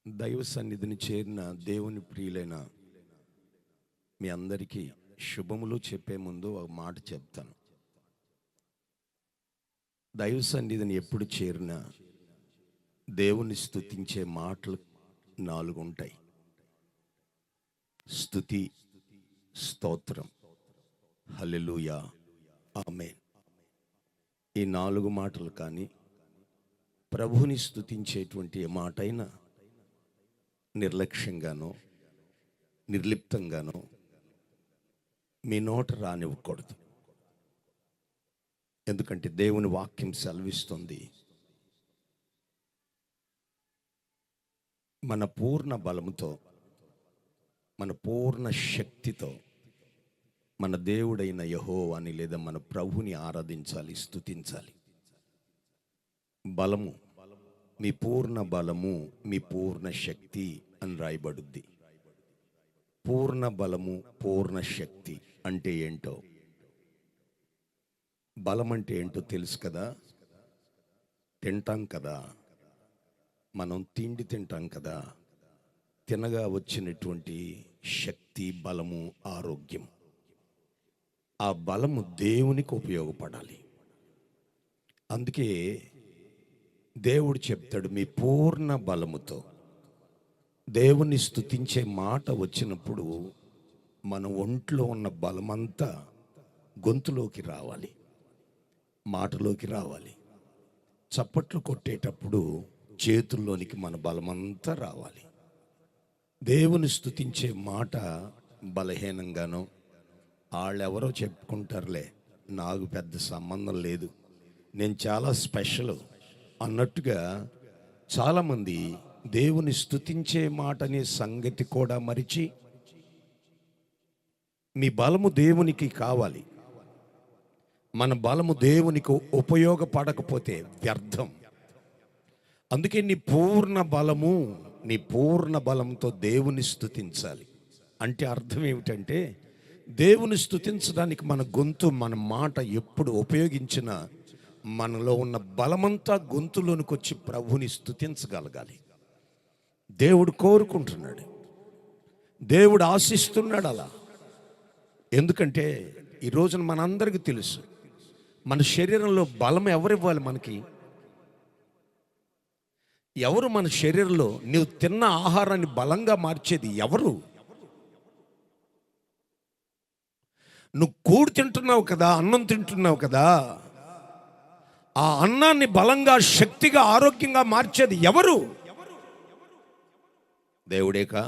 దైవ సన్నిధిని చేరిన దేవుని ప్రియులైన మీ అందరికీ శుభములు చెప్పే ముందు ఒక మాట చెప్తాను. దైవ సన్నిధిని ఎప్పుడు చేరినా దేవుని స్తుతించే మాటలు 4 ఉంటాయి. స్తుతి, స్తోత్రం, హల్లెలూయా, ఆమేన్. ఈ 4 మాటలు కానీ ప్రభువుని స్తుతించేటువంటి ఏ మాటైనా నిర్లక్ష్యంగానో నిర్లిప్తంగానో మీ నోట రానివ్వకూడదు. ఎందుకంటే దేవుని వాక్యం సెలవిస్తుంది, మన పూర్ణ బలముతో మన పూర్ణ శక్తితో మన దేవుడైన యెహోవాని లేదా మన ప్రభుని ఆరాధించాలి, స్తుతించాలి. బలము, మీ పూర్ణ బలము, మీ పూర్ణ శక్తి అని రాయబడుద్ది. పూర్ణ బలము, పూర్ణ శక్తి అంటే ఏంటో, బలం అంటే ఏంటో తెలుసు కదా. తింటాం కదా, మనం తిండి తింటాం కదా, తినగా వచ్చినటువంటి శక్తి, బలము, ఆరోగ్యం. ఆ బలము దేవునికి ఉపయోగపడాలి. అందుకే దేవుడు చెప్తాడు, మీ పూర్ణ బలముతో. దేవుని స్తుతించే మాట వచ్చినప్పుడు మన ఒంట్లో ఉన్న బలమంతా గొంతులోకి రావాలి, మాటలోకి రావాలి. చప్పట్లు కొట్టేటప్పుడు చేతుల్లోనికి మన బలమంతా రావాలి. దేవుని స్తుతించే మాట బలహీనంగానో, వాళ్ళెవరో చెప్పుకుంటారులే, నాకు పెద్ద సంబంధం లేదు, నేను చాలా స్పెషల్ అన్నట్టుగా చాలామంది దేవుని స్తుతించే మాట అనే సంగతి కూడా మరిచి, మీ బలము దేవునికి కావాలి. మన బలము దేవునికి ఉపయోగపడకపోతే వ్యర్థం. అందుకే నీ పూర్ణ బలము, నీ పూర్ణ బలంతో దేవుని స్తుతించాలి. అంటే అర్థం ఏమిటంటే, దేవుని స్తుతించడానికి మన గొంతు, మన మాట ఎప్పుడు ఉపయోగించినా మనలో ఉన్న బలమంతా గొంతులోనికి వచ్చి ప్రభుని స్తుతించగలగాలి. దేవుడు కోరుకుంటున్నాడు, దేవుడు ఆశిస్తున్నాడు అలా. ఎందుకంటే ఈ రోజున మనందరికీ తెలుసు, మన శరీరంలో బలం ఎవరివ్వాలి మనకి? ఎవరు మన శరీరంలో నీవు తిన్న ఆహారాన్ని బలంగా మార్చేది ఎవరు? నువ్వు కూడు తింటున్నావు కదా, అన్నం తింటున్నావు కదా, ఆ అన్నాన్ని బలంగా, శక్తిగా, ఆరోగ్యంగా మార్చేది ఎవరు? దేవుడేకా?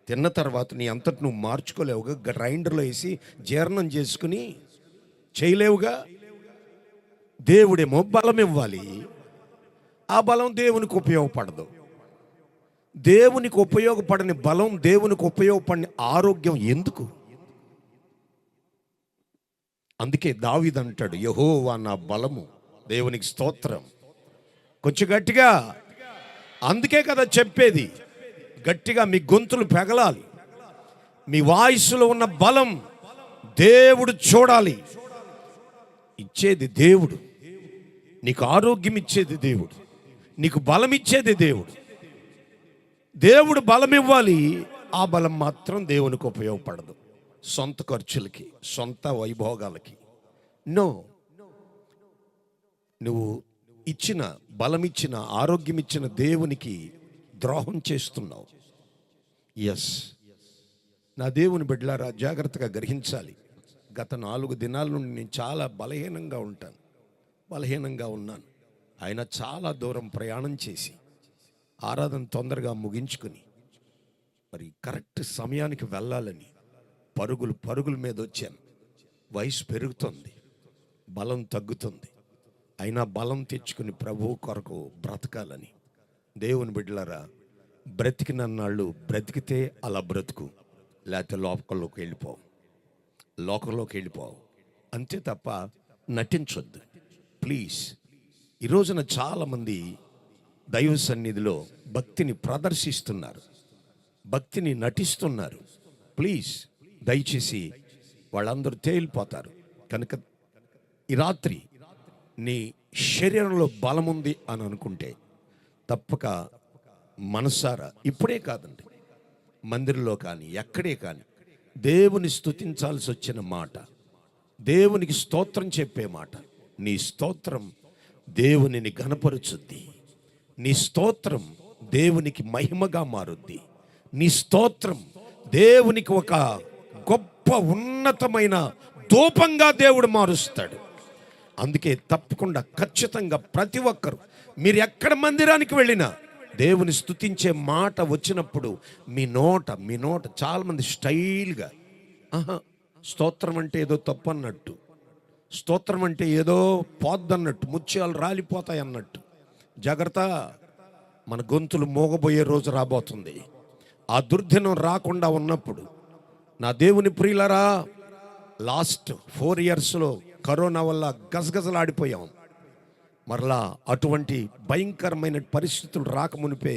తిన్న తర్వాత నీ అంతటి నువ్వు మార్చుకోలేవుగా, గ్రైండర్లో వేసి జీర్ణం చేసుకుని చేయలేవుగా. దేవుడేమో బలం ఇవ్వాలి, ఆ బలం దేవునికి ఉపయోగపడదు. దేవునికి ఉపయోగపడని బలం, దేవునికి ఉపయోగపడని ఆరోగ్యం ఎందుకు? అందుకే దావీదు అంటాడు, యెహోవా నా బలము. దేవునికి స్తోత్రం. కొంచెం గట్టిగా. అందుకే కదా చెప్పేది, గట్టిగా మీ గొంతులు పెగలాలి. మీ వాయిస్లో ఉన్న బలం దేవుడు చూడాలి. ఇచ్చేది దేవుడు, నీకు ఆరోగ్యం ఇచ్చేది దేవుడు, నీకు బలం ఇచ్చేది దేవుడు. దేవుడు బలం ఇవ్వాలి, ఆ బలం మాత్రం దేవునికి ఉపయోగపడదు. సొంత ఖర్చులకి, సొంత వైభోగాలకి నో. నువ్వు ఇచ్చిన బలమిచ్చిన, ఆరోగ్యం ఇచ్చిన దేవునికి ద్రోహం చేస్తున్నావు. ఎస్, నా దేవుని బిడ్డలారా, జాగ్రత్తగా గ్రహించాలి. గత 4 దినాల నుండి నేను చాలా బలహీనంగా ఉన్నాను. ఆయన చాలా దూరం ప్రయాణం చేసి ఆరాధన తొందరగా ముగించుకుని మరి కరెక్ట్ సమయానికి వెళ్ళాలని పరుగుల మీద వచ్చాను. వయసు పెరుగుతుంది, బలం తగ్గుతుంది. అయినా బలం తెచ్చుకుని ప్రభువు కొరకు బ్రతకాలని. దేవుని బిడ్డలారా, బ్రతికినన్నాళ్ళు బ్రతికితే అలా బ్రతుకు, లేకపోతే లోకంలోకి వెళ్ళిపోవు. అంతే తప్ప నటించొద్దు ప్లీజ్. ఈ రోజున చాలామంది దైవ సన్నిధిలో భక్తిని ప్రదర్శిస్తున్నారు, భక్తిని నటిస్తున్నారు. ప్లీజ్, దయచేసి వాళ్ళందరూ తేలిపోతారు. కనుక ఈ రాత్రి నీ శరీరంలో బలం ఉంది అని అనుకుంటే తప్పక మనసారా, ఇప్పుడే కాదండి, మందిరంలో కానీ ఎక్కడే కానీ దేవుని స్తుతించాల్సి వచ్చిన మాట, దేవునికి స్తోత్రం చెప్పే మాట. నీ స్తోత్రం దేవునిని ఘనపరుచుద్ది. నీ స్తోత్రం దేవునికి మహిమగా మారుద్ది. నీ స్తోత్రం దేవునికి ఒక గొప్ప ఉన్నతమైన ధూపంగా దేవుడు మారుస్తాడు. అందుకే తప్పకుండా ఖచ్చితంగా ప్రతి ఒక్కరు, మీరు ఎక్కడ మందిరానికి వెళ్ళినా దేవుని స్తుతించే మాట వచ్చినప్పుడు మీ నోట చాలామంది స్టైల్గా స్తోత్రం అంటే ఏదో తప్పు అన్నట్టు, స్తోత్రం అంటే ఏదో పోద్దన్నట్టు, ముత్యాలు రాలిపోతాయి అన్నట్టు. జాగ్రత్త, మన గొంతులు మోగబోయే రోజు రాబోతుంది. ఆ దుర్దినం రాకుండా ఉన్నప్పుడు నా దేవుని ప్రియులరా, లాస్ట్ 4 yearsలో కరోనా వల్ల గజగజలాడిపోయాం. మరలా అటువంటి భయంకరమైన పరిస్థితులు రాకమునిపే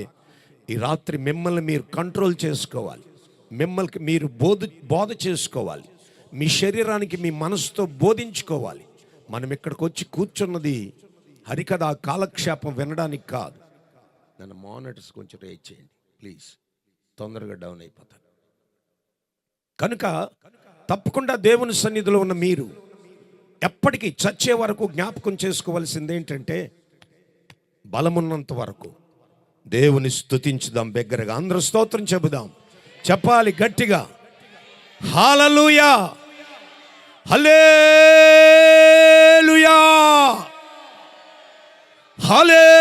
ఈ రాత్రి మిమ్మల్ని మీరు కంట్రోల్ చేసుకోవాలి, మిమ్మల్ని మీరు బోధ చేసుకోవాలి, మీ శరీరానికి మీ మనసుతో బోధించుకోవాలి. మనం ఇక్కడికి వచ్చి కూర్చున్నది హరికథ కాలక్షేపం వినడానికి కాదు. నన్ను మానిటర్స్ కొంచెం రేజ్ చేయండి ప్లీజ్, తొందరగా డౌన్ అయిపోతాను. కనుక తప్పకుండా దేవుని సన్నిధిలో ఉన్న మీరు ఎప్పటికీ చచ్చే వరకు జ్ఞాపకం చేసుకోవాల్సింది ఏంటంటే, బలమున్నంత వరకు దేవుని స్తుతించుదాం. బిగ్గరగా అందరూ స్తోత్రం చెబుదాం. చెప్పాలి గట్టిగా, హల్లెలూయా, హల్లెలూయా, హల్లెలూయా.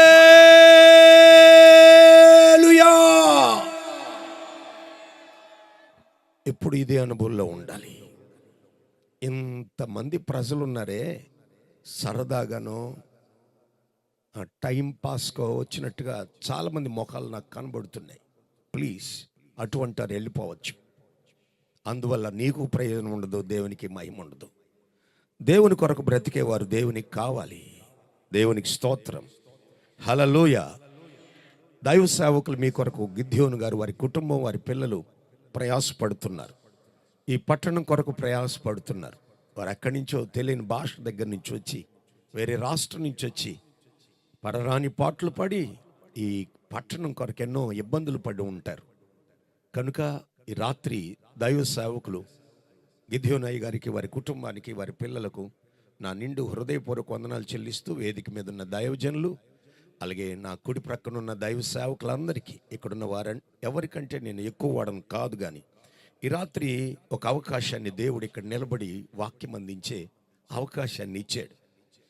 ఎప్పుడు ఇదే అనుభవంలో ఉండాలి. ఇంతమంది ప్రజలు ఉన్నారే, సరదాగానో టైం పాస్కో వచ్చినట్టుగా చాలామంది ముఖాలు నాకు కనబడుతున్నాయి. ప్లీజ్, అటువంటి వారు వెళ్ళిపోవచ్చు. అందువల్ల నీకు ప్రయోజనం ఉండదు, దేవునికి మహిమ ఉండదు. దేవుని కొరకు బ్రతికేవారు దేవునికి కావాలి. దేవునికి స్తోత్రం, హల్లెలూయా. దైవ సేవకులు మీ కొరకు గిద్యోను గారు, వారి కుటుంబం, వారి పిల్లలు ప్రయాసపడుతున్నారు. ఈ పట్టణం కొరకు ప్రయాసపడుతున్నారు. వారు ఎక్కడి నుంచో తెలియని భాష దగ్గర నుంచి వచ్చి, వేరే రాష్ట్రం నుంచి వచ్చి పడరాని పాటలు పడి ఈ పట్టణం కొరకు ఎన్నో ఇబ్బందులు పడి ఉంటారు. కనుక ఈ రాత్రి దైవ సేవకులు గిద్యోనయ్య గారికి, వారి కుటుంబానికి, వారి పిల్లలకు నా నిండు హృదయపూర్వక వందనాలు చెల్లిస్తూ, వేదిక మీద ఉన్న దైవజనులు, అలాగే నా కుడి ప్రక్కన ఉన్న దైవ సేవకులందరికీ, ఇక్కడున్న వారని ఎవరికంటే నేను ఎక్కువ వాడను కాదు, కానీ ఈ రాత్రి ఒక అవకాశాన్ని దేవుడు ఇక్కడ నిలబడి వాక్యం అందించే అవకాశాన్ని ఇచ్చాడు.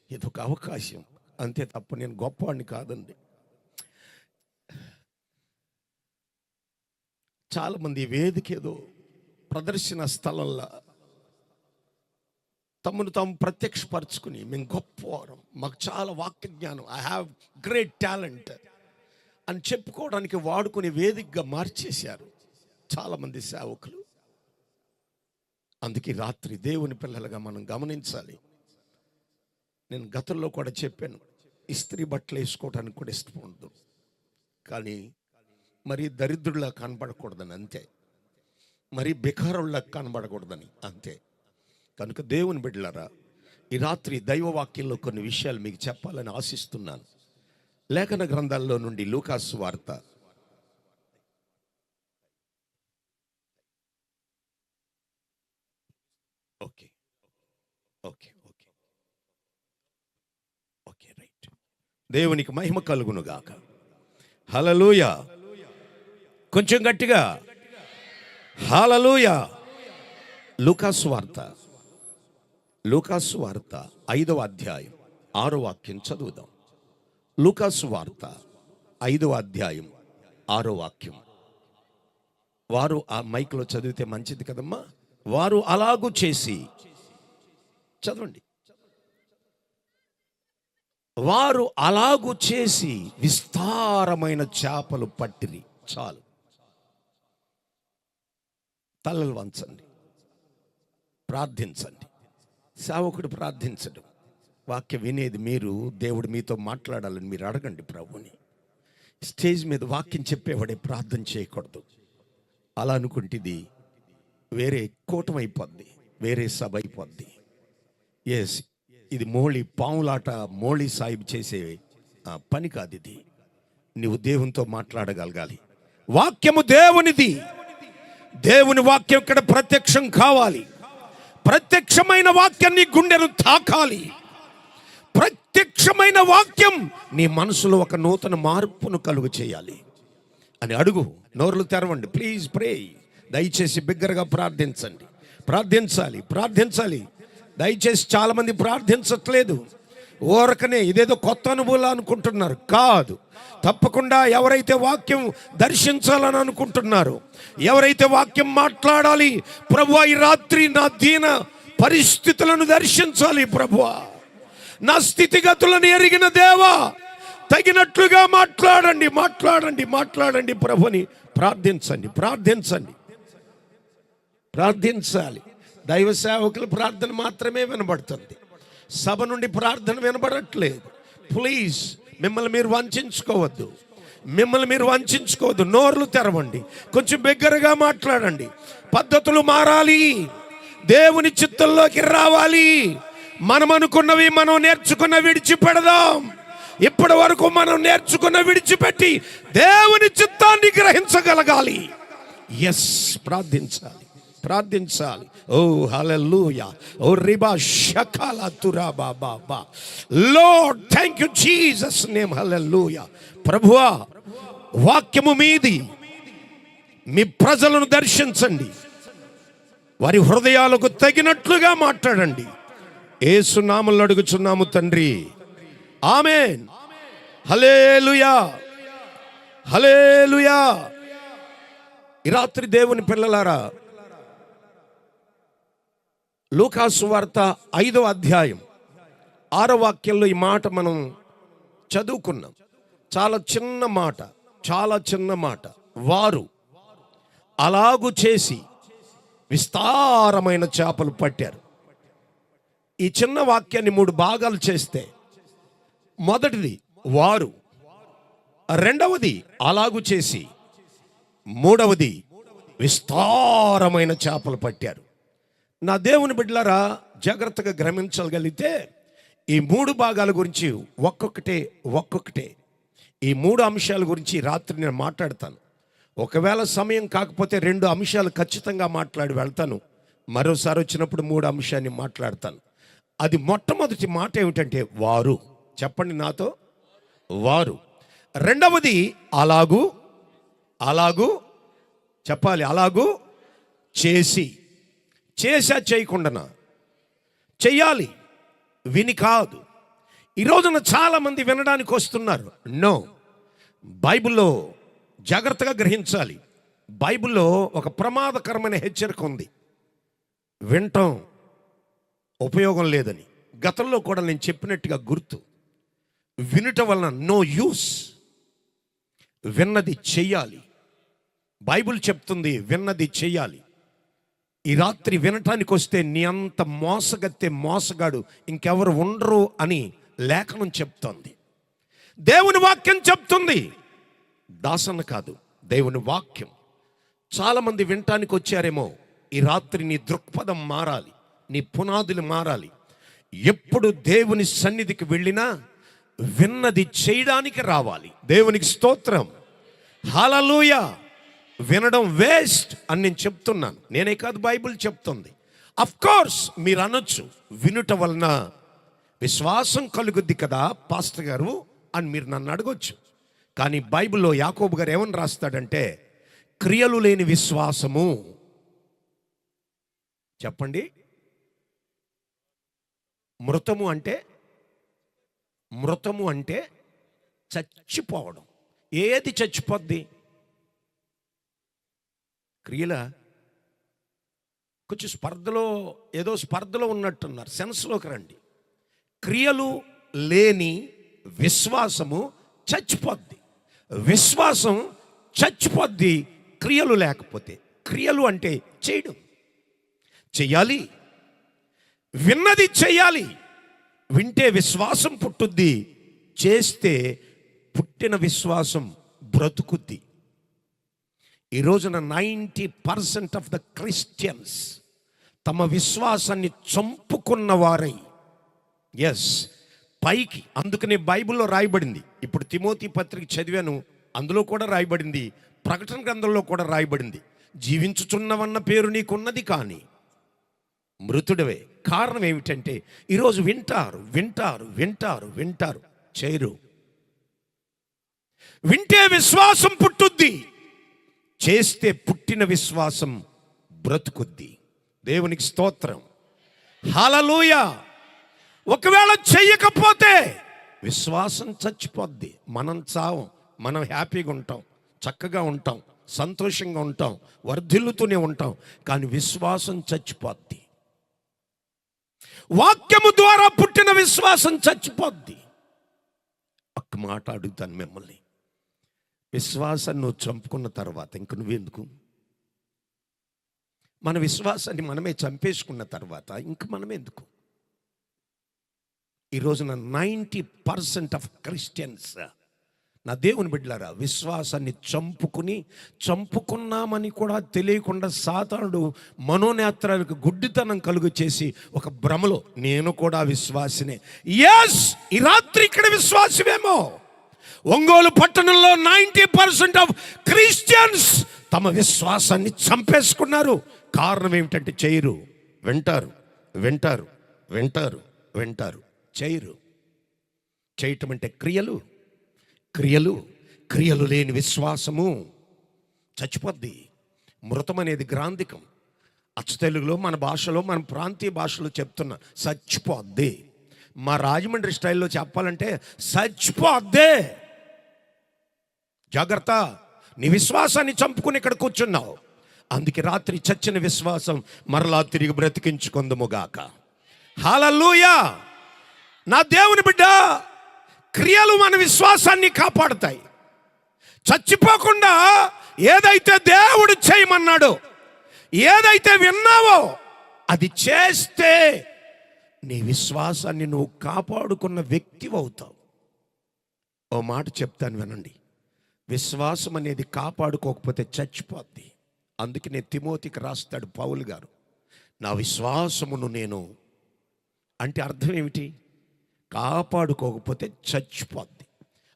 ఇదొక అవకాశం అంతే తప్ప నేను గొప్పవాడిని కాదండి. చాలామంది వేదిక ఏదో ప్రదర్శన స్థలంలో తమను తాము ప్రత్యక్షపరచుకుని, మేము గొప్పవారం, మాకు చాలా వాక్య జ్ఞానం, ఐ హ్యావ్ గ్రేట్ టాలెంట్ అని చెప్పుకోవడానికి వాడుకుని వేదికగా మార్చేశారు చాలామంది సేవకులు. అందుకే రాత్రి దేవుని పిల్లలుగా మనం గమనించాలి. నేను గతంలో కూడా చెప్పాను, ఇస్త్రీ బట్టలు వేసుకోవడానికి కూడా ఇష్టం ఉండదు, కానీ మరి దరిద్రుల్లా కనబడకూడదని అంతే, మరి బికారుల్లా కనబడకూడదని అంతే. కనుక దేవుని బిడ్డలారా, ఈ రాత్రి దైవవాక్యంలో కొన్ని విషయాలు మీకు చెప్పాలని ఆశిస్తున్నాను. లేఖన గ్రంథాల్లో నుండి లూకాసు వార్త okay okay okay okay right. దేవునికి మహిమ కలుగును గాక. హల్లెలూయా. కొంచెం గట్టిగా హల్లెలూయా. లూకాసు వార్త 5వ అధ్యాయం 6వ వాక్యం చదువుదాం. లూకాసు వార్త 5వ అధ్యాయం 6వ వాక్యం. వారు ఆ మైక్లో చదివితే మంచిది కదమ్మా. వారు అలాగూ చేసి, చదవండి, వారు అలాగూ చేసి విస్తారమైన చేపలు పట్టిరి. చాలు, తలలు వంచండి, ప్రార్థించండి. సేవకుడు ప్రార్థించడు, వాక్యం వినేది మీరు. దేవుడు మీతో మాట్లాడాలని మీరు అడగండి ప్రభుని. స్టేజ్ మీద వాక్యం చెప్పేవాడే ప్రార్థన చేయకూడదు. అలా అనుకుంటేది వేరే కూటమైపోద్ది, వేరే సభ అయిపోద్ది. ఎస్, ఇది పావులాట మోళీ సాహిబ్ చేసే పని కాదు. ఇది నీవు దేవునితో మాట్లాడగలగాలి. వాక్యము దేవునిది. దేవుని వాక్యం ఇక్కడ ప్రత్యక్షం కావాలి. ప్రత్యక్షమైన వాక్యం నీ గుండెను తాకాలి. ప్రత్యక్షమైన వాక్యం నీ మనసులో ఒక నూతన మార్పును కలుగు చేయాలి అని అడుగు. నోర్లు తెరవండి. Please pray. దయచేసి బిగ్గరగా ప్రార్థించాలి. దయచేసి చాలామంది ప్రార్థించట్లేదు. ఓరకనే ఇదేదో కొత్త అనుభవాలు అనుకుంటున్నారు. కాదు, తప్పకుండా ఎవరైతే వాక్యం దర్శించాలని అనుకుంటున్నారో, ఎవరైతే వాక్యం మాట్లాడాలి, ప్రభువా ఈ రాత్రి నా దీన పరిస్థితులను దర్శించాలి, ప్రభువా నా స్థితిగతులను ఎరిగిన దేవా తగినట్లుగా మాట్లాడండి ప్రభుని ప్రార్థించాలి. దైవ సేవకుల ప్రార్థన మాత్రమే వినబడుతుంది. సభ నుండి ప్రార్థన వినబడట్లేదు. ప్లీజ్ మిమ్మల్ని మీరు వంచుకోవద్దు. నోర్లు తెరవండి. కొంచెం బిగ్గరగా మాట్లాడండి. పద్ధతులు మారాలి. దేవుని చిత్తంలోకి రావాలి. మనం అనుకున్నవి మనం నేర్చుకున్న విడిచిపెడదాం. ఇప్పటి వరకు మనం నేర్చుకున్న విడిచిపెట్టి దేవుని చిత్తాన్ని గ్రహించగలగాలి. ఎస్, ప్రార్థించాలి. Oh hallelujah. ఓ రిబా షకాల తురా బాబా. Lord thank you Jesus name. Hallelujah. ప్రభువా వాక్యము మీది. మీ ప్రజలను దర్శించండి. వారి హృదయాలకు తగినట్లుగా మాట్లాడండి. యేసు నామములో అడుగుచున్నాము తండ్రి, ఆమేన్. హల్లెలూయా. ఈ రాత్రి దేవుని పిల్లలారా, లూకాసు వార్త 5వ అధ్యాయం 6వ వాక్యంలో ఈ మాట మనం చదువుకున్నాం. చాలా చిన్న మాట. వారు అలాగు చేసి విస్తారమైన చేపలు పట్టారు. ఈ చిన్న వాక్యాన్ని 3 భాగాలు చేస్తే, మొదటిది వారు, రెండవది అలాగు చేసి, మూడవది విస్తారమైన చేపలు పట్టారు. నా దేవుని బిడ్డలారా, జాగ్రత్తగా గ్రహించగలిగితే ఈ 3 భాగాల గురించి ఒక్కొక్కటే ఈ 3 అంశాల గురించి రాత్రి నేను మాట్లాడతాను. ఒకవేళ సమయం కాకపోతే 2 అంశాలు ఖచ్చితంగా మాట్లాడి వెళ్తాను. మరోసారి వచ్చినప్పుడు 3 అంశాన్ని మాట్లాడతాను. అది మొట్టమొదటి మాట ఏమిటంటే వారు. చెప్పండి నాతో, వారు. రెండవది అలాగు చెప్పాలి. అలాగు చేసా చేయకుండా చెయ్యాలి. విని కాదు. ఈ రోజున చాలామంది వినడానికి వస్తున్నారు. నో, బైబిల్లో జాగ్రత్తగా గ్రహించాలి. బైబిల్లో ఒక ప్రమాదకరమైన హెచ్చరిక ఉంది. వినటం ఉపయోగం లేదని. గతంలో కూడా నేను చెప్పినట్టుగా గుర్తు. వినటం వలన నో యూస్. విన్నది చెయ్యాలి. బైబిల్ చెప్తుంది విన్నది చెయ్యాలి. ఈ రాత్రి వినటానికి వస్తే నీ అంత మోసగాడు ఇంకెవరు ఉండరు అని లేఖనం చెప్తోంది. దేవుని వాక్యం చెప్తుంది. దాసన కాదు, దేవుని వాక్యం. చాలామంది వినటానికి వచ్చారేమో. ఈ రాత్రి నీ దృక్పథం మారాలి. నీ పునాదులు మారాలి. ఎప్పుడు దేవుని సన్నిధికి వెళ్ళినా విన్నది చేయడానికి రావాలి. దేవునికి స్తోత్రం. హల్లెలూయా. వినడం వేస్ట్ అని నేను చెప్తున్నాను. నేనే కాదు, బైబిల్ చెప్తుంది. అఫ్ కోర్స్ మీరు అనొచ్చు, వినుట వలన విశ్వాసం కలుగుద్ది కదా పాస్టర్ గారు అని మీరు నన్ను అడగొచ్చు. కానీ బైబిల్లో యాకోబు గారు ఏమని రాస్తాడంటే, క్రియలు లేని విశ్వాసము. చెప్పండి, మృతము అంటే చచ్చిపోవడం. ఏది చచ్చిపోద్ది? క్రియల. కొంచెం స్పర్ధలో ఉన్నట్టున్నారు. సెన్స్లోకి రండి. క్రియలు లేని విశ్వాసము చచ్చిపోద్ది. విశ్వాసం చచ్చిపోద్ది క్రియలు లేకపోతే. క్రియలు అంటే చేయడం, చెయ్యాలి. విన్నది చెయ్యాలి. వింటే విశ్వాసం పుట్టుద్ది. చేస్తే పుట్టిన విశ్వాసం బ్రతుకుద్ది. ఈ రోజున 90% ఆఫ్ ద క్రిస్టియన్స్ తమ విశ్వాసాన్ని చంపుకున్న వారై, ఎస్, పైకి. అందుకనే బైబిల్లో రాయబడింది, ఇప్పుడు తిమోతి పత్రిక చదివాను, అందులో కూడా రాయబడింది, ప్రకటన గ్రంథంలో కూడా రాయబడింది, జీవించుచున్నవన్న పేరు నీకున్నది కానీ మృతుడవే. కారణం ఏమిటంటే ఈరోజు వింటారు వింటారు వింటారు వింటారు, చేయరు. వింటే విశ్వాసం పుట్టుద్ది, చేస్తే పుట్టిన విశ్వాసం బ్రతుకుద్ది. దేవునికి స్తోత్రం, హల్లెలూయా. ఒకవేళ చెయ్యకపోతే విశ్వాసం చచ్చిపోద్ది. మనం చావం, మనం హ్యాపీగా ఉంటాం, చక్కగా ఉంటాం, సంతోషంగా ఉంటాం, వర్ధిల్లుతూనే ఉంటాం, కానీ విశ్వాసం చచ్చిపోద్ది. వాక్యము ద్వారా పుట్టిన విశ్వాసం చచ్చిపోద్ది. ఒక్క మాట అడుగుతాను మిమ్మల్ని, విశ్వాసాన్ని నువ్వు చంపుకున్న తర్వాత ఇంక నువ్వెందుకు? మన విశ్వాసాన్ని మనమే చంపేసుకున్న తర్వాత ఇంక మనమెందుకు? ఈ రోజున 90% ఆఫ్ క్రిస్టియన్స్, నా దేవుని బిడ్డలారా, విశ్వాసాన్ని చంపుకున్నామని కూడా తెలియకుండా సాతానుడు మనోనేత్రాలకు గుడ్డితనం కలుగు చేసి ఒక భ్రమలో నేను కూడా విశ్వాసినే. ఎస్, ఈ రాత్రి ఇక్కడ విశ్వాసమేమో. ఒంగోలు పట్టణంలో 90% ఆఫ్ క్రిస్టియన్స్ తమ విశ్వాసాన్ని చంపేసుకున్నారు. కారణం ఏమిటంటే చేయరు, వింటారు వింటారు వింటారు వింటారు, చేయరు. చేయటం అంటే క్రియలు, క్రియలు క్రియలు లేని విశ్వాసము చచ్చిపోద్ది. మృతం అనేది గ్రాంధికం. అచ్చ తెలుగులో, మన భాషలో, మన ప్రాంతీయ భాషలో చెప్తున్నా, చచ్చిపోద్ది. మా రాజమండ్రి స్టైల్లో చెప్పాలంటే చచ్చిపోద్దే. జాగ్రత్త, నీ విశ్వాసాన్ని చంపుకుని ఇక్కడ కూర్చున్నావు. అందుకే రాత్రి చచ్చిన విశ్వాసం మరలా తిరిగి బ్రతికించుకుందుముగాక. హల్లెలూయా. నా దేవుని బిడ్డ, క్రియలు మన విశ్వాసాన్ని కాపాడుతాయి. చచ్చిపోకుండా ఏదైతే దేవుడు చేయమన్నాడో, ఏదైతే విన్నావో అది చేస్తే నీ విశ్వాసాన్ని నువ్వు కాపాడుకున్న వ్యక్తి అవుతావు. ఓ మాట చెప్తాను వినండి, విశ్వాసం అనేది కాపాడుకోకపోతే చచ్చిపోద్ది. అందుకనే తిమోతికి రాస్తాడు పౌలు గారు, నా విశ్వాసమును నేను, అంటే అర్థం ఏమిటి? కాపాడుకోకపోతే చచ్చిపోద్ది.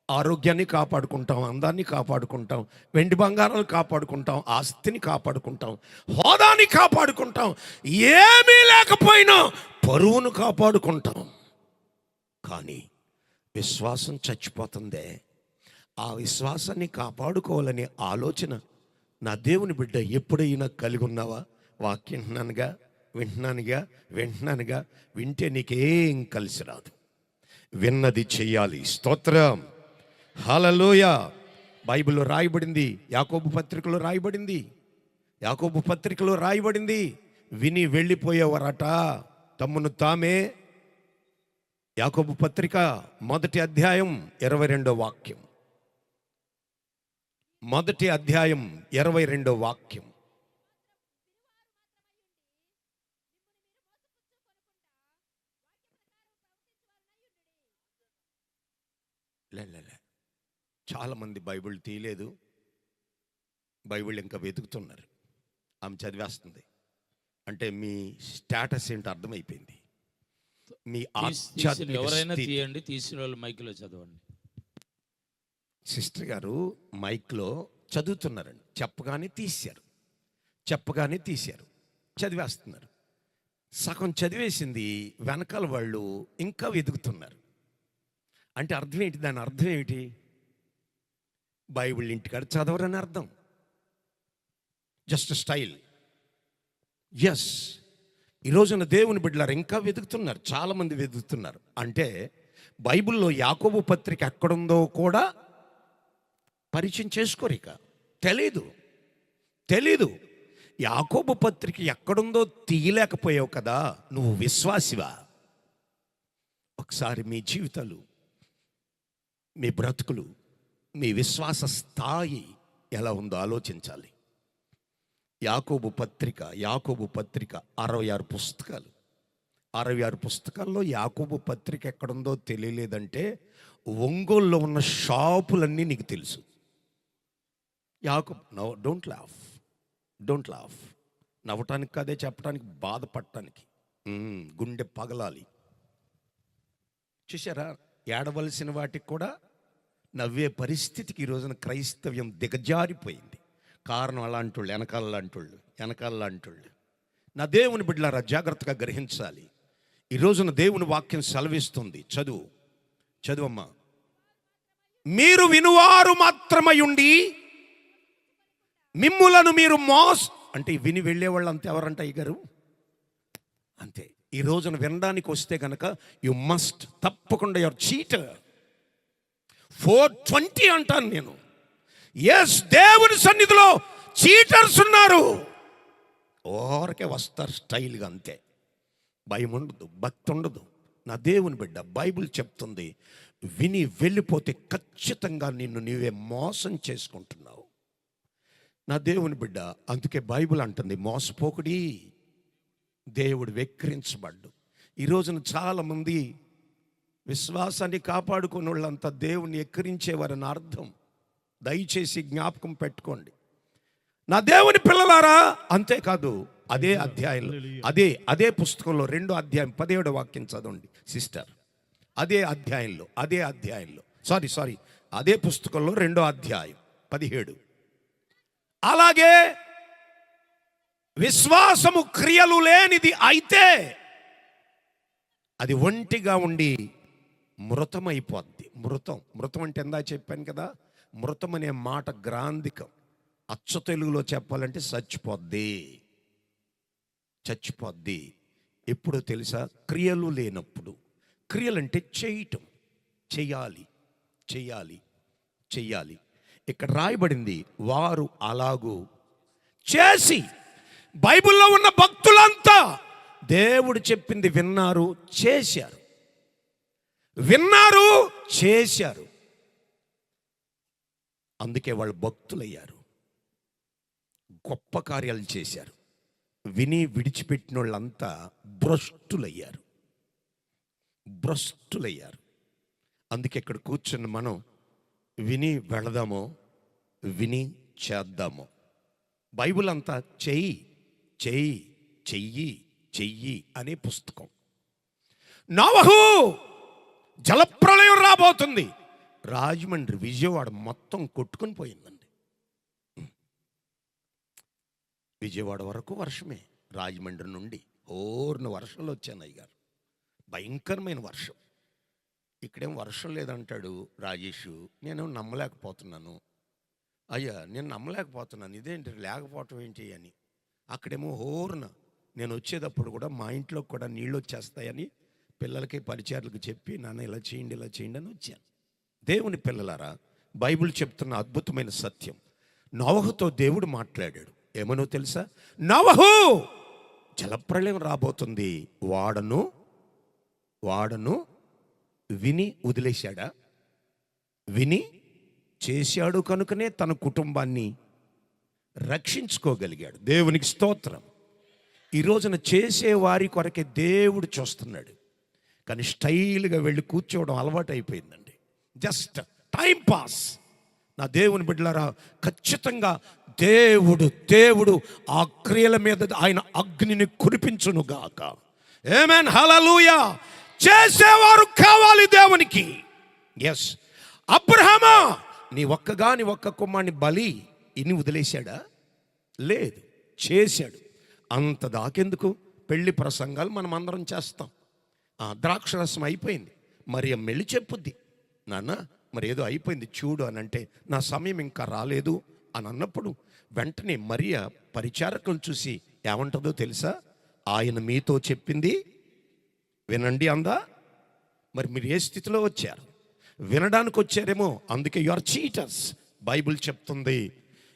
ఆరోగ్యాన్ని కాపాడుకుంటాం, అందాన్ని కాపాడుకుంటాం, వెండి బంగారాలు కాపాడుకుంటాం, ఆస్తిని కాపాడుకుంటాం, హోదాని కాపాడుకుంటాం, ఏమీ లేకపోయినా పరువును కాపాడుకుంటాం. కానీ విశ్వాసం చచ్చిపోతుందే. ఆ విశ్వాసాన్ని కాపాడుకోవాలనే ఆలోచన నా దేవుని బిడ్డ ఎప్పుడైనా కలిగి ఉన్నావా? వాక్యం వింటున్నానుగా వింటే నీకేం కలిసి రాదు. విన్నది చెయ్యాలి. స్తోత్రం, హల్లెలూయా. బైబిల్లో రాయబడింది, యాకోబు పత్రికలో రాయబడింది, విని వెళ్ళిపోయేవారట తమ్మును తామే. యాకోబు పత్రిక 1వ అధ్యాయం 22వ వాక్యం. 1వ అధ్యాయం 22వ వాక్యం. చాలామంది బైబిల్ తీయలేదు, బైబిల్ ఇంకా వెతుకుతున్నారు. ఆమె చదివేస్తుంది అంటే మీ స్టేటస్ ఏంటో అర్థమైపోయింది. మీ ఎవరైనా తీయండి, తీసిన వాళ్ళు మైక్లో చదవండి. సిస్టర్ గారు మైక్లో చదువుతున్నారండి, చెప్పగానే తీశారు, చదివేస్తున్నారు. సగం చదివేసింది, వెనకాల వాళ్ళు ఇంకా వెతుకుతున్నారు. అంటే అర్థం ఏంటి? దాని అర్థం ఏమిటి? బైబిల్ ఇంటికాడ చదవరని అర్థం. Just style. ఎస్, ఈ రోజున దేవుని బిడ్డలారు ఇంకా వెతుకుతున్నారు, చాలామంది వెతుకుతున్నారు. అంటే బైబిల్లో యాకోబు పత్రిక ఎక్కడుందో కూడా పరిచయం చేసుకోరు, ఇక తెలీదు. యాకోబు పత్రిక ఎక్కడుందో తీయలేకపోయావు కదా, నువ్వు విశ్వాసివా? ఒకసారి మీ జీవితాలు, మీ బ్రతుకులు, మీ విశ్వాస స్థాయి ఎలా ఉందో ఆలోచించాలి. యాకోబు పత్రిక 66 పుస్తకాలు. 66 పుస్తకాల్లో యాకోబు పత్రిక ఎక్కడుందో తెలియలేదంటే ఒంగోలులో ఉన్న షాపులన్నీ నీకు తెలుసు. No, don't laugh. నవ్వటానికి కాదే, చెప్పడానికి, బాధపడటానికి, గుండె పగలాలి. చూసారా, ఏడవలసిన వాటికి కూడా నవ్వే పరిస్థితికి ఈ రోజున క్రైస్తవ్యం దిగజారిపోయింది. కారణం అలాంటి వాళ్ళు, వెనకాల లాంటి వాళ్ళు. నా దేవుని బిడ్డలారా, జాగ్రత్తగా గ్రహించాలి. ఈ రోజున దేవుని వాక్యం సెలవిస్తుంది. చదువమ్మా. మీరు వినువారు మాత్రమై ఉండి మిమ్ములను మీరు అంటే విని వెళ్ళేవాళ్ళు అంతే. ఎవరంట అయ్యగారు? అంతే. ఈ రోజున వినడానికి వస్తే కనుక యు మస్ట్, తప్పకుండా యువర్ చీటర్. 420 అంటాను నేను. ఎస్, దేవుని సన్నిధిలో చీటర్స్ ఉన్నారు. ఓరకే వస్తారు స్టైల్గా, అంతే. భయం ఉండదు, భక్తి ఉండదు. నా దేవుని బిడ్డ, బైబిల్ చెప్తుంది, విని వెళ్ళిపోతే ఖచ్చితంగా నిన్ను నీవే మోసం చేసుకుంటున్నావు. నా దేవుని బిడ్డ, అందుకే బైబిల్ అంటుంది, మోసపోకుడి, దేవుడు వెక్కిరించబడ్డు. ఈ రోజున చాలామంది విశ్వాసాన్ని కాపాడుకున్న వాళ్ళంతా దేవుణ్ణి ఎక్కిరించేవారని అర్థం. దయచేసి జ్ఞాపకం పెట్టుకోండి నా దేవుని పిల్లలారా. అంతేకాదు, అదే అధ్యాయంలో, అదే పుస్తకంలో 2వ అధ్యాయం 17వ వాక్యం చదవండి సిస్టర్. అదే అధ్యాయంలో సారీ అదే పుస్తకంలో 2వ అధ్యాయం 17. అలాగే విశ్వాసము క్రియలు లేనిది అయితే అది ఒంటిగా ఉండి మృతమైపోద్ది. మృతం అంటే ఎందా చెప్పాను కదా, మృతం అనే మాట గ్రాంధికం. అచ్చ తెలుగులో చెప్పాలంటే చచ్చిపోద్ది. ఎప్పుడో తెలుసా? క్రియలు లేనప్పుడు. క్రియలంటే చేయటం, చెయ్యాలి. ఇక్కడ రాయబడింది, వారు అలాగూ చేసి. బైబిల్లో ఉన్న భక్తులంతా దేవుడు చెప్పింది విన్నారు, చేశారు. అందుకే వాళ్ళు భక్తులయ్యారు, గొప్ప కార్యాలు చేశారు. విని విడిచిపెట్టిన వాళ్ళంతా భ్రష్టులయ్యారు. అందుకే ఇక్కడ కూర్చున్న మనం విని వెళదామో, విని చేద్దామో. బైబిల్ అంతా చెయ్యి అనే పుస్తకం. నోవహు, జలప్రళయం రాబోతుంది. రాజమండ్రి, విజయవాడ మొత్తం కొట్టుకుని పోయిందండి. విజయవాడ వరకు వర్షమే. రాజమండ్రి నుండి ఓర్న వర్షంలో వచ్చాను అయ్యగారు, భయంకరమైన వర్షం. ఇక్కడేం వర్షం లేదంటాడు రాజేష్. నేను నమ్మలేకపోతున్నాను. అయ్యా, నేను నమ్మలేకపోతున్నాను, ఇదేంటి లేకపోవటం ఏంటి అని. అక్కడేమో హోర్న. నేను వచ్చేటప్పుడు కూడా మా ఇంట్లో కూడా నీళ్ళు వచ్చేస్తాయని పిల్లలకి, పరిచయాలకు చెప్పి, నాన్న ఇలా చేయండి అని వచ్చాను. దేవుని పిల్లలారా, బైబిల్ చెప్తున్న అద్భుతమైన సత్యం. నోవహుతో దేవుడు మాట్లాడాడు. ఏమనో తెలుసా? నోవహు, జలప్రళయం రాబోతుంది. వాడను విని వదిలేశాడా? విని చేశాడు కనుకనే తన కుటుంబాన్ని రక్షించుకోగలిగాడు. దేవునికి స్తోత్రం. ఈ రోజున చేసేవారి కొరకే దేవుడు చూస్తున్నాడు, కానీ స్టైల్గా వెళ్ళి కూర్చోవడం అలవాటు అయిపోయిందండి. Just time pass. నా దేవుని బిడ్డలారా, ఖచ్చితంగా దేవుడు ఆ క్రియల మీద ఆయన అగ్నిని కురిపించునుగాక. ఆమేన్, హల్లెలూయా. చేసేవారు కావాలి దేవునికి. ఎస్, అబ్రహామా, నీ ఒక్క కుమారుని బలి ఇన్ని వదిలేశాడా? లేదు, చేశాడు. అంత దాకెందుకు? పెళ్లి ప్రసంగాలు మనం అందరం చేస్తాం. ద్రాక్షరసం అయిపోయింది, మరియ మెల్లి చెప్పుద్ది, నాన్న మరి ఏదో అయిపోయింది చూడు అని అంటే, నా సమయం ఇంకా రాలేదు అని అన్నప్పుడు వెంటనే మరియ పరిచారకులను చూసి ఏమంటుందో తెలుసా? ఆయన మీతో చెప్పింది వినండి అందా. మరి మీరు ఏ స్థితిలో వచ్చారు? వినడానికి వచ్చారేమో, అందుకే యు ఆర్ చీటర్స్. బైబిల్ చెప్తుంది,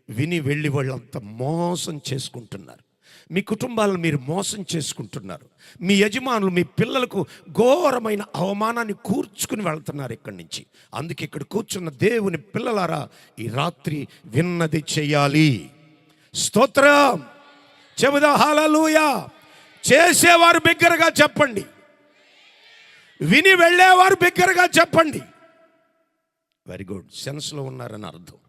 విని వెళ్ళి వాళ్ళంతా మోసం చేసుకుంటున్నారు. మీ కుటుంబాలను మీరు మోసం చేసుకుంటున్నారు. మీ యజమానులు మీ పిల్లలకు ఘోరమైన అవమానాన్ని కూర్చుకుని వెళ్తున్నారు ఇక్కడి నుంచి. అందుకే ఇక్కడ కూర్చున్న దేవుని పిల్లలారా, ఈ రాత్రి విన్నది చెయ్యాలి. స్తోత్రం చెబుదా, హల్లెలూయా. చేసేవారు బిగ్గరగా చెప్పండి, విని వెళ్ళేవారు బిగ్గరగా చెప్పండి. వెరీ గుడ్, సెన్స్లో ఉన్నారని అర్థం.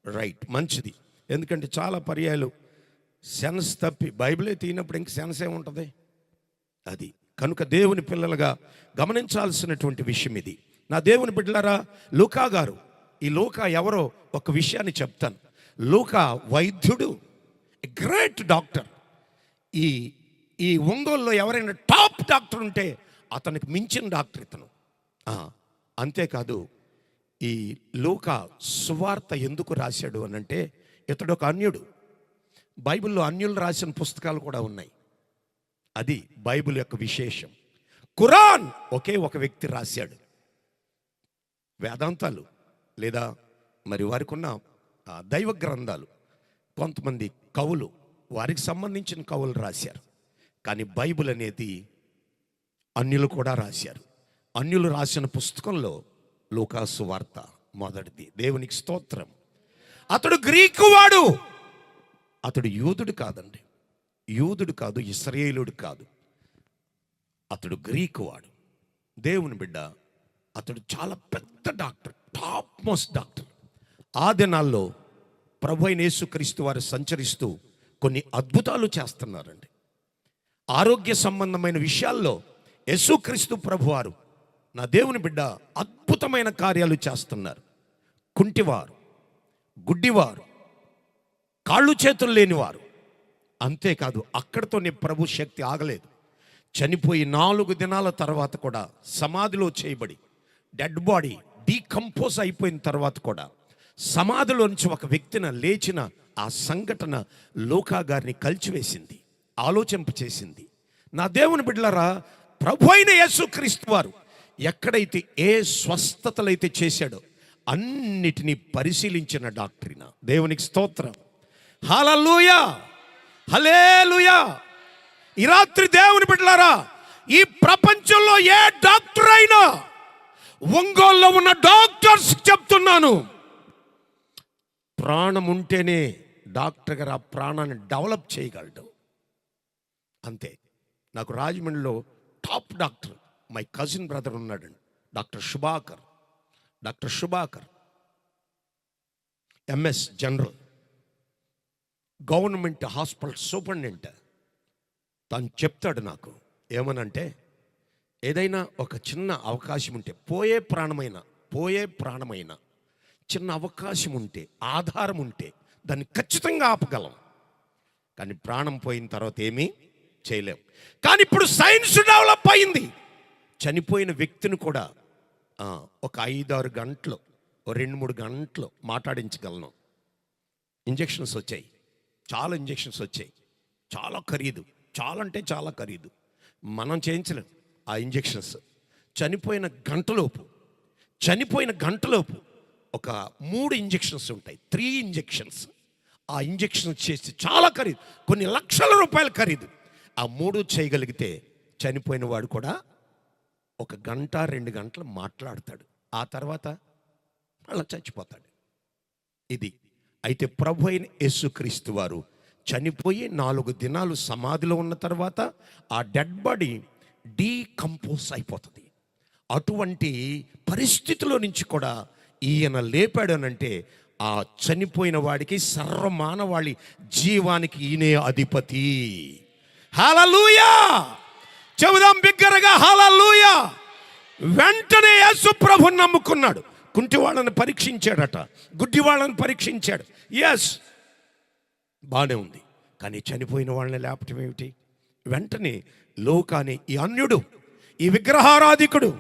రైట్, మంచిది. ఎందుకంటే చాలా పర్యాయాలు సెన్స్ తప్పి బైబిలే తీనప్పుడు ఇంక సెన్స్ ఏముంటుంది అది. కనుక దేవుని పిల్లలుగా గమనించాల్సినటువంటి విషయం ఇది. నా దేవుని బిడ్డలారా, లూకా గారు ఈ లూకా ఎవరో ఒక విషయాన్ని చెప్తాను. లూకా వైద్యుడు, గ్రేట్ డాక్టర్. ఈ ఈ ఒంగోలులో ఎవరైనా టాప్ డాక్టర్ ఉంటే అతనికి మించిన డాక్టర్ ఇతను. అంతేకాదు, ఈ లూకా సువార్త ఎందుకు రాశాడు అని అంటే, ఇతడు ఒక అన్యుడు. బైబిల్లో అన్యులు రాసిన పుస్తకాలు కూడా ఉన్నాయి. అది బైబిల్ యొక్క విశేషం. ఖురాన్ ఒకే ఒక వ్యక్తి రాశాడు. వేదాంతాలు లేదా మరి వారికి ఉన్న దైవ గ్రంథాలు కొంతమంది కవులు, వారికి సంబంధించిన కవులు రాశారు. కానీ బైబిల్ అనేది అన్యులు కూడా రాశారు. అన్యులు రాసిన పుస్తకంలో లూకా సువార్త మొదటిది. దేవునికి స్తోత్రం. అతడు గ్రీకు వాడు, అతడు యూదుడు కాదండి. యూదుడు కాదు, ఇశ్రాయేలుడు కాదు, అతడు గ్రీకు వాడు, దేవుని బిడ్డ. అతడు చాలా పెద్ద డాక్టర్, టాప్ మోస్ట్ డాక్టర్. ఆ దినాల్లో ప్రభు అయిన యేసుక్రీస్తు వారు సంచరిస్తూ కొన్ని అద్భుతాలు చేస్తున్నారండి. ఆరోగ్య సంబంధమైన విషయాల్లో యేసుక్రీస్తు ప్రభువారు, నా దేవుని బిడ్డ, అద్భుతమైన కార్యాలు చేస్తున్నారు. కుంటివారు, గుడ్డివారు, కాళ్ళు చేతులు లేనివారు. అంతేకాదు, అక్కడితోనే ప్రభు శక్తి ఆగలేదు. చనిపోయి 4 దినాల తర్వాత కూడా సమాధిలో చేయబడి డెడ్ బాడీ డీకంపోజ్ అయిపోయిన తర్వాత కూడా సమాధిలో నుంచి ఒక వ్యక్తిని లేచిన ఆ సంఘటన లూకా గారిని కలిచివేసింది, ఆలోచింపచేసింది. నా దేవుని బిడ్డలారా, ప్రభు అయిన యేసుక్రీస్తు వారు ఎక్కడైతే ఏ స్వస్థతలైతే చేశాడో అన్నిటినీ పరిశీలించిన డాక్టరీనా. దేవునికి స్తోత్రం. హల్లెలూయా, హల్లెలూయా. ఈ రాత్రి దేవుని బిడ్డలారా, ఈ ప్రపంచంలో ఏ డాక్టర్ అయినా, ఒంగోలులో ఉన్న డాక్టర్స్ చెప్తున్నాను, ప్రాణం ఉంటేనే డాక్టర్ గారు ఆ ప్రాణాన్ని డెవలప్ చేయగలడు. అంతే. నాకు రాజమండ్రిలో top doctor my cousin brother ఉన్నాడండి, doctor Shubhakar, MS general, government hospital superintendent. తను చెప్తాడు నాకు ఏమనంటే, ఏదైనా ఒక చిన్న అవకాశం ఉంటే, పోయే ప్రాణమైన చిన్న అవకాశం ఉంటే, ఆధారం ఉంటే దాన్ని ఖచ్చితంగా ఆపగలం. కానీ ప్రాణం పోయిన తర్వాత ఏమీ చేయలేం. కానీ ఇప్పుడు సైన్స్ డెవలప్ అయింది. చనిపోయిన వ్యక్తిని కూడా ఒక 5-6 గంటలు, 2-3 గంటలు మాట్లాడించగలను. ఇంజెక్షన్స్ వచ్చాయి, చాలా ఇంజెక్షన్స్ వచ్చాయి, చాలా ఖరీదు, చాలా అంటే చాలా ఖరీదు. మనం చేయించలేం ఆ ఇంజెక్షన్స్. చనిపోయిన గంటలోపు ఒక 3 ఇంజెక్షన్స్ ఉంటాయి, 3 ఇంజెక్షన్స్. ఆ ఇంజెక్షన్స్ చేసి చాలా ఖరీదు, కొన్ని లక్షల రూపాయలు ఖరీదు. ఆ 3 చేయగలిగితే చనిపోయిన వాడు కూడా 1 గంట 2 గంటలు మాట్లాడతాడు, ఆ తర్వాత అలా చచ్చిపోతాడు. ఇది అయితే ప్రభు అయిన యేసుక్రీస్తు వారు చనిపోయి 4 దినాలు సమాధిలో ఉన్న తర్వాత ఆ డెడ్ బాడీ డీకంపోజ్ అయిపోతుంది. అటువంటి పరిస్థితిలో నుంచి కూడా ఈయన లేపాడు అనంటే, ఆ చనిపోయిన వాడికి సర్వమానవాళి జీవానికి ఈయనే అధిపతి. హల్లెలూయా. చెబుదాం బిగ్గరగా, హల్లెలూయా. వెంటనే యేసు ప్రభుని నమ్ముకున్నాడు. కుంటి వాళ్ళని పరీక్షించాడట, గుడ్డి వాళ్ళని పరీక్షించాడు. ఎస్, బాగానే ఉంది. కానీ చనిపోయిన వాళ్ళని లేపటం ఏమిటి? వెంటనే లోకాన్ని, ఈ అన్యుడు, ఈ విగ్రహారాధికుడు,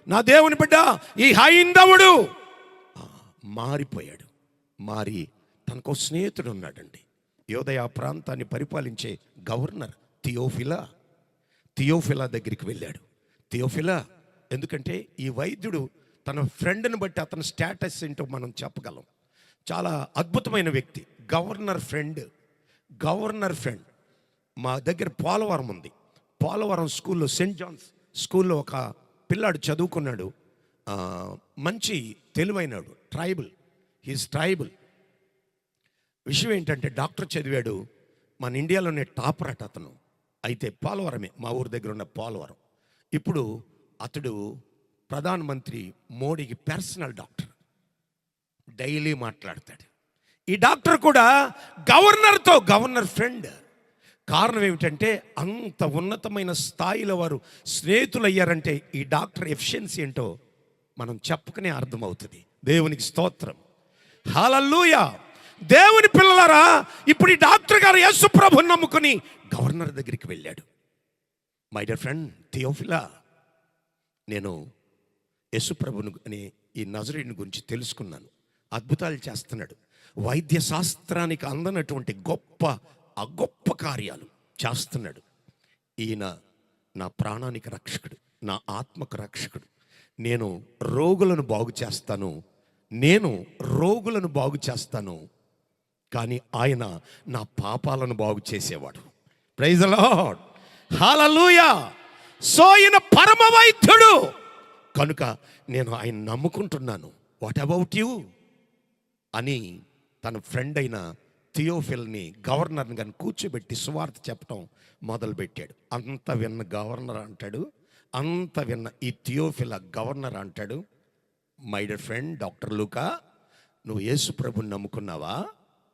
నా దేవుని బిడ్డ, ఈ హైందవుడు మారిపోయాడు. మారి తనకు స్నేహితుడు ఉన్నాడండి, యోదయ ప్రాంతాన్ని పరిపాలించే గవర్నర్ థియోఫిలా దగ్గరికి వెళ్ళాడు. థియోఫిలా, ఎందుకంటే ఈ వైద్యుడు తన ఫ్రెండ్ని బట్టి అతని స్టేటస్ ఏంటో మనం చెప్పగలం. చాలా అద్భుతమైన వ్యక్తి. Governor friend. మా దగ్గర పోలవరం ఉంది. పోలవరం స్కూల్లో, సెయింట్ జాన్స్ స్కూల్లో ఒక పిల్లాడు చదువుకున్నాడు. మంచి తెలివైనాడు, హీస్ ట్రైబల్. విషయం ఏంటంటే, డాక్టర్ చదివాడు, మన ఇండియాలోనే టాపర్ అట అతను. అయితే పోలవరమే, మా ఊరి దగ్గర ఉన్న పోలవరం. ఇప్పుడు అతడు ప్రధానమంత్రి మోడీకి పర్సనల్ డాక్టర్, డైలీ మాట్లాడతాడు. ఈ డాక్టర్ కూడా గవర్నర్ ఫ్రెండ్. కారణం ఏమిటంటే, అంత ఉన్నతమైన స్థాయిలో వారు స్నేహితులు అయ్యారంటే ఈ డాక్టర్ ఎఫిషియన్సీ ఏంటో మనం చెప్పుకునే అర్థమవుతుంది. దేవునికి స్తోత్రం. హల్లెలూయా. దేవుని పిల్లలారా, ఇప్పుడు ఈ డాక్టర్ గారు యేసు ప్రభుని నమ్ముకుని గవర్నర్ దగ్గరికి వెళ్ళాడు. మై డియర్ ఫ్రెండ్ థియోఫిలా, నేను యేసు ప్రభుని అనే ఈ నజరేయుని గురించి తెలుసుకున్నాను. అద్భుతాలు చేస్తున్నాడు. వైద్య శాస్త్రానికి అందనటువంటి గొప్ప కార్యాలు చేస్తున్నాడు. ఈయన నా ప్రాణానికి రక్షకుడు, నా ఆత్మకు రక్షకుడు. నేను రోగులను బాగు చేస్తాను, కానీ ఆయన నా పాపాలను బాగు చేసేవాడు. Praise the Lord. Hallelujah. So ఈయన పరమ వైద్యుడు కనుక నేను ఆయన నమ్ముకుంటున్నాను. వాట్ అబౌట్ యూ అని తన ఫ్రెండ్ అయిన థియోఫిల్ని గవర్నర్ని కానీ కూర్చోబెట్టి సువార్త చెప్పడం మొదలుపెట్టాడు. అంత విన్న గవర్నర్ అంటాడు, అంత విన్న ఈ థియోఫిల్ గవర్నర్ అంటాడు, మై డియర్ ఫ్రెండ్ డాక్టర్ లూకా, నువ్వు యేసు ప్రభుని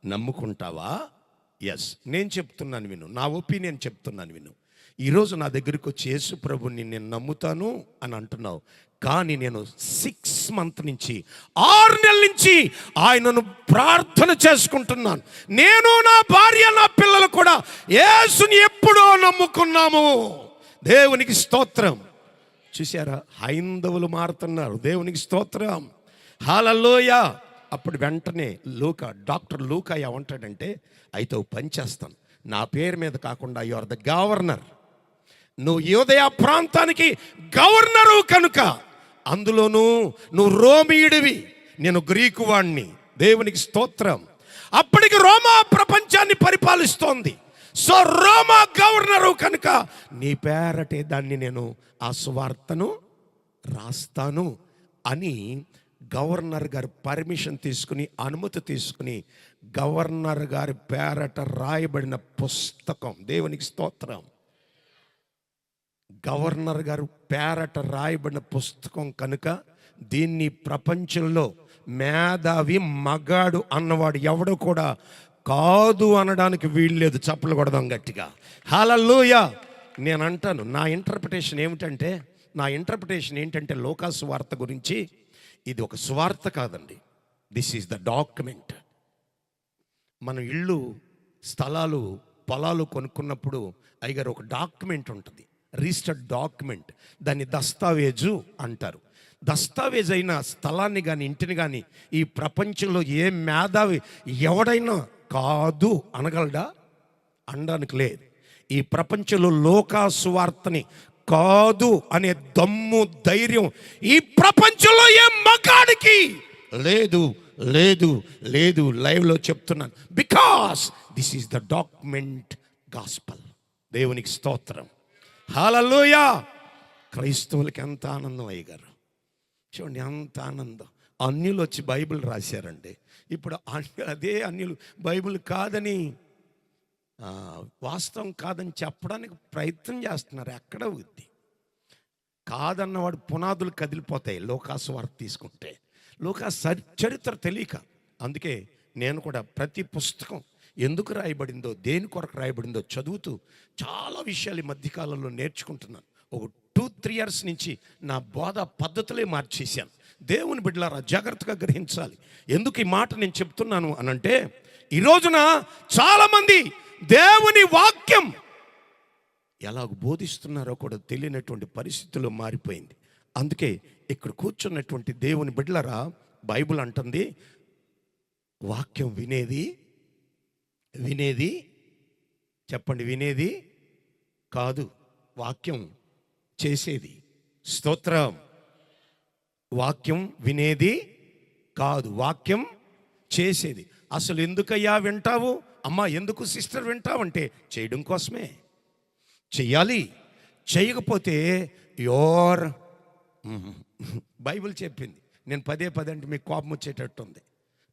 నమ్ముకుంటావా? ఎస్, నేను చెప్తున్నాను విను, నా ఒపీనియన్ చెప్తున్నాను విను. ఈరోజు నా దగ్గరికి వచ్చి యేసు ప్రభుని నేను నమ్ముతాను అని అంటున్నావు, కానీ నేను 6 months నుంచి 6 నెలల నుంచి ఆయనను ప్రార్థన చేసుకుంటున్నాను. నేను, నా భార్య, నా పిల్లలు కూడా యేసుని ఎప్పుడో నమ్ముకున్నాము. దేవునికి స్తోత్రం. చూసారా, హైందవులు మారుతున్నారు. దేవునికి స్తోత్రం. హల్లెలూయా. అప్పుడు వెంటనే డాక్టర్ లూకా ఏమంటాడంటే, అయితే ఓ పని చేస్తాను, నా పేరు మీద కాకుండా యు ఆర్ ద గవర్నర్, నువ్వు యూదయ ప్రాంతానికి గవర్నరు కనుక, అందులోనూ నువ్వు రోమీయుడివి, నేను గ్రీకు వాణ్ణి. దేవునికి స్తోత్రం. అప్పటికి రోమా ప్రపంచాన్ని పరిపాలిస్తోంది. సో రోమా గవర్నరు కనుక నీ పేరటే దాన్ని నేను ఆ సువార్తను రాస్తాను అని గవర్నర్ గారు పర్మిషన్ తీసుకుని, అనుమతి తీసుకుని, గవర్నర్ గారి పేరట రాయబడిన పుస్తకం. దేవునికి స్తోత్రం. గవర్నర్ గారు పేరట రాయబడిన పుస్తకం కనుక దీన్ని ప్రపంచంలో మేధావి మగాడు అన్నవాడు ఎవడు కూడా కాదు అనడానికి వీల్లేదు. చప్పలు కొడదాం గట్టిగా. హల్లెలూయా. నేను అంటాను, నా ఇంటర్ప్రిటేషన్ ఏంటంటే లూకా సువార్త గురించి, ఇది ఒక సువార్త కాదండి, దిస్ ఈజ్ ద డాక్యుమెంట్. మన ఇళ్ళు, స్థలాలు, పొలాలు కొనుక్కున్నప్పుడు అయ్యగారు ఒక డాక్యుమెంట్ ఉంటుంది, రిజిస్టర్డ్ డాక్యుమెంట్. దాన్ని దస్తావేజు అంటారు. దస్తావేజ్ అయిన స్థలాన్ని కానీ ఇంటిని కానీ ఈ ప్రపంచంలో ఏ మేధావి ఎవడైనా కాదు అనగలడా? అనడానికి లేదు. ఈ ప్రపంచంలో లూకా సువార్తని కాదు అనే దమ్ము, ధైర్యం ఈ ప్రపంచంలో ఏ మగాడికి లేదు. లైవ్లో చెప్తున్నాను. Because this is the document gospel. దేవునికి స్తోత్రం. హల్లెలూయా. క్రైస్తవులకి ఎంత ఆనందం అయ్యగారు, చూడండి ఎంత ఆనందం. అన్యులు వచ్చి బైబిల్ రాశారండి. ఇప్పుడు అదే అన్యులు బైబిల్ కాదని, వాస్తవం కాదని చెప్పడానికి ప్రయత్నం చేస్తున్నారు. ఎక్కడ ఉంది? కాదన్నవాడు పునాదులు కదిలిపోతాయి లూకా సువార్త తీసుకుంటే. లూకా చరిత్ర తెలియక. అందుకే నేను కూడా ప్రతి పుస్తకం ఎందుకు రాయబడిందో, దేని కొరకు రాయబడిందో చదువుతూ చాలా విషయాలు ఈ మధ్యకాలంలో నేర్చుకుంటున్నాను. ఒక 2-3 years నుంచి నా బోధ పద్ధతులే మార్చేశాను. దేవుని బిడ్డలారా జాగ్రత్తగా గ్రహించాలి. ఎందుకు ఈ మాట నేను చెప్తున్నాను అనంటే, ఈ రోజున చాలామంది దేవుని వాక్యం ఎలాగ బోధిస్తున్నారో కూడా తెలియనటువంటి పరిస్థితుల్లో మారిపోయింది. అందుకే ఇక్కడ కూర్చున్నటువంటి దేవుని బిడ్డలారా, బైబిల్ అంటుంది వాక్యం వినేది చెప్పండి, వినేది కాదు, వాక్యం చేసేది. స్తోత్రం. వాక్యం వినేది కాదు, వాక్యం చేసేది. అసలు ఎందుకయ్యా వింటావు అమ్మా, ఎందుకు సిస్టర్ వింటావంటే చేయడం కోసమే. చెయ్యాలి. చేయకపోతే బైబిల్ చెప్పింది. నేను పదే అంటే మీకు కోపం వచ్చేటట్టుంది.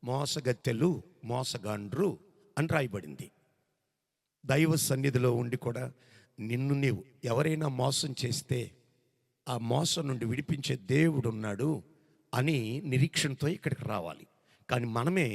మోసగత్తెలు, మోసగాండ్రు అని రాయబడింది. దైవ సన్నిధిలో ఉండి కూడా నిన్ను నీవు ఎవరైనా మోసం చేస్తే ఆ మోసం నుండి విడిపించే దేవుడు ఉన్నాడు అని నిరీక్షణతో ఇక్కడికి రావాలి. కానీ మనమే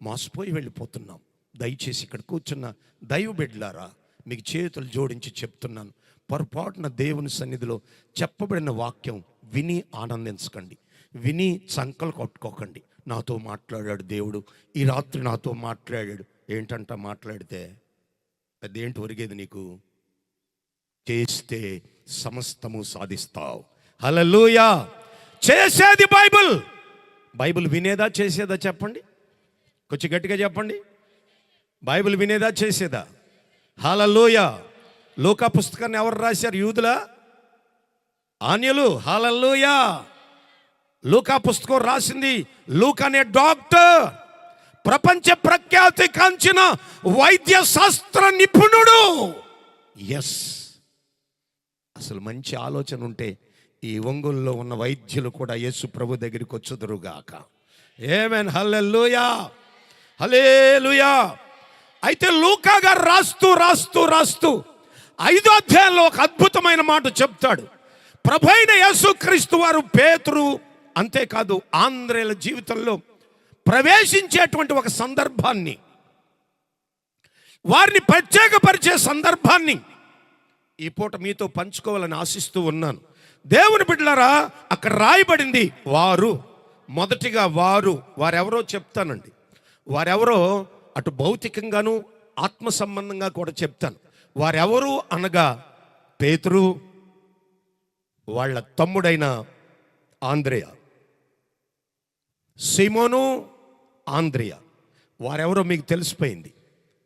మోసపోయి వెళ్ళిపోతున్నాం. దయచేసి ఇక్కడ కూర్చున్న దైవ బిడ్డలారా, మీకు చేతులు జోడించి చెప్తున్నాను, పొరపాటున దేవుని సన్నిధిలో చెప్పబడిన వాక్యం విని ఆనందించకండి. విని చంకలు కొట్టుకోకండి. నాతో మాట్లాడాడు దేవుడు, ఈ రాత్రి నాతో మాట్లాడాడు. ఏంటంట మాట్లాడితే అదేంటి ఒరిగేది నీకు? చేస్తే సమస్తము సాధిస్తావు. హల్లెలూయా. చేసేది బైబిల్. బైబిల్ వినేదా చేసేదా చెప్పండి? కొంచెం గట్టిగా చెప్పండి. బైబిల్ వినేదా చేసేదా? హల్లెలూయా. లూకా పుస్తకాన్ని ఎవరు రాశారు? యూదులా ఆన్యులు? హల్లెలూయా. లూకా పుస్తకం రాసింది లూకా అనే డాక్టర్, ప్రపంచ ప్రఖ్యాతి కాంచిన వైద్య శాస్త్ర నిపుణుడు. ఎస్, అసలు మంచి ఆలోచన ఉంటే ఈ ఒంగోలులో ఉన్న వైద్యులు కూడా యేసు ప్రభు దగ్గరికి వచ్చుదురుగాక. ఆమేన్. హల్లెలూయా, హల్లెలూయా. అయితే లూకా గారు రాస్తూ రాస్తూ రాస్తూ 5వ అధ్యాయంలో ఒక అద్భుతమైన మాట చెప్తాడు. ప్రభువైన యేసుక్రీస్తు వారు పేతురు అంతేకాదు ఆంధ్రేయుల జీవితంలో ప్రవేశించేటువంటి ఒక సందర్భాన్ని, వారిని ప్రత్యేకపరిచే సందర్భాన్ని ఈ పూట మీతో పంచుకోవాలని ఆశిస్తూ ఉన్నాను. దేవుని బిడ్డలారా, అక్కడ రాయబడింది వారు. మొదటిగా వారెవరో చెప్తానండి. వారెవరో అటు భౌతికంగాను ఆత్మ సంబంధంగా కూడా చెప్తాను. వారెవరు అనగా పేతురు, వాళ్ళ తమ్ముడైన ఆంద్రేయ, సీమోను, ఆంద్రేయ. వారెవరో మీకు తెలిసిపోయింది.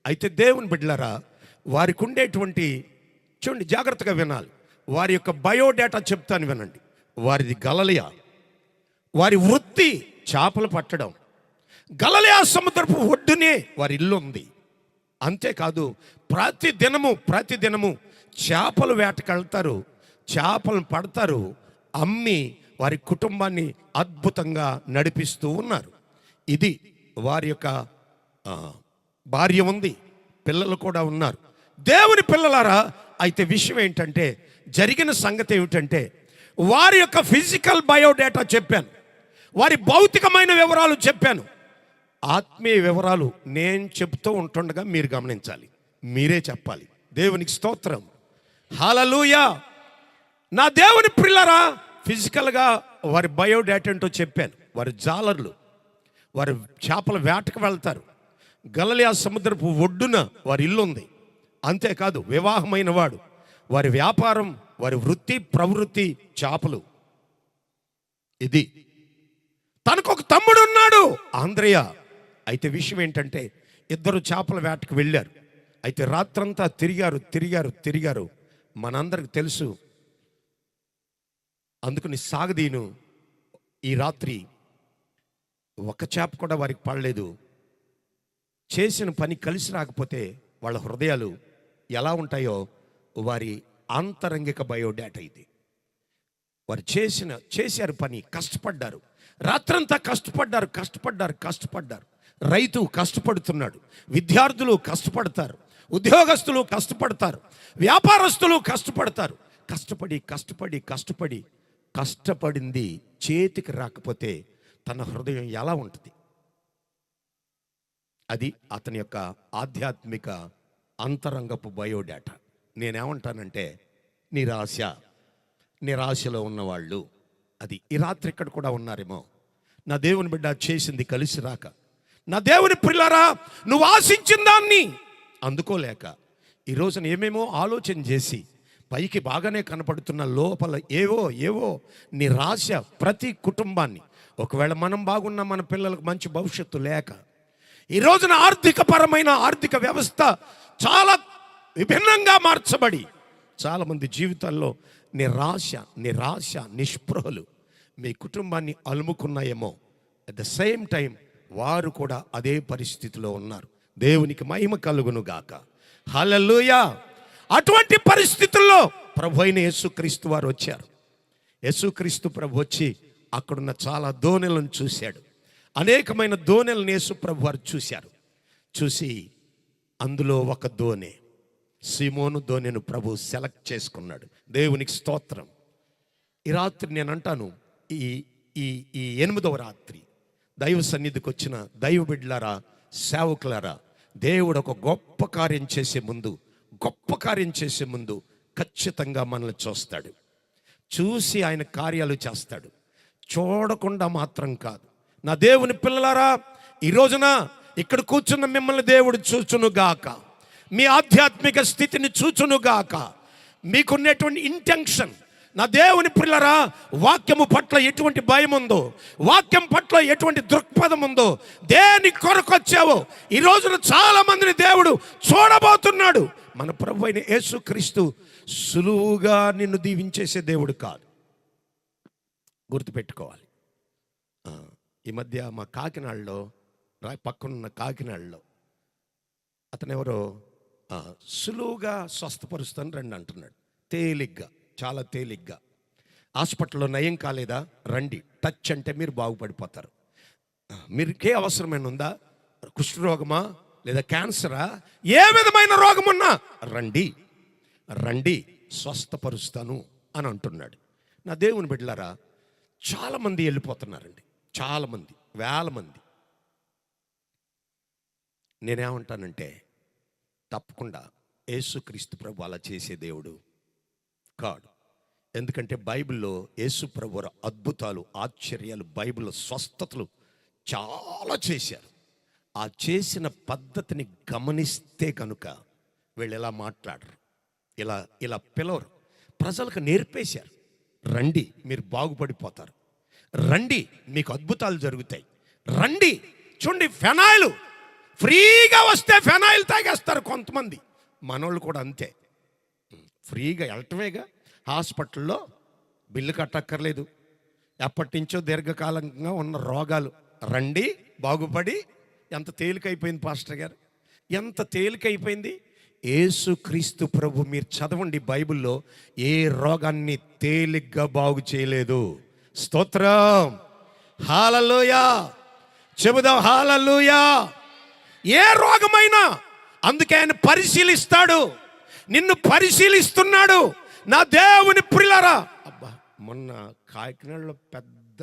అయితే దేవుని బిడ్డలారా, వారికి ఉండేటువంటి, చూడండి జాగ్రత్తగా వినాలి, వారి యొక్క బయోడేటా చెప్తాను వినండి. వారిది గలిలయ, వారి వృత్తి చేపలు పట్టడం. గలిలయ సముద్రపు ఒడ్డునే వారి ఇల్లు ఉంది. అంతేకాదు ప్రతిదినము చేపలు వేటకెళ్తారు, చేపలను పడతారు, అమ్మి వారి కుటుంబాన్ని అద్భుతంగా నడిపిస్తూ ఉన్నారు. ఇది వారి యొక్క భార్య ఉంది, పిల్లలు కూడా ఉన్నారు. దేవుని పిల్లలారా, అయితే విషయం ఏంటంటే, జరిగిన సంగతి ఏమిటంటే, వారి యొక్క ఫిజికల్ బయోడేటా చెప్పాను, వారి భౌతికమైన వివరాలు చెప్పాను. ఆత్మీయ వివరాలు నేను చెప్తూ ఉంటుండగా మీరు గమనించాలి, మీరే చెప్పాలి. దేవునికి స్తోత్రం. హల్లెలూయా. నా దేవుని పిల్లరా, ఫిజికల్గా వారి బయోడేటా ఏంటో చెప్పాను. వారి జాలర్లు, వారి చేపల వేటకు వెళ్తారు. గలిలయ సముద్రపు ఒడ్డున వారి ఇల్లు ఉంది. అంతేకాదు వివాహమైన వాడు, వారి వ్యాపారం, వారి వృత్తి ప్రవృత్తి చేపలు. ఇది తనకు ఒక తమ్ముడు ఉన్నాడు, ఆంద్రేయ. అయితే విషయం ఏంటంటే, ఇద్దరు చేపల వేటకు వెళ్ళారు. అయితే రాత్రంతా తిరిగారు. మనందరికి తెలుసు. అందుకని సాగదీను ఈ రాత్రి ఒక చేప కూడా వారికి పడలేదు. చేసిన పని కలిసి రాకపోతే వాళ్ళ హృదయాలు ఎలా ఉంటాయో వారి ఆంతరంగిక బయోడేటా ఇది. వారు చేశారు పని, కష్టపడ్డారు, రాత్రంతా కష్టపడ్డారు. రైతు కష్టపడుతున్నాడు, విద్యార్థులు కష్టపడతారు, ఉద్యోగస్తులు కష్టపడతారు, వ్యాపారస్తులు కష్టపడతారు. కష్టపడింది చేతికి రాకపోతే తన హృదయం ఎలా ఉంటుంది? అది అతని యొక్క ఆధ్యాత్మిక అంతరంగపు బయోడేటా. నేనేమంటానంటే, నిరాశలో ఉన్నవాళ్ళు, అది ఈ రాత్రి ఇక్కడ కూడా ఉన్నారేమో. నా దేవుని బిడ్డ చేసింది కలిసి రాక, నా దేవుని పిల్లరా, నువ్వు ఆశించిన దాన్ని అందుకోలేక ఈ రోజున ఏమేమో ఆలోచన చేసి పైకి బాగానే కనపడుతున్న లోపల ఏవో నిరాశ ప్రతి కుటుంబాన్ని, ఒకవేళ మనం బాగున్నా మన పిల్లలకు మంచి భవిష్యత్తు లేక, ఈ రోజున ఆర్థిక వ్యవస్థ చాలా విభిన్నంగా మార్చబడి చాలామంది జీవితాల్లో నిరాశ నిస్పృహలు మీ కుటుంబాన్ని అలుముకున్నాయేమో. అట్ ద సేమ్ టైం వారు కూడా అదే పరిస్థితిలో ఉన్నారు. దేవునికి మహిమ కలుగును గాక. హల్లెలూయా. అటువంటి పరిస్థితుల్లో ప్రభు అయిన యేసుక్రీస్తు వారు వచ్చారు. యేసుక్రీస్తు ప్రభు వచ్చి అక్కడున్న చాలా దోణెలను చూశాడు. అనేకమైన దోణెలను యేసు ప్రభు వారు చూశారు. చూసి అందులో ఒక దోణె, సీమోను దోణెను ప్రభు సెలెక్ట్ చేసుకున్నాడు. దేవునికి స్తోత్రం. ఈ రాత్రి నేను అంటాను, ఈ 8వ రాత్రి దైవ సన్నిధికి వచ్చిన దైవ బిడ్డలారా, సేవకులారా, దేవుడు ఒక గొప్ప కార్యం చేసే ముందు ఖచ్చితంగా మనల్ని చూస్తాడు. చూసి ఆయన కార్యాలు చేస్తాడు. చూడకుండా మాత్రం కాదు. నా దేవుని పిల్లలారా, ఈ రోజున ఇక్కడ కూర్చున్న మిమ్మల్ని దేవుడు చూచునుగాక, మీ ఆధ్యాత్మిక స్థితిని చూచునుగాక. మీకున్నటువంటి ఇంటెన్షన్, నా దేవుని పిల్లరా, వాక్యము పట్ల ఎటువంటి భయం ఉందో, వాక్యం పట్ల ఎటువంటి దృక్పథం ఉందో, దేని కొరకు వచ్చావో ఈ రోజున చాలా మందిని దేవుడు చూడబోతున్నాడు. మన ప్రభు అయిన యేసుక్రీస్తు సులువుగా నిన్ను దీవించేసే దేవుడు కాదు, గుర్తుపెట్టుకోవాలి. ఈ మధ్య మా కాకినాడలో, పక్కనున్న కాకినాడలో అతను ఎవరో సులువుగా స్వస్థపరుస్తాను రండి అంటున్నాడు. తేలిగ్గా, చాలా తేలిగ్గా. హాస్పిటల్లో నయం కాలేదా, రండి, టచ్ అంటే మీరు బాగుపడిపోతారు. మీరుకే అవసరమైన ఉందా, కుష్ఠరోగమా లేదా క్యాన్సరా, ఏ విధమైన రోగం ఉన్నా రండి, రండి స్వస్థపరుస్తాను అని అంటున్నాడు. నా దేవుని బిడ్డలారా, చాలామంది వెళ్ళిపోతున్నారండి, చాలామంది, వేల మంది. నేనేమంటానంటే, తప్పకుండా యేసుక్రీస్తు ప్రభు అలా చేసే దేవుడు కాడు. ఎందుకంటే బైబిల్లో యేసు ప్రభు అద్భుతాలు, ఆశ్చర్యాలు, బైబిల్లో స్వస్థతలు చాలా చేశారు. ఆ చేసిన పద్ధతిని గమనిస్తే కనుక వీళ్ళు ఎలా మాట్లాడరు, ఇలా పిలవరు. ప్రజలకు నేర్పేశారు, రండి మీరు బాగుపడిపోతారు, రండి మీకు అద్భుతాలు జరుగుతాయి, రండి. చూడండి, ఫెనాయిల్ ఫ్రీగా వస్తే ఫెనాయిల్ తాగేస్తారు కొంతమంది. మనోళ్ళు కూడా అంతే, ఫ్రీగా వెళ్ళటమేగా. హాస్పిటల్లో బిల్లు కట్టక్కర్లేదు, ఎప్పటి నుంచో దీర్ఘకాలంగా ఉన్న రోగాలు, రండి బాగుపడి. ఎంత తేలికైపోయింది పాస్టర్ గారు, ఎంత తేలికైపోయింది. యేసుక్రీస్తు ప్రభు, మీరు చదవండి బైబిల్లో, ఏ రోగాన్ని తేలిగ్గా బాగు చేయలేదు. స్తోత్రం, హల్లెలూయా, చెబుదాం హల్లెలూయా. ఏ రోగమైనా అందుకే ఆయన పరిశీలిస్తాడు, నిన్ను పరిశీలిస్తున్నాడు. నా దేవుని ప్రియులారా, అబ్బా మొన్న కాకినాడలో పెద్ద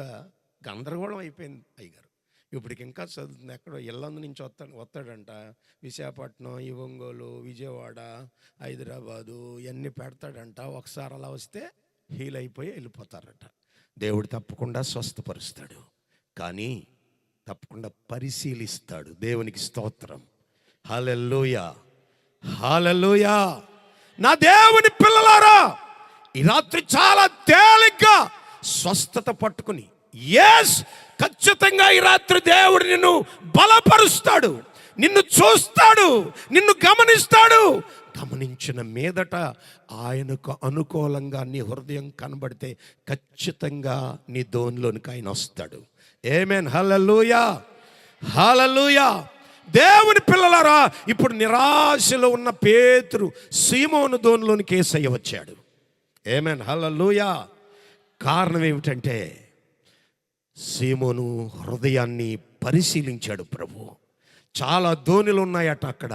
గందరగోళం అయిపోయింది అయ్యగారు. ఇప్పటికి ఇంకా చదువుతుంది, ఎక్కడో ఇల్లందు నుంచి వస్తాడంట, విశాఖపట్నం, ఈ ఒంగోలు, విజయవాడ, హైదరాబాదు ఇవన్నీ పెడతాడంట. ఒకసారి అలా వస్తే హీల్ అయిపోయి వెళ్ళిపోతారట. దేవుడు తప్పకుండా స్వస్థపరుస్తాడు, కానీ తప్పకుండా పరిశీలిస్తాడు. దేవునికి స్తోత్రం, హల్లెలూయా, హల్లెలూయా. నా దేవుని పిల్లలారా, ఈ రాత్రి చాలా తేలిగ్గా స్వస్థత పట్టుకుని, ఎస్ ఖచ్చితంగా ఈ రాత్రి దేవుడు నిన్ను బలపరుస్తాడు, నిన్ను చూస్తాడు, నిన్ను గమనిస్తాడు. గమనించిన మీదట ఆయనకు అనుకూలంగా నీ హృదయం కనబడితే ఖచ్చితంగా నీ దోనిలోనికి ఆయన వస్తాడు. ఆమేన్, హల్లెలూయా, హల్లెలూయా. దేవుని పిల్లలారా, ఇప్పుడు నిరాశలో ఉన్న పేతురు, సీమోను దోనిలోనికి యేసయ్య వచ్చాడు. ఆమేన్, హల్లెలూయా. కారణం ఏమిటంటే, సీమోను హృదయాన్ని పరిశీలించాడు ప్రభు. చాలా దోణులు ఉన్నాయట అక్కడ,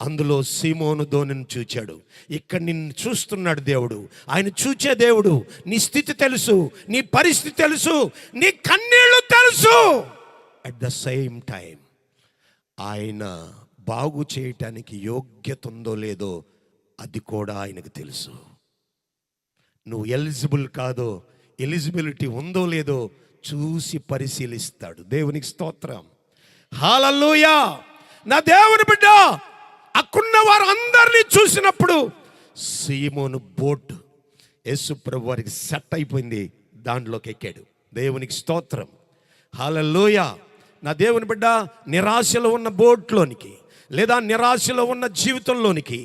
అందులో సీమోను దోణిని చూచాడు. ఇక్కడ నిన్ను చూస్తున్నాడు దేవుడు, ఆయన చూచే దేవుడు. నీ స్థితి తెలుసు, నీ పరిస్థితి తెలుసు, నీ కన్నీళ్లు తెలుసు. అట్ ద సేమ్ టైం ఆయన బాగు చేయటానికి యోగ్యత ఉందో లేదో అది కూడా ఆయనకు తెలుసు. నువ్వు ఎలిజిబుల్ కాదో, ఎలిజిబిలిటీ ఉందో లేదో చూసి పరిశీలిస్తాడు. దేవునికి స్తోత్రం, హల్లెలూయా. నా దేవుని బిడ్డ, అక్కడున్న వారు అందరినీ చూసినప్పుడు సీమోను బోట్ యేసు ప్రభు వారికి సెట్ అయిపోయింది, దాంట్లోకి ఎక్కాడు. దేవునికి స్తోత్రం, హల్లెలూయా. నా దేవుని బిడ్డ, నిరాశలో ఉన్న బోట్లోనికి, లేదా నిరాశలో ఉన్న జీవితంలోనికి,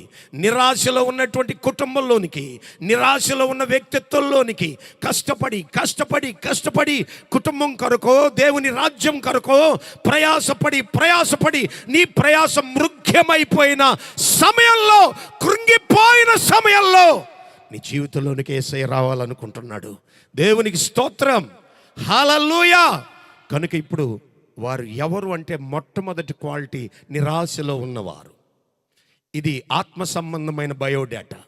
నిరాశలో ఉన్నటువంటి కుటుంబంలోనికి, నిరాశలో ఉన్న వ్యక్తిత్వంలోనికి కష్టపడి కష్టపడి కష్టపడి కుటుంబం కొరకో, దేవుని రాజ్యం కొరకో ప్రయాసపడి నీ ప్రయాసం మృగ్యమైపోయిన సమయంలో, కృంగిపోయిన సమయంలో నీ జీవితంలోనికి యేసయ్య రావాలనుకుంటున్నాడు. దేవునికి స్తోత్రం, హల్లెలూయా. కనుక ఇప్పుడు వారు ఎవరు అంటే, మొట్టమొదటి క్వాలిటీ నిరాశలో ఉన్నవారు. ఇది ఆత్మ సంబంధమైన బయోడేటా.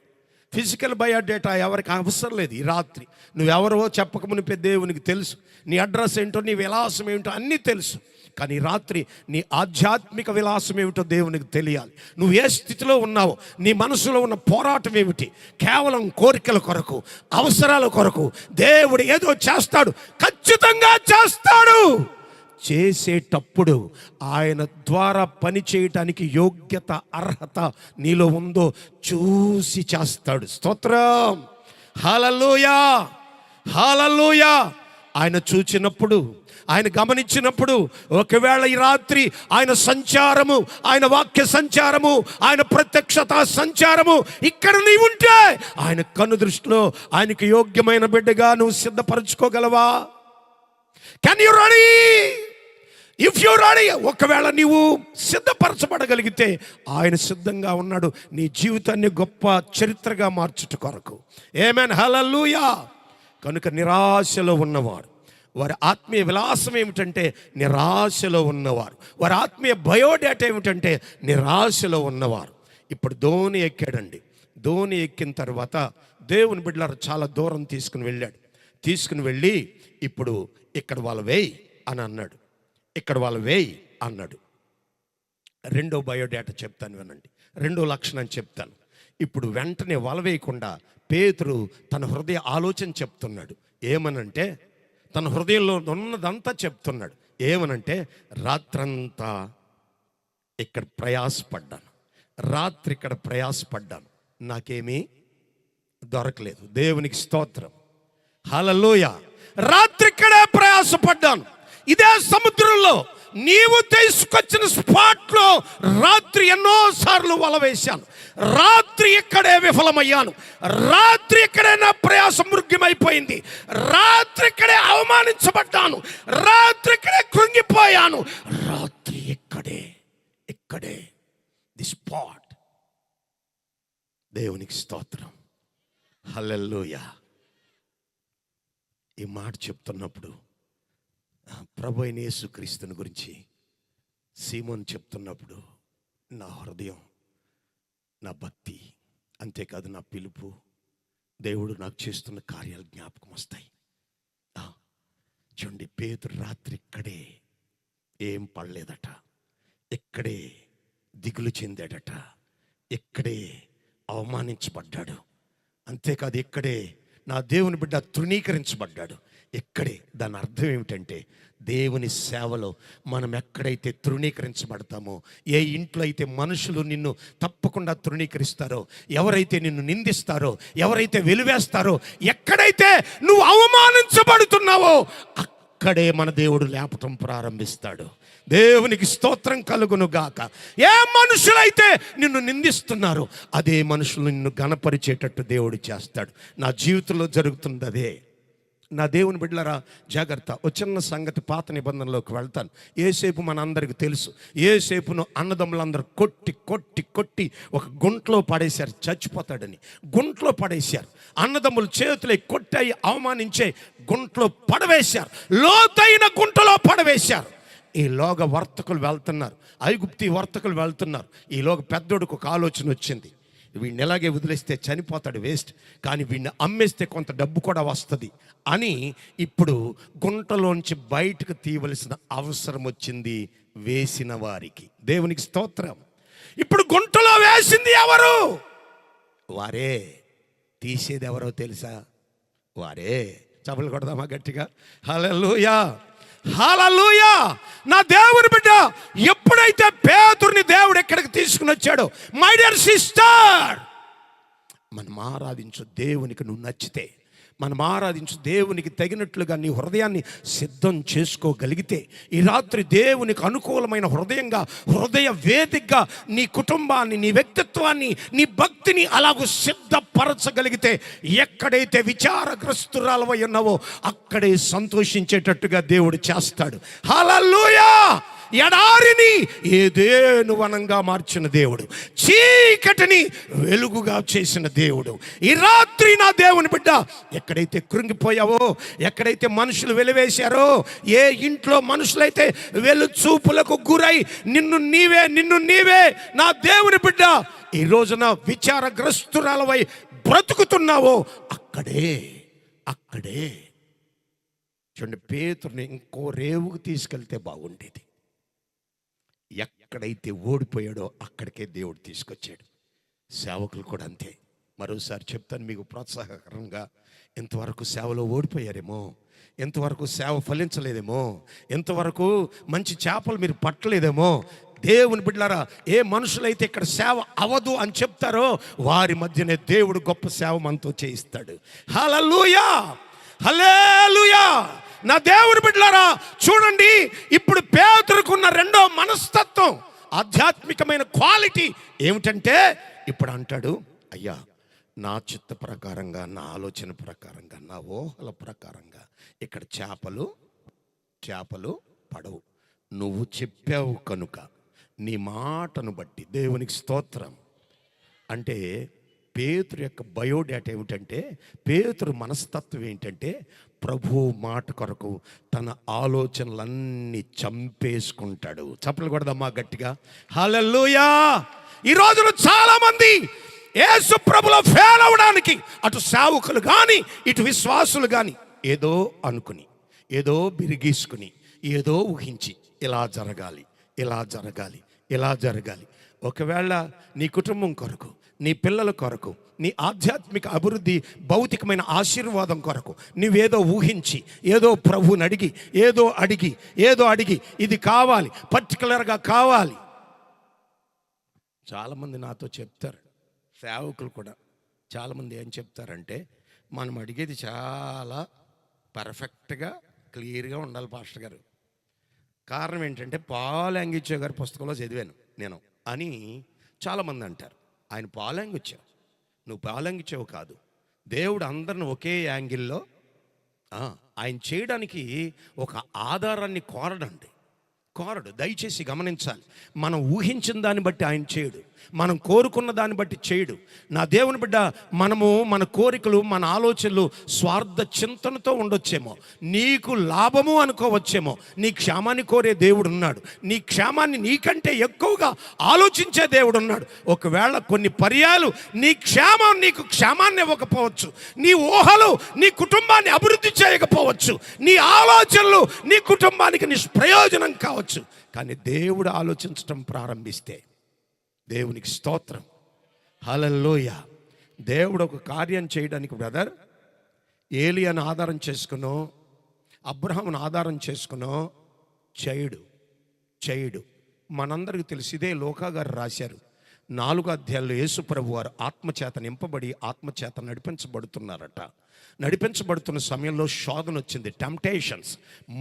ఫిజికల్ బయోడేటా ఎవరికి అవసరం లేదు. ఈ రాత్రి నువ్వెవరో చెప్పకమునిపే దేవునికి తెలుసు. నీ అడ్రస్ ఏంటో, నీ విలాసం ఏంటో అన్నీ తెలుసు. కానీ ఈ రాత్రి నీ ఆధ్యాత్మిక విలాసం ఏమిటో దేవునికి తెలియాలి. నువ్వు ఏ స్థితిలో ఉన్నావో, నీ మనసులో ఉన్న పోరాటం ఏమిటి. కేవలం కోరికల కొరకు, అవసరాల కొరకు దేవుడు ఏదో చేస్తాడు, ఖచ్చితంగా చేస్తాడు. చేసేటప్పుడు ఆయన ద్వారా పని చేయటానికి యోగ్యత, అర్హత నీలో ఉందో చూసి చేస్తాడు. స్తోత్రం, హల్లెలూయా, హల్లెలూయా. ఆయన చూచినప్పుడు, ఆయన గమనించినప్పుడు, ఒకవేళ ఈ రాత్రి ఆయన సంచారము, ఆయన వాక్య సంచారము, ఆయన ప్రత్యక్షత సంచారము ఇక్కడ నీవుంటే, ఆయన కన్ను దృష్టిలో ఆయనకు యోగ్యమైన బిడ్డగా నువ్వు సిద్ధపరచుకోగలవా? Can you ready? If you ready, ఒకవేళ నీవు సిద్ధపరచబడగలిగితే ఆయన సిద్ధంగా ఉన్నాడు నీ జీవితాన్ని గొప్ప చరిత్రగా మార్చుట కొరకు. ఆమేన్, హల్లెలూయా. కనుక నిరాశలో ఉన్నవారు, వారి ఆత్మీయ విలాసం ఏమిటంటే నిరాశలో ఉన్నవారు, వారి ఆత్మీయ బయోడేటా ఏమిటంటే నిరాశలో ఉన్నవారు. ఇప్పుడు ధోని ఎక్కాడండి. ధోని ఎక్కిన తర్వాత దేవుని బిడ్డలారు చాలా దూరం తీసుకుని వెళ్ళి ఇప్పుడు ఇక్కడ వాళ్ళు వేయి అని అన్నాడు. ఇక్కడ వాళ్ళు వేయి అన్నాడు. రెండో బయోడేటా చెప్తాను, వినండి. రెండో లక్షణం చెప్తాను. ఇప్పుడు వెంటనే వల వేయకుండా పేతురు తన హృదయ ఆలోచన చెప్తున్నాడు. ఏమనంటే, తన హృదయంలో ఉన్నదంతా చెప్తున్నాడు. ఏమనంటే, రాత్రంతా ఇక్కడ ప్రయాసపడ్డాను, రాత్రి ఇక్కడ ప్రయాసపడ్డాను, నాకేమీ దొరకలేదు. దేవునికి స్తోత్రం, హల్లెలూయా. రాత్రి ఇక్కడే ప్రయాసపడ్డాను, ఇదే సముద్రంలో నీవు తీసుకొచ్చిన స్పాట్లో రాత్రి ఎన్నోసార్లు వల వేశాను, రాత్రి ఇక్కడే విఫలమయ్యాను, రాత్రి ఇక్కడే నా ప్రయాసం మృగ్యమైపోయింది, రాత్రి ఇక్కడే అవమానించబడ్డాను, రాత్రి ఇక్కడే కృంగిపోయాను, రాత్రి ఇక్కడే ది స్పాట్. దేవునికి స్తోత్రం, హల్లెలూయా. ఈ మాట చెప్తున్నప్పుడు ప్రభు అయిన యేసుక్రీస్తుని గురించి సీమోను చెప్తున్నప్పుడు నా హృదయం, నా భక్తి, అంతేకాదు నా పిలుపు, దేవుడు నాకు చేస్తున్న కార్యాలు జ్ఞాపకం వస్తాయి. చూడండి, పేతురు రాత్రి ఇక్కడే ఏం పడలేదట, ఇక్కడే దిగులు చెందాడట, ఇక్కడే అవమానించబడ్డాడు, అంతేకాదు ఇక్కడే నా దేవుని బిడ్డ తృణీకరించబడ్డాడు, ఇక్కడే. దాని అర్థం ఏమిటంటే, దేవుని సేవలో మనం ఎక్కడైతే తృణీకరించబడతామో, ఏ ఇంట్లో అయితే మనుషులు నిన్ను తప్పకుండా తృణీకరిస్తారో, ఎవరైతే నిన్ను నిందిస్తారో, ఎవరైతే వెలివేస్తారో, ఎక్కడైతే నువ్వు అవమానించబడుతున్నావో అక్కడే మన దేవుడు లేపటం ప్రారంభిస్తాడు. దేవునికి స్తోత్రం కలుగును గాక. ఏ మనుషులైతే నిన్ను నిందిస్తున్నారో అదే మనుషులు నిన్ను గణపరిచేటట్టు దేవుడు చేస్తాడు. నా జీవితంలో జరుగుతుంది అదే. నా దేవుని బిడ్డలారా, జాగ్రత్త. ఒక చిన్న సంగతి, పాత నిబంధనలోకి వెళ్తాను. ఏసేపు మన అందరికి తెలుసు. ఏసేపును అన్నదమ్ములందరూ కొట్టి కొట్టి కొట్టి ఒక గుంట్లో పడేశారు, చచ్చిపోతాడని గుంట్లో పడేశారు. అన్నదమ్ములు చేతులై కొట్టాయి, అవమానించే గుంట్లో పడవేశారు, లోతైన గుంటలో పడవేశారు. ఈలోగా వర్తకులు వెళ్తున్నారు, ఐగుప్తి వర్తకులు వెళ్తున్నారు. ఈలోగా పెద్దోడికి ఒక ఆలోచన వచ్చింది, వీడిని ఎలాగే వదిలేస్తే చనిపోతాడు, వేస్ట్, కానీ వీడిని అమ్మేస్తే కొంత డబ్బు కూడా వస్తుంది అని ఇప్పుడు గుంటలోంచి బయటకు తీయవలసిన అవసరం వచ్చింది వేసిన వారికి. దేవునికి స్తోత్రం. ఇప్పుడు గుంటలో వేసింది ఎవరు? వారే. తీసేది ఎవరో తెలుసా? వారే. చప్పట్లు కొడదామా గట్టిగా? హల్లెలూయా, హల్లెలూయా. నా దేవుని బిడ్డ, ఎప్పుడైతే పేతురుని దేవుడు ఎక్కడికి తీసుకుని వచ్చాడో, మై డియర్ సిస్టర్, మనం ఆరాధించు దేవునికి నువ్వు నచ్చితే, మనం ఆరాధించు దేవునికి తగినట్లుగా నీ హృదయాన్ని సిద్ధం చేసుకోగలిగితే, ఈ రాత్రి దేవునికి అనుకూలమైన హృదయంగా, హృదయ వేదికగా నీ కుటుంబాన్ని, నీ వ్యక్తిత్వాన్ని, నీ భక్తిని అలాగూ సిద్ధపరచగలిగితే, ఎక్కడైతే విచారగ్రస్తురాలవై ఉన్నావో అక్కడే సంతోషించేటట్టుగా దేవుడు చేస్తాడు. హల్లెలూయా. ఎడారిని ఏదేను వనంగా మార్చిన దేవుడు, చీకటిని వెలుగుగా చేసిన దేవుడు. ఈ రాత్రి నా దేవుని బిడ్డ, ఎక్కడైతే కృంగిపోయావో, ఎక్కడైతే మనుషులు వెలివేశారో, ఏ ఇంట్లో మనుషులైతే వెలుచూపులకు గురై నిన్ను నీవే నా దేవుని బిడ్డ ఈ రోజున విచారగ్రస్తురాలవై బ్రతుకుతున్నావో, అక్కడే చూడండి, పేతురుని ఇంకో రేవుకు తీసుకెళ్తే బాగుండేది. ఎక్కడైతే ఓడిపోయాడో అక్కడికే దేవుడు తీసుకొచ్చాడు. సేవకులు కూడా అంతే. మరోసారి చెప్తాను మీకు ప్రోత్సాహకరంగా, ఎంతవరకు సేవలో ఓడిపోయారేమో, ఎంతవరకు సేవ ఫలించలేదేమో, ఎంతవరకు మంచి చేపలు మీరు పట్టలేదేమో, దేవుని బిడ్డలారా, ఏ మనుషులైతే ఇక్కడ సేవ అవదు అని చెప్తారో వారి మధ్యనే దేవుడు గొప్ప సేవ మనతో చేయిస్తాడు. హల్లెలూయా, హల్లెలూయా. నా దేవుని బిడ్డలారా చూడండి, ఇప్పుడు పేతురుకున్న రెండో మనస్తత్వం, ఆధ్యాత్మికమైన క్వాలిటీ ఏమిటంటే, ఇప్పుడు అంటాడు, అయ్యా నా చిత్త ప్రకారంగా, నా ఆలోచన ప్రకారంగా, నా ఊహల ప్రకారంగా ఇక్కడ చేపలు పడవు. నువ్వు చెప్పావు కనుక, నీ మాటను బట్టి, దేవునికి స్తోత్రం. అంటే పేతురు యొక్క బయోడేటా ఏమిటంటే, పేతురు మనస్తత్వం ఏంటంటే, ప్రభు మాట కొరకు తన ఆలోచనలన్నీ చంపేసుకుంటాడు. చప్పలు కొడదమ్మా గట్టిగా, హల్లెలూయా. ఈ రోజున చాలా మంది యేసు ప్రభులో ఫెయిల్ అవడానికి, అటు సేవకులు కానీ ఇటు విశ్వాసులు కానీ, ఏదో అనుకుని, ఏదో బిరిగీసుకుని, ఏదో ఊహించి, ఇలా జరగాలి, ఇలా జరగాలి, ఇలా జరగాలి. ఒకవేళ నీ కుటుంబం కొరకు, నీ పిల్లల కొరకు, నీ ఆధ్యాత్మిక అభివృద్ధి, భౌతికమైన ఆశీర్వాదం కొరకు నువ్వేదో ఊహించి, ఏదో ప్రభువుని అడిగి, ఏదో అడిగి ఇది కావాలి, పర్టికులర్గా కావాలి. చాలామంది నాతో చెప్తారు, సేవకులు కూడా చాలామంది ఏం చెప్తారంటే, మనం అడిగేది చాలా పర్ఫెక్ట్గా క్లియర్గా ఉండాలి పాస్టర్ గారు. కారణం ఏంటంటే, పాల్ యాంగిచ్చో గారి పుస్తకంలో చదివాను నేను అని చాలామంది అంటారు. ఆయన పాల్ యాంగిచ్చావు, నువ్వు పాల్ యాంగిచ్చావు కాదు. దేవుడు అందరిని ఒకే యాంగిల్లో ఆయన చేయడానికి ఒక ఆధారాన్ని కోరడు. దయచేసి గమనించాలి. మనం ఊహించిన దాన్ని బట్టి ఆయన చేయడు, మనం కోరుకున్న దాన్ని బట్టి చేయడు. నా దేవుని బిడ్డ, మనము మన కోరికలు, మన ఆలోచనలు స్వార్థ చింతనతో ఉండొచ్చేమో, నీకు లాభము అనుకోవచ్చేమో. నీ క్షేమాన్ని కోరే దేవుడు ఉన్నాడు, నీ క్షేమాన్ని నీకంటే ఎక్కువగా ఆలోచించే దేవుడు ఉన్నాడు. ఒకవేళ కొన్ని పర్యాలు నీకు క్షేమాన్ని ఇవ్వకపోవచ్చు, నీ ఊహలు నీ కుటుంబాన్ని అభివృద్ధి చేయకపోవచ్చు, నీ ఆలోచనలు నీ కుటుంబానికి నిష్ప్రయోజనం కావచ్చు. కానీ దేవుడు ఆలోచించటం ప్రారంభిస్తే, దేవునికి స్తోత్రం, హల్లెలూయా. దేవుడు ఒక కార్యం చేయడానికి బ్రదర్, ఏలియాను ఆధారం చేసుకునో, అబ్రహామును ఆధారం చేసుకునో చేయడు. మనందరికీ తెలుసు, ఇదే లోకా గారు రాశారు. 4 అధ్యాయాల్లో యేసు ప్రభు వారు ఆత్మచేత నింపబడి, ఆత్మచేత నడిపించబడుతున్నారట. నడిపించబడుతున్న సమయంలో శోధన వచ్చింది, టెంప్టేషన్స్.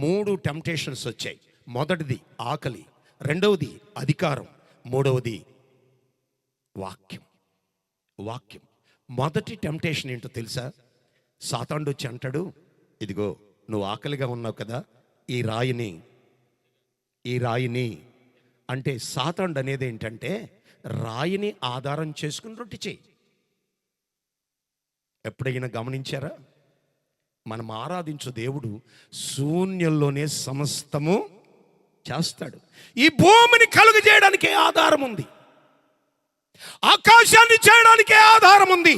3 టెంప్టేషన్స్ వచ్చాయి. మొదటిది ఆకలి, రెండవది అధికారం, మూడవది వాక్యం. మొదటి టెంప్టేషన్ ఏంటో తెలుసా? సాతానుడు వచ్చి అంటాడు, ఇదిగో నువ్వు ఆకలిగా ఉన్నావు కదా, ఈ రాయిని అంటే, సాతానుడు అనేది ఏంటంటే, రాయిని ఆధారం చేసుకుని రొట్టె చేయి. ఎప్పుడైనా గమనించారా? మనం ఆరాధించు దేవుడు శూన్యంలోనే సమస్తము చేస్తాడు. ఈ భూమిని కలుగు చేయడానికే ఆధారం ఉంది, ఆకాశాన్ని చేయడానికే ఆధారం ఉంది.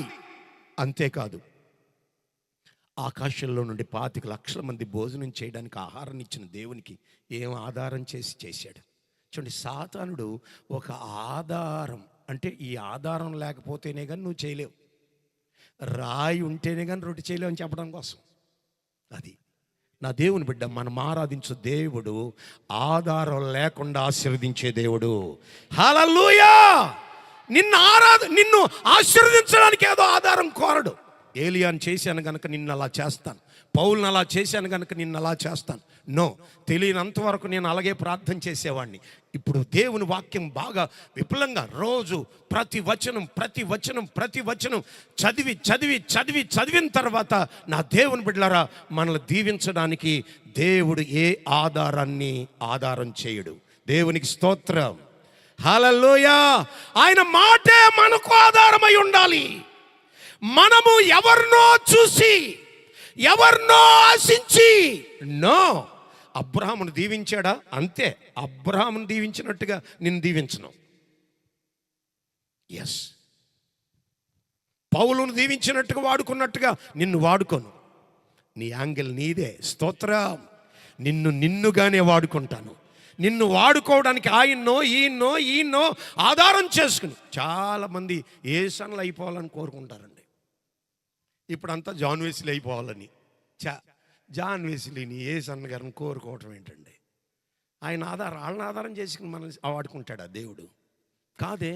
అంతేకాదు, ఆకాశంలో నుండి 25 లక్షల మంది భోజనం చేయడానికి ఆహారాన్ని ఇచ్చిన దేవునికి ఏం ఆధారం చేశాడు? చూడండి, సాతానుడు ఒక ఆధారం, అంటే ఈ ఆధారం లేకపోతేనే కానీ నువ్వు చేయలేవు, రాయి ఉంటేనే కానీ రొట్టె చేయలేవు అని చెప్పడం కోసం. అది నా దేవుని బిడ్డ, మనం ఆరాధించు దేవుడు ఆధారం లేకుండా ఆశీర్వదించే దేవుడు. హల్లెలూయా. నిన్ను ఆశీర్వదించడానికి ఏదో ఆధారం కోరడు. ఏలియాను చేశాను గనుక నిన్ను అలా చేస్తాను, పౌలుని అలా చేశాను గనుక నిన్ను అలా చేస్తాను. నో, తెలియనంతవరకు నేను అలాగే ప్రార్థన చేసేవాడిని. ఇప్పుడు దేవుని వాక్యం బాగా విపులంగా రోజు ప్రతి వచనం చదివిన తర్వాత, నా దేవుని బిడ్డలారా, మనల్ని దీవించడానికి దేవుడు ఏ ఆధారం చేయడు. దేవునికి స్తోత్రం, హల్లెలూయా. ఆయన మాటే మనకు ఆధారమై ఉండాలి. మనము ఎవరినో చూసి, ఎవరినో ఆశించి, నో. అబ్రహామును దీవించాడా? అంతే. అబ్రహామును దీవించినట్టుగా నిన్ను దీవించను. ఎస్, పౌలును దీవించినట్టుగా వాడుకున్నట్టుగా నిన్ను వాడుకోను. నీ యాంగిల్ నీదే. స్తోత్రం. నిన్నుగానే వాడుకుంటాను. నిన్ను వాడుకోవడానికి ఈయన్నో ఆధారం చేసుకుని చాలామంది ఏసన్లు అయిపోవాలని కోరుకుంటారండి. ఇప్పుడు అంతా జాన్ వెస్లీ అయిపోవాలని. జాన్ వెస్లీని ఏసన్న గారిని కోరుకోవటం ఏంటండి? వాళ్ళని ఆధారం చేసుకుని మనల్ని వాడుకుంటాడా దేవుడు? కాదే,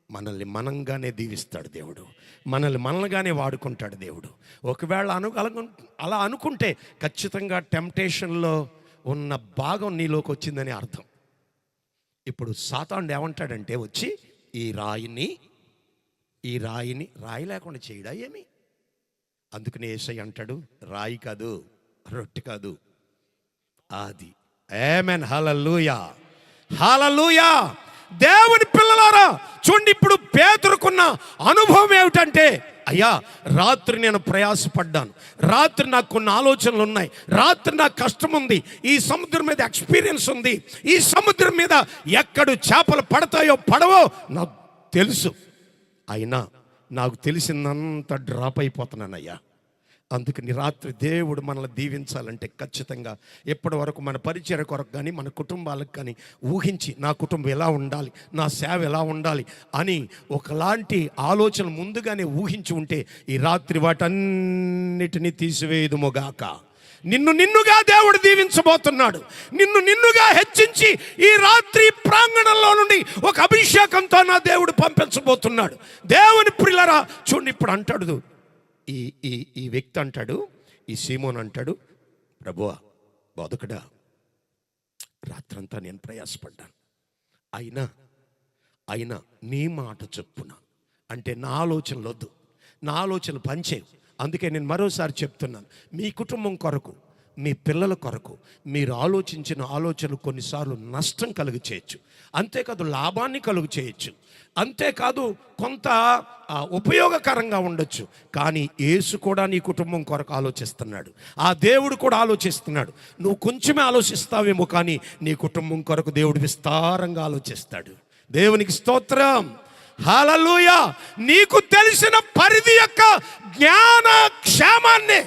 మనల్ని మనంగానే దీవిస్తాడు దేవుడు. మనల్గానే వాడుకుంటాడు దేవుడు. ఒకవేళ అలా అనుకుంటే ఖచ్చితంగా టెంప్టేషన్లో ఉన్న భాగం నీలోకి వచ్చిందని అర్థం. ఇప్పుడు సాతానుడు ఏమంటాడంటే వచ్చి ఈ రాయిని రాయి లేకుండా చేయడా ఏమి? అందుకనే యేసయ్య అంటాడు, రాయి కాదు, రొట్టె కాదు, అది. ఆమేన్, హల్లెలూయా, హల్లెలూయా. దేవుని పిల్లలారా చూడండి, ఇప్పుడు పేతురుకున్న అనుభవం ఏమిటంటే, అయ్యా రాత్రి నేను ప్రయాసపడ్డాను, రాత్రి నాకు కొన్ని ఆలోచనలు ఉన్నాయి, రాత్రి నాకు కష్టం ఉంది, ఈ సముద్రం మీద ఎక్స్పీరియన్స్ ఉంది, ఈ సముద్రం మీద ఎక్కడ చేపలు పడతాయో పడవో నాకు తెలుసు, అయినా నాకు తెలిసిందంత డ్రాప్ అయిపోతున్నానయ్యా. అందుకని రాత్రి దేవుడు మనల్ని దీవించాలంటే ఖచ్చితంగా ఎప్పటి వరకు మన పరిచయ కొరకు కానీ మన కుటుంబాలకు కానీ ఊహించి నా కుటుంబం ఎలా ఉండాలి, నా సేవ ఎలా ఉండాలి అని ఒకలాంటి ఆలోచన ముందుగానే ఊహించి ఉంటే ఈ రాత్రి వాటన్నిటినీ తీసివేయుదుముగాక. నిన్నుగా దేవుడు దీవించబోతున్నాడు. నిన్నుగా హెచ్చించి ఈ రాత్రి ప్రాంగణంలో నుండి ఒక అభిషేకంతో నా దేవుడు పంపించబోతున్నాడు. దేవుని ప్రియులారా చూడండి, ఇప్పుడు అంటాడు ఈ వ్యక్తి అంటాడు, ఈ సీమోన్ అంటాడు, ప్రభువా బోధకుడా, రాత్రంతా నేను ప్రయాసపడ్డాను, అయినా నీ మాట చొప్పున, అంటే నా ఆలోచనలు వద్దు, నా ఆలోచనలు పనిచేయవు. అందుకే నేను మరోసారి చెప్తున్నాను, మీ కుటుంబం కొరకు, మీ పిల్లల కొరకు మీరు ఆలోచించిన ఆలోచనలు కొన్నిసార్లు నష్టం కలుగు చేయొచ్చు, అంతేకాదు లాభాన్ని కలుగు చేయొచ్చు, అంతేకాదు కొంత ఉపయోగకరంగా ఉండొచ్చు. కానీ యేసు కూడా నీ కుటుంబం కొరకు ఆలోచిస్తున్నాడు, ఆ దేవుడు కూడా ఆలోచిస్తున్నాడు. నువ్వు కొంచెమే ఆలోచిస్తావేమో, కానీ నీ కుటుంబం కొరకు దేవుడు విస్తారంగా ఆలోచిస్తాడు. దేవునికి స్తోత్రం, హల్లెలూయా. నీకు తెలిసిన పరిధి యొక్క జ్ఞానక్షేమాన్ని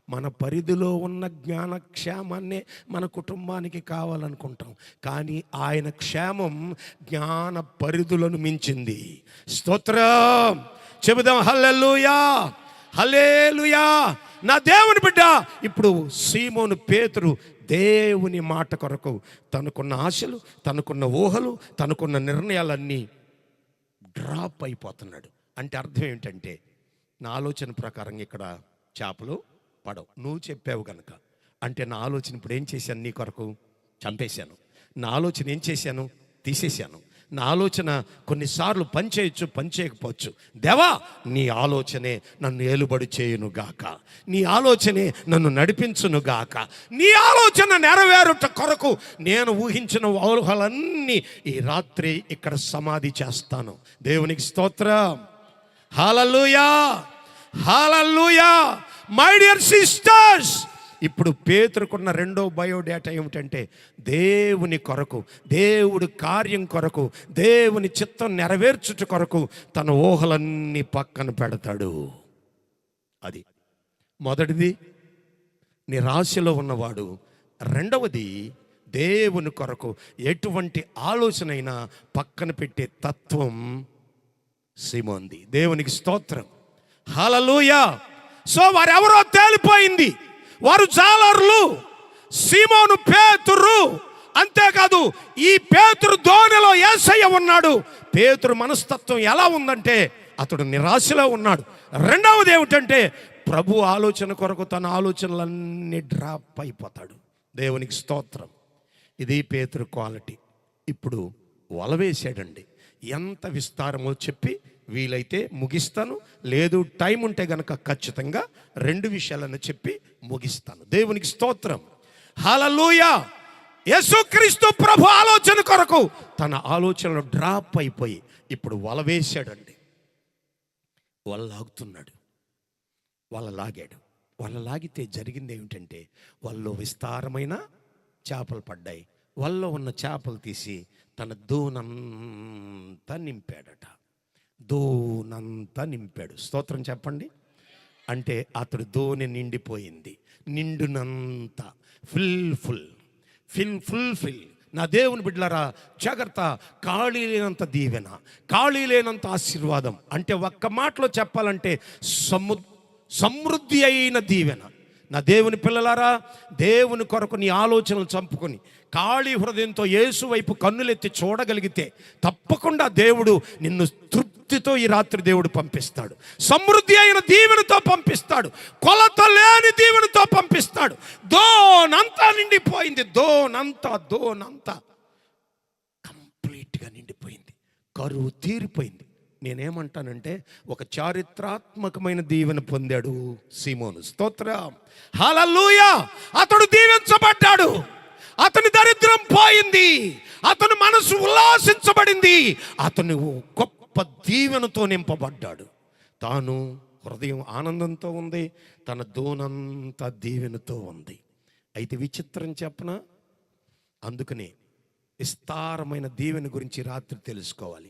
మన పరిధిలో ఉన్న జ్ఞానక్షేమాన్నే మన కుటుంబానికి కావాలనుకుంటాం, కానీ ఆయన క్షేమం జ్ఞాన పరిధులను మించింది. స్తోత్రం చెబుదాం, హల్లెలూయా, హల్లెలూయా. నా దేవుని బిడ్డ, ఇప్పుడు సీమోను పేతురు దేవుని మాట కొరకు తనకున్న ఆశలు, తనకున్న ఊహలు, తనకున్న నిర్ణయాలన్నీ డ్రాప్ అయిపోతున్నాడు. అంటే అర్థం ఏంటంటే, నా ఆలోచన ప్రకారం ఇక్కడ చేపలు పడవు, నువ్వు చెప్పావు కనుక. అంటే నా ఆలోచన ఇప్పుడు ఏం చేశాను, నీ కొరకు చంపేశాను. నా ఆలోచన ఏం చేశాను, తీసేశాను. నా ఆలోచన కొన్నిసార్లు పనిచేయచ్చు, పనిచేయకపోవచ్చు. దేవా, నీ ఆలోచనే నన్ను ఏలుబడి చేయునుగాక, నీ ఆలోచనే నన్ను నడిపించునుగాక, నీ ఆలోచన నెరవేరుట కొరకు నేను ఊహించిన ఊహలన్నీ ఈ రాత్రి ఇక్కడ సమాధి చేస్తాను. దేవునికి స్తోత్రం, హల్లెలూయా, హల్లెలూయా. మై డియర్ సిస్టర్స్, ఇప్పుడు పేతురుకున్న రెండో బయోడేటా ఏమిటంటే, దేవుని కొరకు, దేవుడి కార్యం కొరకు, దేవుని చిత్తం నెరవేర్చుట కొరకు తన ఊహలన్నీ పక్కన పెడతాడు. అది మొదటిది, నిరాశలో ఉన్నవాడు. రెండవది, దేవుని కొరకు ఎటువంటి ఆలోచనైనా పక్కన పెట్టే తత్వం సీమోన్ది. దేవునికి స్తోత్రం, హల్లెలూయా. సో వారెవరో తేలిపోయింది, వారు జాలర్లు, సీమోను పేతురు. అంతేకాదు, ఈ పేతురు ధోనిలో యేసయ్య ఉన్నాడు. పేతురు మనస్తత్వం ఎలా ఉందంటే, అతడు నిరాశలో ఉన్నాడు. రెండవది ఏమిటంటే, ప్రభు ఆలోచన కొరకు తన ఆలోచనలన్నీ డ్రాప్ అయిపోతాడు. దేవునికి స్తోత్రం. ఇది పేతురు క్వాలిటీ. ఇప్పుడు వల వేసాడండి. ఎంత విస్తారమో చెప్పి వీలైతే ముగిస్తాను, లేదు టైం ఉంటే గనక ఖచ్చితంగా 2 విషయాలను చెప్పి ముగిస్తాను. దేవునికి స్తోత్రం, హల్లెలూయా. యేసుక్రీస్తు ప్రభు ఆలోచన కొరకు తన ఆలోచనలు డ్రాప్ అయిపోయి ఇప్పుడు వల వేశాడండి. వల లాగుతున్నాడు, వల లాగాడు. వల లాగితే జరిగింది ఏమిటంటే, వలలో విస్తారమైన చేపలు పడ్డాయి. వలలో ఉన్న చేపలు తీసి తన దూనంతా నింపాడట. దోనంతా నింపాడు. స్తోత్రం చెప్పండి. అంటే అతడు దోణి నిండిపోయింది, నిండునంతా, ఫుల్. ఫుల్ఫిల్. నా దేవుని బిడ్డలారా, జాగ్రత్త. ఖాళీ లేనంత దీవెన, ఖాళీ లేనంత ఆశీర్వాదం. అంటే ఒక్క మాటలో చెప్పాలంటే సమృద్ధి అయిన దీవెన. నా దేవుని పిల్లలారా, దేవుని కొరకు నీ ఆలోచనలు చంపుకొని ఖాళీ హృదయంతో యేసు వైపు కన్నులెత్తి చూడగలిగితే తప్పకుండా దేవుడు నిన్ను తృప్తితో ఈ రాత్రి దేవుడు పంపిస్తాడు. సమృద్ధి అయిన దీవెనతో పంపిస్తాడు. కొలత లేని దీవెనతో పంపిస్తాడు. దోనంతా నిండిపోయింది. దోనంతా కంప్లీట్గా నిండిపోయింది. కరువు తీరిపోయింది. నేనేమంటానంటే, ఒక చారిత్రాత్మకమైన దీవెన పొందాడు సీమోను. స్తోత్రం, హల్లెలూయా. అతడు దీవించబడ్డాడు. అతని దరిద్రం పోయింది. అతని మనసు ఉల్లాసించబడింది. అతను గొప్ప దీవెనతో నింపబడ్డాడు. తాను హృదయం ఆనందంతో ఉంది. తన దోనంతా దీవెనతో ఉంది. అయితే విచిత్రం చెప్పనా? అందుకనే విస్తారమైన దీవెన గురించి రాత్రి తెలుసుకోవాలి.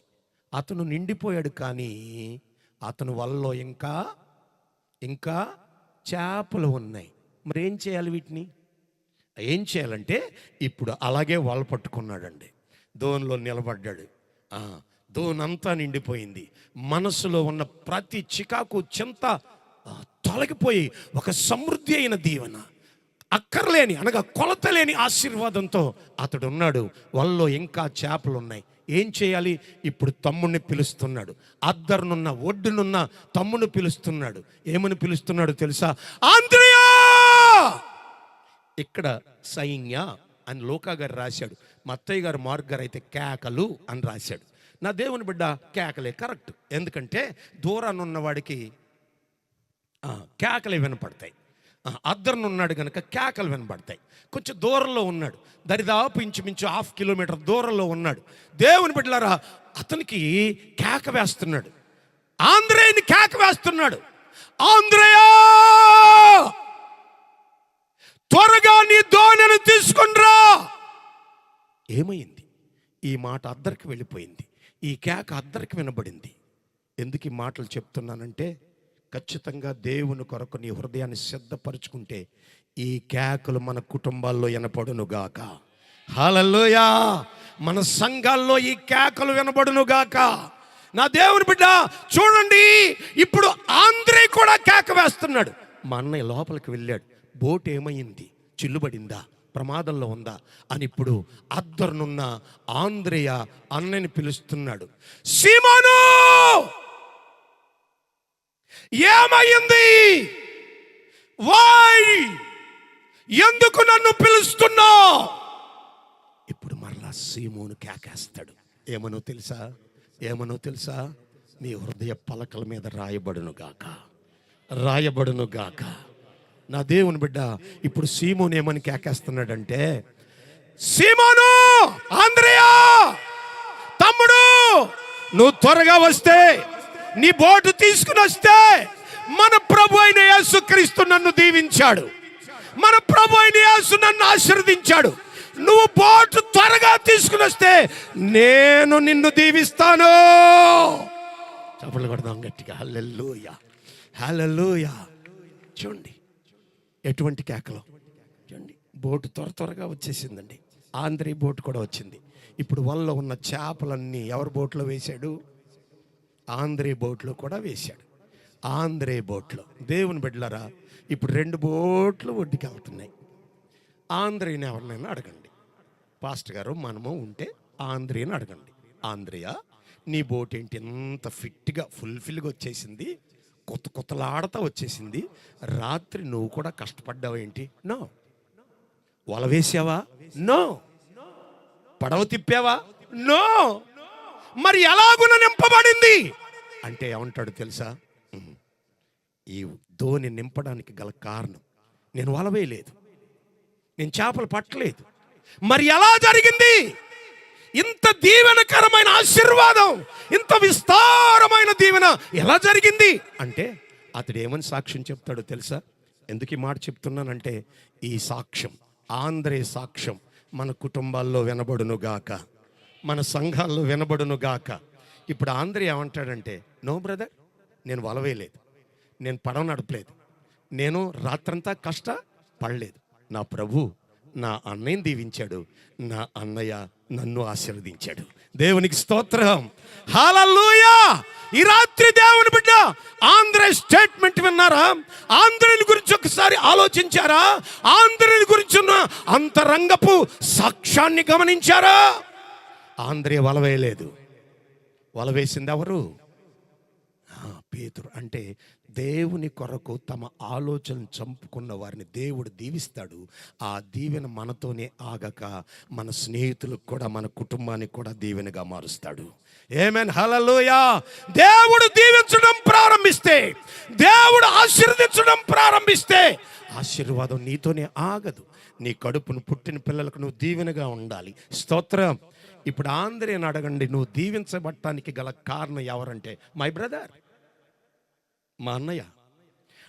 అతను నిండిపోయాడు, కానీ అతను వలలో ఇంకా చేపలు ఉన్నాయి. మరి ఏం చేయాలి? వీటిని ఏం చేయాలంటే, ఇప్పుడు అలాగే వాళ్ళు పట్టుకున్నాడండి. దోనిలో నిలబడ్డాడు. దోనంతా నిండిపోయింది. మనసులో ఉన్న ప్రతి చికాకు చింత తొలగిపోయి ఒక సమృద్ధి అయిన దీవెన, అక్కర్లేని అనగా కొలతలేని ఆశీర్వాదంతో అతడు ఉన్నాడు. వాళ్ళలో ఇంకా చేపలు ఉన్నాయి. ఏం చేయాలి? ఇప్పుడు తమ్ముడిని పిలుస్తున్నాడు. అద్దరునున్న ఒడ్డునున్న తమ్ముడిని పిలుస్తున్నాడు. ఏమని పిలుస్తున్నాడు తెలుసా? ఆంద్రియా! ఇక్కడ సైన్య అని లోకా గారు రాశాడు. మత్తయ్య గారు, మార్క్ గారు అయితే కేకలు అని రాశాడు. నా దేవుని బిడ్డ, కేకలే కరెక్ట్. ఎందుకంటే దూరాన్ని ఉన్నవాడికి కేకలే వినపడతాయి. అద్దరునున్నాడు కనుక కేకలు వినపడతాయి. కొంచెం దూరంలో ఉన్నాడు, దరిదాపు ఇంచుమించు 1/2 కిలోమీటర్ దూరంలో ఉన్నాడు. దేవుని బిడ్డలారా, అతనికి కేక వేస్తున్నాడు. ఆంద్రేయని కేక వేస్తున్నాడు. ఆంద్రేయా, త్వరగా నీ దోణిని తీసుకునిరా. ఏమైంది? ఈ మాట అద్దరికి వెళ్ళిపోయింది. ఈ కేక అద్దరికి వినబడింది. ఎందుకు ఈ మాటలు చెప్తున్నానంటే, ఖచ్చితంగా దేవుని కొరకు నీ హృదయాన్ని సిద్ధపరుచుకుంటే ఈ కేకలు మన కుటుంబాల్లో వినపడునుగాక. హల్లెలూయా. మన సంఘాల్లో ఈ కేకలు వినబడునుగాక. నా దేవుని బిడ్డ చూడండి, ఇప్పుడు ఆంద్రే కూడా కేక వేస్తున్నాడు. మా అన్నయ్య లోపలికి వెళ్ళాడు. బోట్ ఏమైంది? చిల్లుబడిందా? ప్రమాదంలో ఉందా అని ఇప్పుడు అద్దరునున్న ఆంద్రేయ అన్నని పిలుస్తున్నాడు. సీమోను, ఏమైంది? ఎందుకు నన్ను పిలుస్తున్నావు? ఇప్పుడు మరలా సీమోను కేకేస్తాడు. ఏమనో తెలుసా? నీ హృదయ పలకల మీద రాయబడును గాక. నా దేవుని బిడ్డ, ఇప్పుడు సీమోను ఏమని కేకేస్తున్నాడంటే, సీమోను, ఆంద్రియా తమ్ముడు, నువ్వు త్వరగా వస్తే, నీ బోటు తీసుకుని వస్తే, మన ప్రభు అయిన యేసుక్రీస్తు నన్ను దీవించాడు. మన ప్రభు అయిన యేసు నన్ను ఆశీర్వదించాడు. నువ్వు బోటు త్వరగా తీసుకుని వస్తే నేను నిన్ను దీవిస్తాను. చప్పట్లు కొడదాం గట్టిగా. హల్లెలూయా, హల్లెలూయా. చూడండి ఎటువంటి కేకలో. చూడండి, బోటు త్వరగా వచ్చేసిందండి. ఆంధ్రీ బోటు కూడా వచ్చింది. ఇప్పుడు వలలో ఉన్న చేపలన్నీ ఎవరి బోట్లో వేశాడు? ఆంధ్రే బోట్లో కూడా వేశాడు. ఆంధ్రే బోట్లో. దేవుని బిడ్డలారా, ఇప్పుడు 2 బోట్లు ఒడ్డుకి వెళ్తున్నాయి. ఆంధ్రేని ఎవరినైనా అడగండి. పాస్టర్ గారు మనము ఉంటే ఆంధ్రేని అడగండి. ఆంధ్రియా, నీ బోట్ ఏంటి ఎంత ఫిట్గా ఫుల్ఫిల్గా వచ్చేసింది, కొత్తలాడుతూ వచ్చేసింది. రాత్రి నువ్వు కూడా కష్టపడ్డావు ఏంటి? నో. వల వేసావా? నో. పడవ తిప్పావా? నో. మరి ఎలాగున నింపబడింది అంటే ఏమంటాడు తెలుసా? ఈ దోణి నింపడానికి గల కారణం, నేను వల వేయలేదు, నేను చేపలు పట్టలేదు. మరి ఎలా జరిగింది? ఇంత దీవెనకరమైన ఆశీర్వాదం, ఇంత విస్తారమైన దీవెన ఎలా జరిగింది అంటే, అతడు ఏమని సాక్ష్యం చెప్తాడో తెలుసా? ఎందుకు ఈ మాట చెప్తున్నానంటే, ఈ సాక్ష్యం, ఆంధ్రే సాక్ష్యం మన కుటుంబాల్లో వినబడునుగాక, మన సంఘాల్లో వినబడునుగాక. ఇప్పుడు ఆంధ్రే ఏమంటాడంటే, నో బ్రదర్, నేను వలవేయలేదు, నేను పడవ నడపలేదు, నేను రాత్రంతా కష్టపడలేదు. నా ప్రభు నా అన్నయ్యని దీవించాడు, నా అన్నయ్య నన్ను ఆశీర్వదించాడు. దేవునికి స్తోత్రం, హల్లెలూయా. ఈ రాత్రి దేవుని బిడ్డ ఆంధ్ర స్టేట్మెంట్ విన్నారా? ఆంధ్రుని గురించి ఒకసారి ఆలోచించారా? ఆంధ్రుని గురించి ఉన్న అంతరంగపు సాక్ష్యాన్ని గమనించారా? ఆంధ్రే వల వేయలేదు, వల వేసింది ఎవరు? పేతురు. అంటే దేవుని కొరకు తమ ఆలోచన చంపుకున్న వారిని దేవుడు దీవిస్తాడు. ఆ దీవెన మనతోనే ఆగక మన స్నేహితులకు కూడా, మన కుటుంబానికి కూడా దీవెనగా మారుస్తాడు. ఆమేన్, హల్లెలూయా. దేవుడు దీవించడం ప్రారంభిస్తే, దేవుడు ఆశీర్వదించడం ప్రారంభిస్తే ఆశీర్వాదం నీతోనే ఆగదు. నీ కడుపును పుట్టిన పిల్లలకు నువ్వు దీవెనగా ఉండాలి. స్తోత్రం. ఇప్పుడు ఆంధ్రేని అడగండి, నువ్వు దీవించబడటానికి గల కారణం ఎవరంటే మై బ్రదర్, మా అన్నయ్య.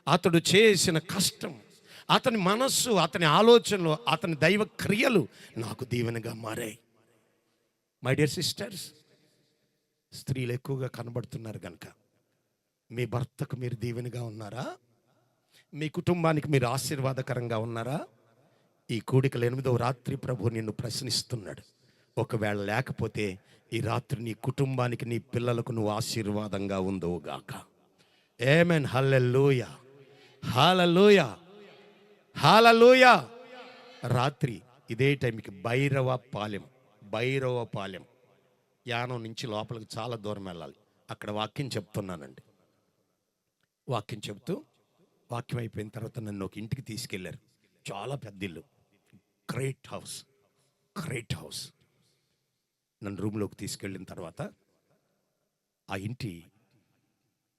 అతడు చేసిన కష్టం, అతని మనస్సు, అతని ఆలోచనలు, అతని దైవ క్రియలు నాకు దీవెనగా మారాయి. మై డియర్ సిస్టర్స్, స్త్రీలు ఎక్కువగా కనబడుతున్నారు కనుక మీ భర్తకు మీరు దీవెనగా ఉన్నారా? మీ కుటుంబానికి మీరు ఆశీర్వాదకరంగా ఉన్నారా? ఈ కూడికల 8వ రాత్రి ప్రభు నిన్ను ప్రశ్నిస్తున్నాడు. ఒకవేళ లేకపోతే ఈ రాత్రి నీ కుటుంబానికి, నీ పిల్లలకు నువ్వు ఆశీర్వాదంగా ఉందోగాక. ఆమేన్, హల్లెలూయా, హల్లెలూయా, హల్లెలూయా. రాత్రి ఇదే టైంకి భైరవపాలెం యానం నుంచి లోపలికి చాలా దూరం వెళ్ళాలి. అక్కడ వాక్యం చెప్తున్నానండి. వాక్యం చెప్తూ, వాక్యం అయిపోయిన తర్వాత నన్ను ఒక ఇంటికి తీసుకెళ్లారు. చాలా పెద్ద ఇల్లు, గ్రేట్ హౌస్. నన్ను రూమ్లోకి తీసుకెళ్ళిన తర్వాత ఆ ఇంటి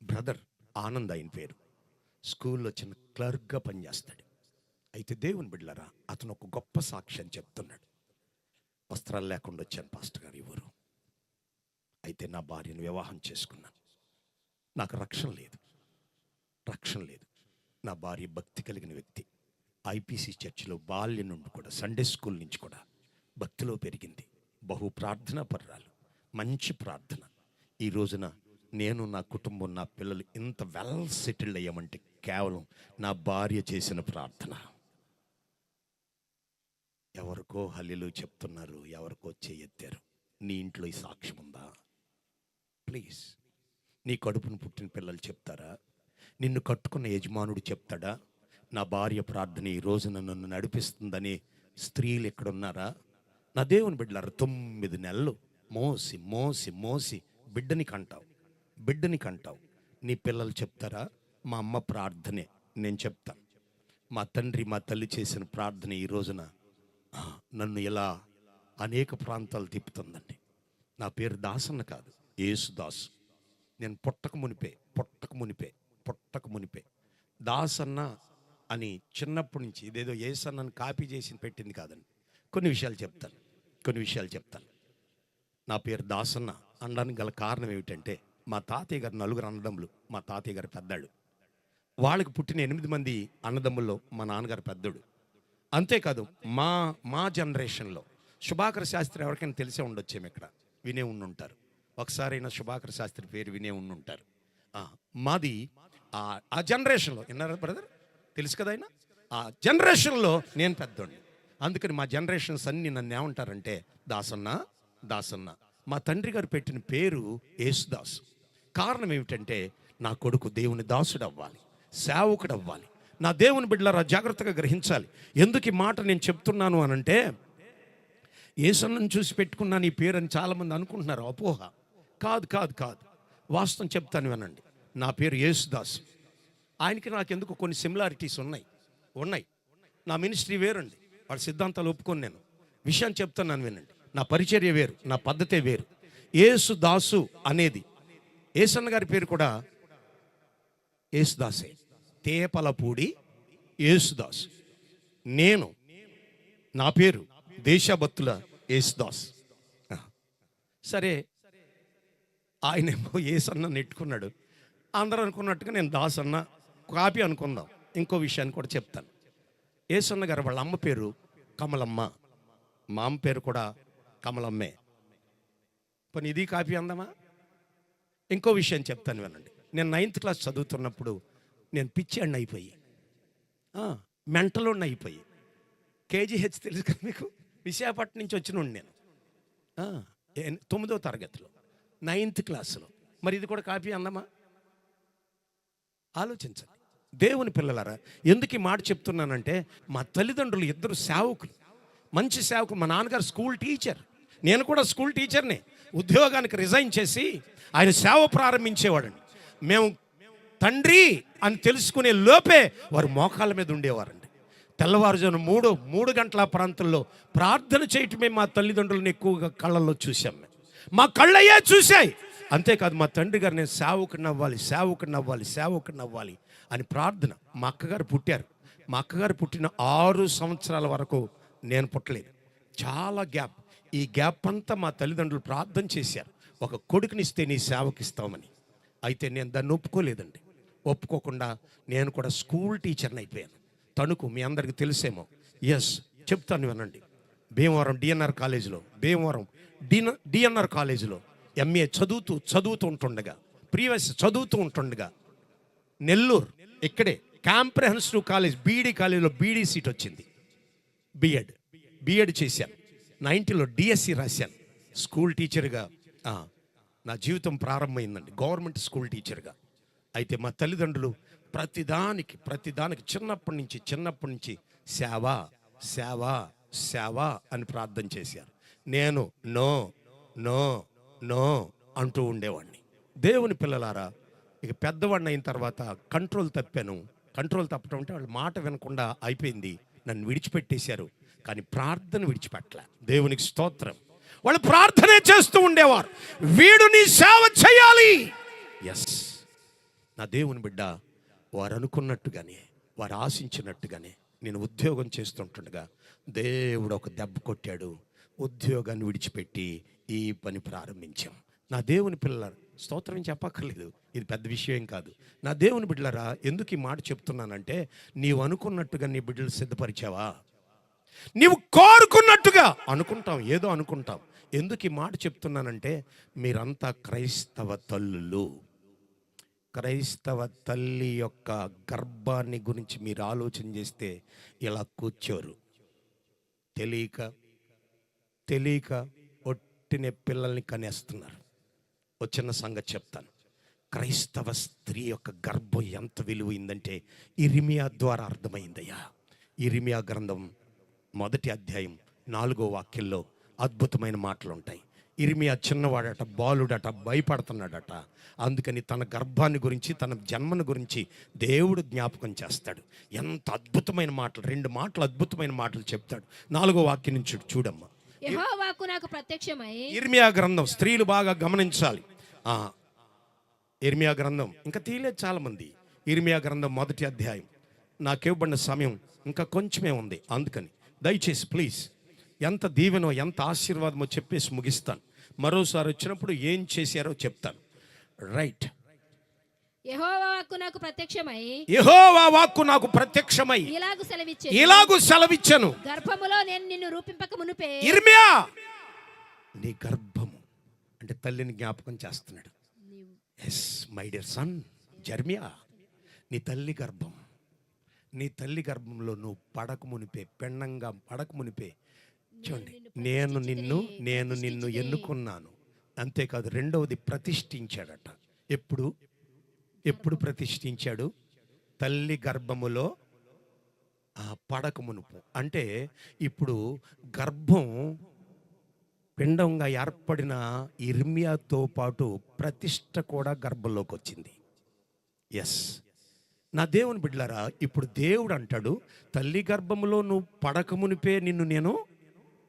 బ్రదర్ ఆనంద్ ఆయన పేరు, స్కూల్లో చిన్న క్లర్క్గా పనిచేస్తాడు. అయితే దేవుని బిడ్డలారా, అతను ఒక గొప్ప సాక్ష్యం చెప్తున్నాడు. వస్త్రాలు లేకుండా వచ్చాను పాస్టర్ గారు ఈ ఊరు. అయితే నా భార్యను వివాహం చేసుకున్నాను. నాకు రక్షణ లేదు. నా భార్య భక్తి కలిగిన వ్యక్తి. ఐపీసీ చర్చిలో బాల్యం నుండి కూడా, సండే స్కూల్ నుంచి కూడా భక్తిలో పెరిగింది. బహు ప్రార్థనా పర్రాలు, మంచి ప్రార్థన. ఈ రోజున నేను, నా కుటుంబం, నా పిల్లలు ఇంత వెల్ సెటిల్డ్ అయ్యామంటే కేవలం నా భార్య చేసిన ప్రార్థన. ఎవరికో హల్లెలూయా చెప్తున్నారు, ఎవరికో చేయెత్తారు. నీ ఇంట్లో ఈ సాక్ష్యం ఉందా? ప్లీజ్, నీ కడుపును పుట్టిన పిల్లలు చెప్తారా? నిన్ను కట్టుకున్న యజమానుడు చెప్తాడా? నా భార్య ప్రార్థన ఈ రోజున నన్ను నడిపిస్తుందని స్త్రీలు ఎక్కడున్నారా? నా దేవుని బిడ్డలారా, 9 నెలలు మోసి బిడ్డని కంటావు. నీ పిల్లలు చెప్తారా? మా అమ్మ ప్రార్థనే నేను చెప్తాను. మా తండ్రి, మా తల్లి చేసిన ప్రార్థన ఈ రోజున నన్ను ఇలా అనేక ప్రాంతాలు తిప్పుతుందండి. నా పేరు దాసన్న కాదు, యేసుదాసు. నేను పుట్టక మునిపే దాసన్న అని చిన్నప్పటి నుంచి ఇదేదో యేసన్నని కాపీ చేసి పెట్టింది కాదండి. కొన్ని విషయాలు చెప్తాను. నా పేరు దాసన్న అనడానికి గల కారణం ఏమిటంటే, మా తాతయ్య గారు 4 అన్నదమ్ములు. మా తాతయ్య గారు పెద్దాడు. వాళ్ళకి పుట్టిన 8 మంది అన్నదమ్ముల్లో మా నాన్నగారు పెద్దోడు. అంతేకాదు, మా జనరేషన్లో శుభాకర్ శాస్త్రి ఎవరికైనా తెలిసే ఉండొచ్చేమో, ఇక్కడ వినే ఉండుంటారు. ఒకసారైనా శుభాకర్ శాస్త్రి పేరు వినే ఉండుంటారు. మాది ఆ జనరేషన్లో, విన్నారా బ్రదర్? తెలుసు కదా ఆయన. ఆ జనరేషన్లో నేను పెద్దోడిని. అందుకని మా జనరేషన్స్ అన్నీ నన్ను ఏమంటారంటే దాసన్న. మా తండ్రి గారు పెట్టిన పేరు యేసుదాసు. కారణం ఏమిటంటే, నా కొడుకు దేవుని దాసుడు అవ్వాలి, సేవకుడు అవ్వాలి. నా దేవుని బిడ్డలారా, జాగ్రత్తగా గ్రహించాలి. ఎందుకు ఈ మాట నేను చెప్తున్నాను అనంటే, యేసన్నను చూసి పెట్టుకున్నాను ఈ పేరు అని చాలామంది అనుకుంటున్నారు. అపోహ. కాదు. వాస్తవం చెప్తాను వినండి. నా పేరు యేసుదాసు. ఆయనకి నాకు ఎందుకు కొన్ని సిమిలారిటీస్ ఉన్నాయి. నా మినిస్ట్రీ వేరండి, వాడి సిద్ధాంతాలు ఒప్పుకొని నేను విషయాన్ని చెప్తున్నాను వినండి. నా పరిచర్య వేరు, నా పద్ధతే వేరు. యేసుదాసు అనేది, యేసన్న గారి పేరు కూడా యేసుదాసే, తేపలపూడి యేసుదాసు. నా పేరు దేశభక్తుల యేసుదాస్. సరే, ఆయనేమో యేసన్న నెట్టుకున్నాడు. అందరూ అనుకున్నట్టుగా నేను దాసన్న కాపీ అనుకుందాం. ఇంకో విషయాన్ని కూడా చెప్తాను. యేసన్న గారు వాళ్ళ అమ్మ పేరు కమలమ్మ, మా అమ్మ పేరు కూడా కమలమ్మే. పోనీ ఇది కాపీ అందామా? ఇంకో విషయం చెప్తాను వినండి. నేను 9th క్లాస్ చదువుతున్నప్పుడు నేను పిచ్చాడిని అయిపోయి, మెంటలోడిని అయిపోయి, కేజీహెచ్ తెలుసు కదా మీకు, విశాఖపట్నం నుంచి వచ్చినండి నేను 9వ తరగతిలో 9th క్లాసులో. మరి ఇది కూడా కాపీ అందమా? ఆలోచించండి దేవుని పిల్లలారా. ఎందుకు ఈ మాట చెప్తున్నానంటే, మా తల్లిదండ్రులు ఇద్దరు సేవకులు, మంచి సేవకులు. మా నాన్నగారు స్కూల్ టీచర్, నేను కూడా స్కూల్ టీచర్నే. ఉద్యోగానికి రిజైన్ చేసి ఆయన సేవ ప్రారంభించేవాడండి. మేము తండ్రి అని తెలుసుకునే లోపే వారు మోకాళ్ళ మీద ఉండేవారండి. తెల్లవారుజాము 3 గంటల ప్రాంతంలో ప్రార్థన చేయటమే మా తల్లిదండ్రులను ఎక్కువగా కళ్ళల్లో చూసాం. మా కళ్ళయ్యే చూశాయి. అంతేకాదు మా తండ్రి గారు నేను సేవకుడిని అవ్వాలి అని ప్రార్థన. మా అక్కగారు పుట్టారు. మా అక్కగారు పుట్టిన 6 సంవత్సరాల వరకు నేను పుట్టలేదు. చాలా గ్యాప్. ఈ గ్యాప్ అంతా మా తల్లిదండ్రులు ప్రార్థన చేశారు, ఒక కొడుకునిస్తే నీ సేవకి ఇస్తామని. అయితే నేను దాన్ని ఒప్పుకోలేదండి. ఒప్పుకోకుండా నేను కూడా స్కూల్ టీచర్ని అయిపోయాను. తణుకు మీ అందరికీ తెలుసేమో. చెప్తాను వినండి. భీమవరం డిఎన్ఆర్ కాలేజీలో ఎంఏ చదువుతూ ఉంటుండగా, ప్రీవియస్ చదువుతూ ఉంటుండగా నెల్లూరు ఇక్కడే కాంప్రహెన్సివ్ కాలేజ్ బీఈడి కాలేజీలో బీఈడి సీట్ వచ్చింది. బిఎడ్ చేశాను. 90లో డిఎస్సి రాశాను. స్కూల్ టీచర్గా నా జీవితం ప్రారంభమైందండి, గవర్నమెంట్ స్కూల్ టీచర్గా. అయితే మా తల్లిదండ్రులు ప్రతిదానికి చిన్నప్పటి నుంచి సేవ అని ప్రార్థన చేశారు. నేను నో అంటూ ఉండేవాడిని. దేవుని పిల్లలారా, ఇక పెద్దవాడిని అయిన తర్వాత కంట్రోల్ తప్పటం అంటే వాళ్ళ మాట వినకుండా అయిపోయింది. నన్ను విడిచిపెట్టేశారు, కానీ ప్రార్థన విడిచిపెట్టలే. దేవునికి స్తోత్రం. వాళ్ళు ప్రార్థనే చేస్తూ ఉండేవారు, వీడు నీ సేవ చేయాలి. నా దేవుని బిడ్డ, వారు అనుకున్నట్టుగానే, వారు ఆశించినట్టుగానే నేను ఉద్యోగం చేస్తుంటుండగా దేవుడు ఒక దెబ్బ కొట్టాడు. ఉద్యోగాన్ని విడిచిపెట్టి ఈ పని ప్రారంభించాం. నా దేవుని పిల్లల స్తోత్రం చెప్పక్కర్లేదు, ఇది పెద్ద విషయం కాదు. నా దేవుని బిడ్డలరా, ఎందుకు ఈ మాట చెప్తున్నానంటే, నీవు అనుకున్నట్టుగా నీ బిడ్డలు సిద్ధపరిచావా? నీవు కోరుకున్నట్టుగా ఏదో అనుకుంటాం. ఎందుకు ఈ మాట చెప్తున్నానంటే, మీరంతా క్రైస్తవ తల్లి యొక్క గర్భాన్ని గురించి మీరు ఆలోచన చేస్తే ఇలా కూర్చోరు. తెలియక ఒట్టినే పిల్లల్ని కనేస్తున్నారు. ఓ చిన్న సంగతి చెప్తాను. క్రైస్తవ స్త్రీ యొక్క గర్భం ఎంత విలువైందంటే ఇర్మియా ద్వారా అర్థమైందయ్యా. ఇర్మియా గ్రంథం 1వ అధ్యాయం 4వ వాక్యంలో అద్భుతమైన మాటలు ఉంటాయి. ఇర్మియా చిన్నవాడట, బాలుడట, భయపడుతున్నాడట. అందుకని తన గర్భాన్ని గురించి, తన జన్మను గురించి దేవుడు జ్ఞాపకం చేస్తాడు. ఎంత అద్భుతమైన మాటలు, 2 మాటలు అద్భుతమైన మాటలు చెప్తాడు. 4వ వాక్యం నుంచి చూడమ్మా. యెహోవా వాక్కు నాకు ప్రత్యక్షమై. ఇర్మియా గ్రంథం స్త్రీలు బాగా గమనించాలి. ఇర్మియా గ్రంథం ఇంకా తీయలేదు చాలా మంది. ఇర్మియా గ్రంథం 1వ అధ్యాయం. నాకివ్వబడిన సమయం ఇంకా కొంచెమే ఉంది, అందుకని దయచేసి ప్లీజ్, ఎంత దీవెనో ఎంత ఆశీర్వాదమో చెప్పేసి ముగిస్తాను. మరోసారి వచ్చినప్పుడు ఏం చేశారో చెప్తాను. రైట్. యెహోవా వాక్కు నాకు ప్రత్యక్షమై ఇలాగు సెలవిచ్చెను. గర్భములో నేను నిన్ను రూపింపక మునుపే. ఇర్మియా, నీ గర్భము అంటే తల్లిని జ్ఞాపకం చేస్తున్నాడు. మై డియర్ సన్ జెర్మియా, నీ తల్లి గర్భంలో నువ్వు పెండంగా పడక మునిపే చూడండి, నేను నిన్ను ఎన్నుకున్నాను. అంతేకాదు, రెండవది ప్రతిష్ఠించాడట. ఎప్పుడు ప్రతిష్ఠించాడు? తల్లి గర్భములో పడక మునుపు. అంటే ఇప్పుడు గర్భం పిండంగా ఏర్పడిన ఇర్మియాతో పాటు ప్రతిష్ఠ కూడా గర్భంలోకి వచ్చింది. నా దేవుని బిడ్డలారా, ఇప్పుడు దేవుడు అంటాడు, తల్లి గర్భములో నువ్వు పడక మునిపే నిన్ను నేను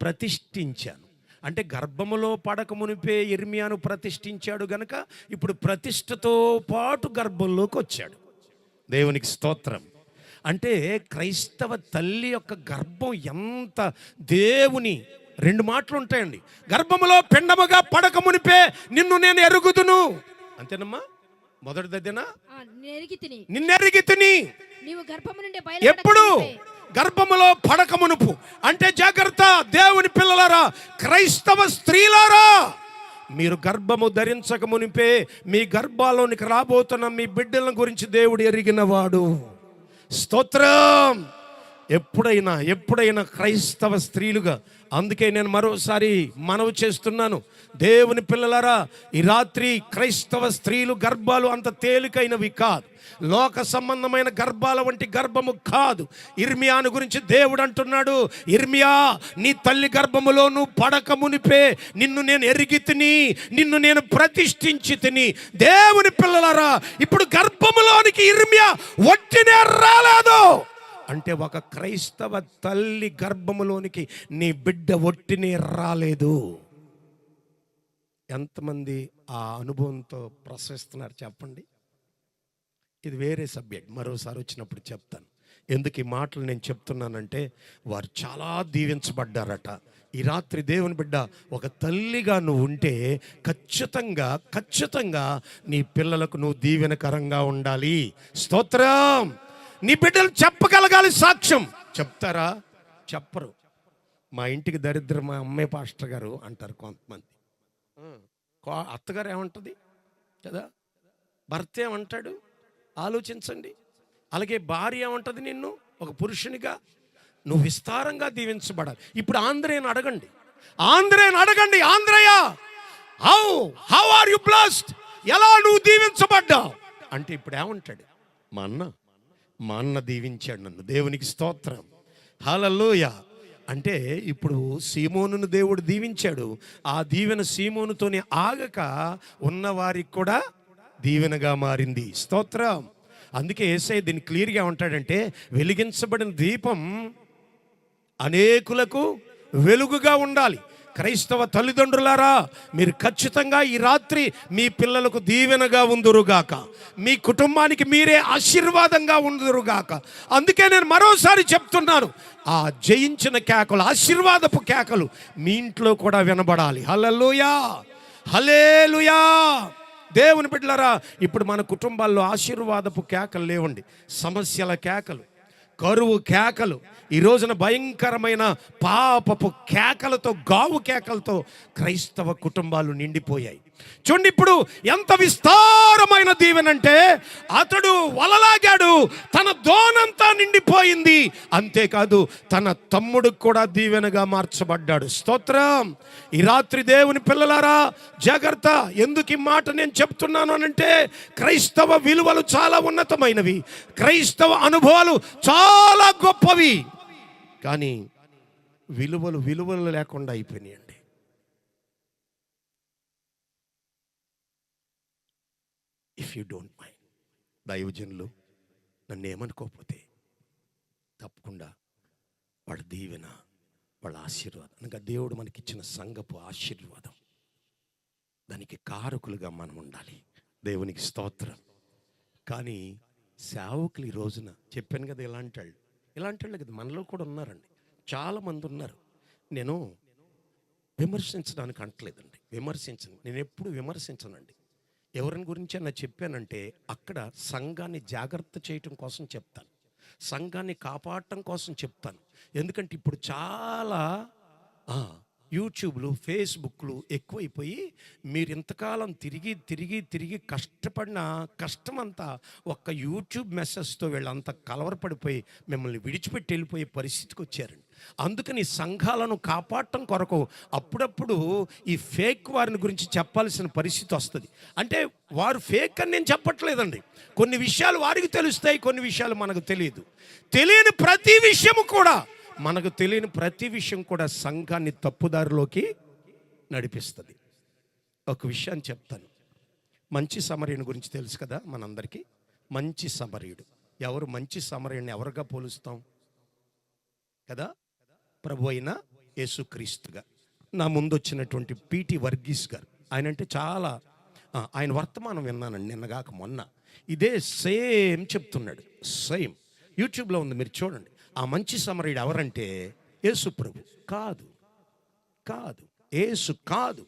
ప్రతిష్ఠించాను. అంటే గర్భములో పడక మునిపే ఇర్మియాను ప్రతిష్ఠించాడు గనక ఇప్పుడు ప్రతిష్టతో పాటు గర్భంలోకి వచ్చాడు. దేవునికి స్తోత్రం. అంటే క్రైస్తవ తల్లి యొక్క గర్భం ఎంత దేవుని 2 మాటలు ఉంటాయండి. గర్భములో పిండముగా పడక మునిపే నిన్ను నేను ఎరుగుదును. అంతేనమ్మా? మొదటిదదేనా? నిన్నెరిగితిని. ఎప్పుడు? గర్భములో పడక మునుపు. అంటే జాగ్రత్త దేవుని పిల్లలారా, క్రైస్తవ స్త్రీలారా, మీరు గర్భము ధరించక మునిపే మీ గర్భాలోనికి రాబోతున్న మీ బిడ్డల గురించి దేవుడు ఎరిగినవాడు. స్తోత్రం. ఎప్పుడైనా క్రైస్తవ స్త్రీలుగా, అందుకే నేను మరోసారి మనవి చేస్తున్నాను, దేవుని పిల్లలారా, ఈ రాత్రి క్రైస్తవ స్త్రీలు గర్భాలు అంత తేలికైనవి కాదు, లోక సంబంధమైన గర్భాల వంటి గర్భము కాదు. ఇర్మియాను గురించి దేవుడు అంటున్నాడు, ఇర్మియా, నీ తల్లి గర్భములో నువ్వు పడక మునిపే నిన్ను నేను ఎరిగి తిని, నిన్ను నేను ప్రతిష్ఠించి తిని. దేవుని పిల్లలారా, ఇప్పుడు గర్భములోనికి ఇర్మియా వట్టినే రాలేదు అంటే, ఒక క్రైస్తవ తల్లి గర్భములోనికి నీ బిడ్డ ఒట్టినే రాలేదు. ఎంతమంది ఆ అనుభవంతో ప్రసవిస్తున్నారు చెప్పండి? ఇది వేరే సబ్జెక్ట్, మరోసారి వచ్చినప్పుడు చెప్తాను. ఎందుకు ఈ మాటలు నేను చెప్తున్నానంటే, వారు చాలా దీవించబడ్డారట. ఈ రాత్రి దేవుని బిడ్డ, ఒక తల్లిగా నువ్వు ఉంటే ఖచ్చితంగా నీ పిల్లలకు నువ్వు దీవెనకరంగా ఉండాలి. స్తోత్రం. నీ బిడ్డలు చెప్పగలగాలి, సాక్ష్యం. చెప్తారా? చెప్పరు. మా ఇంటికి దరిద్రం మా అమ్మే పాస్టర్ గారు అంటారు కొంతమంది. అత్తగారు ఏమంటుంది కదా, భర్త ఏమంటాడు ఆలోచించండి. అలాగే భార్య ఏమంటుంది, నిన్ను ఒక పురుషునిగా నువ్వు విస్తారంగా దీవించబడాలి. ఇప్పుడు ఆంధ్రేయని అడగండి, Andhraiah, how are you blessed, ఎలా నువ్వు దీవించబడ్డావు అంటే ఇప్పుడు ఏమంటాడు? మా అన్న దీవించాడు నన్ను. దేవునికి స్తోత్రం, హల్లెలూయా. అంటే ఇప్పుడు సీమోనును దేవుడు దీవించాడు. ఆ దీవెన సీమోనుతోనే ఆగక ఉన్నవారికి కూడా దీవెనగా మారింది. స్తోత్రం. అందుకే యేసయ్య దీన్ని క్లియర్గా ఉంటాడంటే, వెలిగించబడిన దీపం అనేకులకు వెలుగుగా ఉండాలి. క్రైస్తవ తల్లిదండ్రులారా, మీరు ఖచ్చితంగా ఈ రాత్రి మీ పిల్లలకు దీవెనగా ఉందురుగాక, మీ కుటుంబానికి మీరే ఆశీర్వాదంగా ఉందురుగాక. అందుకే నేను మరోసారి చెప్తున్నాను, ఆ జయించిన కేకలు, ఆశీర్వాదపు కేకలు మీ ఇంట్లో కూడా వినబడాలి. హల్లెలూయా, హల్లెలూయా. దేవుని బిడ్డలారా, ఇప్పుడు మన కుటుంబాల్లో ఆశీర్వాదపు కేకలు లేవండి, సమస్యల కేకలు, కరువు కేకలు, ఈ రోజున భయంకరమైన పాపపు కేకలతో, గావు కేకలతో క్రైస్తవ కుటుంబాలు నిండిపోయాయి. చూడండి, ఇప్పుడు ఎంత విస్తారమైన దీవెనంటే, అతడు వలలాగాడు, తన దోనంతా నిండిపోయింది. అంతేకాదు తన తమ్ముడు కూడా దీవెనగా మార్చబడ్డాడు. స్తోత్రం. ఈ రాత్రి దేవుని పిల్లలారా జాగ్రత్త. ఎందుకు ఈ మాట నేను చెప్తున్నాను అనంటే, క్రైస్తవ విలువలు చాలా ఉన్నతమైనవి, క్రైస్తవ అనుభవాలు చాలా గొప్పవి. కానీ విలువలు లేకుండా అయిపోయినాయండి. ఇఫ్ యూ డోంట్ మైండ్, దైవజనులు నన్ను ఏమనుకోకపోతే, తప్పకుండా వాళ్ళ దీవెన, వాళ్ళ ఆశీర్వాదం, అనగా దేవుడు మనకిచ్చిన సంఘపు ఆశీర్వాదం, దానికి కారకులుగా మనం ఉండాలి. దేవునికి స్తోత్రం. కానీ సేవకులు ఈ రోజున చెప్పాను కదా, ఇలాంటి వాళ్ళు కదా మనలో కూడా ఉన్నారండి, చాలామంది ఉన్నారు. నేను విమర్శించడానికి అంటలేదండి, నేను ఎప్పుడు విమర్శించనండి. ఎవరిని గురించి అన్న చెప్పానంటే, అక్కడ సంఘాన్ని జాగ్రత్త చేయటం కోసం చెప్తాను, సంఘాన్ని కాపాడటం కోసం చెప్తాను. ఎందుకంటే ఇప్పుడు చాలా యూట్యూబ్లు, ఫేస్బుక్లు ఎక్కువైపోయి, మీరు ఇంతకాలం తిరిగి కష్టపడిన కష్టమంతా ఒక్క యూట్యూబ్ మెసేజ్తో వీళ్ళంతా కలవరపడిపోయి మిమ్మల్ని విడిచిపెట్టి వెళ్ళిపోయే పరిస్థితికి వచ్చారండి. అందుకని సంఘాలను కాపాడటం కొరకు అప్పుడప్పుడు ఈ ఫేక్ వారిని గురించి చెప్పాల్సిన పరిస్థితి వస్తుంది. అంటే వారు ఫేక్ అని నేను చెప్పట్లేదండి, కొన్ని విషయాలు వారికి తెలుస్తాయి, కొన్ని విషయాలు మనకు తెలియదు. తెలియని ప్రతి విషయం కూడా సంఘాన్ని తప్పుదారిలోకి నడిపిస్తుంది. ఒక విషయాన్ని చెప్తాను. మంచి సమరయుని గురించి తెలుసు కదా మనందరికీ. మంచి సమరయుడు ఎవరు? మంచి సమరయుడిని ఎవరుగా పోలుస్తాం కదా? ప్రభు అయిన యేసుక్రీస్తుగా. నా ముందు వచ్చినటువంటి పిటి వర్గీస్ గారు, ఆయన అంటే చాలా, ఆయన వర్తమానం విన్నానండి నిన్నగాక మొన్న. ఇదే సేమ్ చెప్తున్నాడు, సేమ్ యూట్యూబ్లో ఉంది, మీరు చూడండి. ఆ మంచి సమరయుడు ఎవరంటే యేసు ప్రభు కాదు, యేసు కాదు,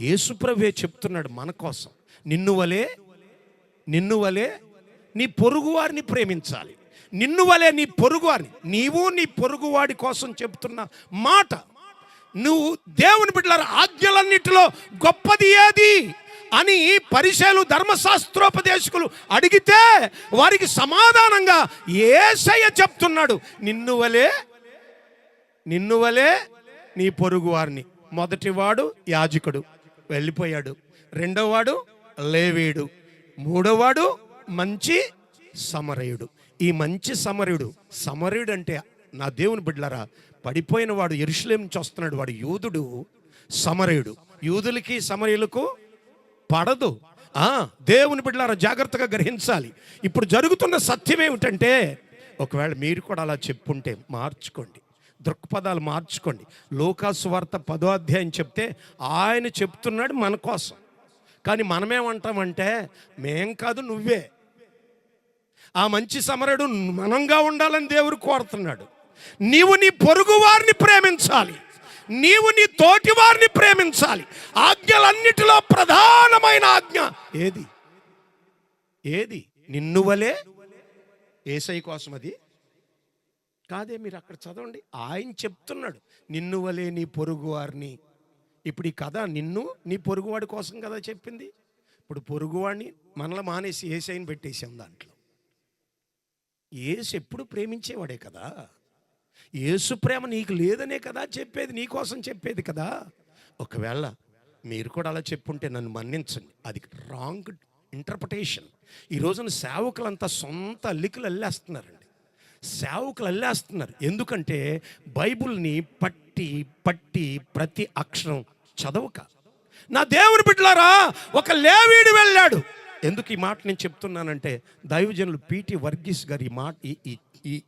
యేసు ప్రభువే చెప్తున్నాడు మన కోసం, నిన్ను వలే నీ పొరుగువారిని ప్రేమించాలి, నిన్ను వలే నీ పొరుగువారిని. నీవు నీ పొరుగువాడి కోసం చెప్తున్న మాట. నువ్వు దేవుని బిడ్డలారా, ఆజ్ఞలన్నిటిలో గొప్పది ఏది అని పరిసయ్యులు ధర్మశాస్త్రోపదేశకులు అడిగితే వారికి సమాధానంగా యేసయ్య చెప్తున్నాడు, నిన్ను వలే నీ పొరుగు వారిని. మొదటివాడు యాజకుడు వెళ్ళిపోయాడు, రెండోవాడు లేవీయుడు, మూడోవాడు మంచి సమరయుడు. ఈ మంచి సమరయుడు అంటే నా దేవుని బిడ్డలారా, పడిపోయిన వాడు యెరూషలేము నుంచి వస్తున్నాడు, వాడు యూదుడు, సమరయుడు. యూదులకి సమరయులకు పడదు. దేవుని బిడ్డలారా జాగ్రత్తగా గ్రహించాలి. ఇప్పుడు జరుగుతున్న సత్యం ఏమిటంటే, ఒకవేళ మీరు కూడా అలా చెప్పుంటే మార్చుకోండి, దృక్పథాలు మార్చుకోండి. లూకా సువార్త 10వ అధ్యాయం చెప్తే ఆయన చెప్తున్నాడు మన కోసం. కానీ మనమేమంటామంటే, మేం కాదు నువ్వే. ఆ మంచి సమరయుడు మనంగా ఉండాలని దేవుడు కోరుతున్నాడు. నీవు నీ పొరుగు వారిని ప్రేమించాలి, నీవు నీ తోటి వారిని ప్రేమించాలి. ఆజ్ఞలన్నిటిలో ప్రధానమైన ఆజ్ఞ ఏది? నిన్ను వలే. యేసయ్య కోసం అది కాదే. మీరు అక్కడ చదవండి, ఆయన చెప్తున్నాడు నిన్ను వలే నీ పొరుగు వారిని. ఇప్పుడు ఈ కథ నిన్ను నీ పొరుగువాడి కోసం కదా చెప్పింది. ఇప్పుడు పొరుగువాడిని మనలో మానేసి యేసయ్యని పెట్టేసాం దాంట్లో. యేసు ఎప్పుడు ప్రేమించేవాడే కదా. యేసు ప్రేమ నీకు లేదనే కదా చెప్పేది, నీకోసం చెప్పేది కదా. ఒకవేళ మీరు కూడా అలా చెప్పుంటే నన్ను మన్నించండి, అది రాంగ్ ఇంటర్ప్రిటేషన్. ఈ రోజున సేవకులంతా సొంత అల్లికలు అల్లేస్తున్నారండి, సేవకులు అల్లేస్తున్నారు. ఎందుకంటే బైబిల్ని పట్టి ప్రతి అక్షరం చదవక. నా దేవుని బిడ్డలారా, ఒక లేవీయుడు వెళ్ళాడు. ఎందుకు ఈ మాట నేను చెప్తున్నానంటే, దైవజనులు పిటి వర్గీస్ గారు ఈ మాట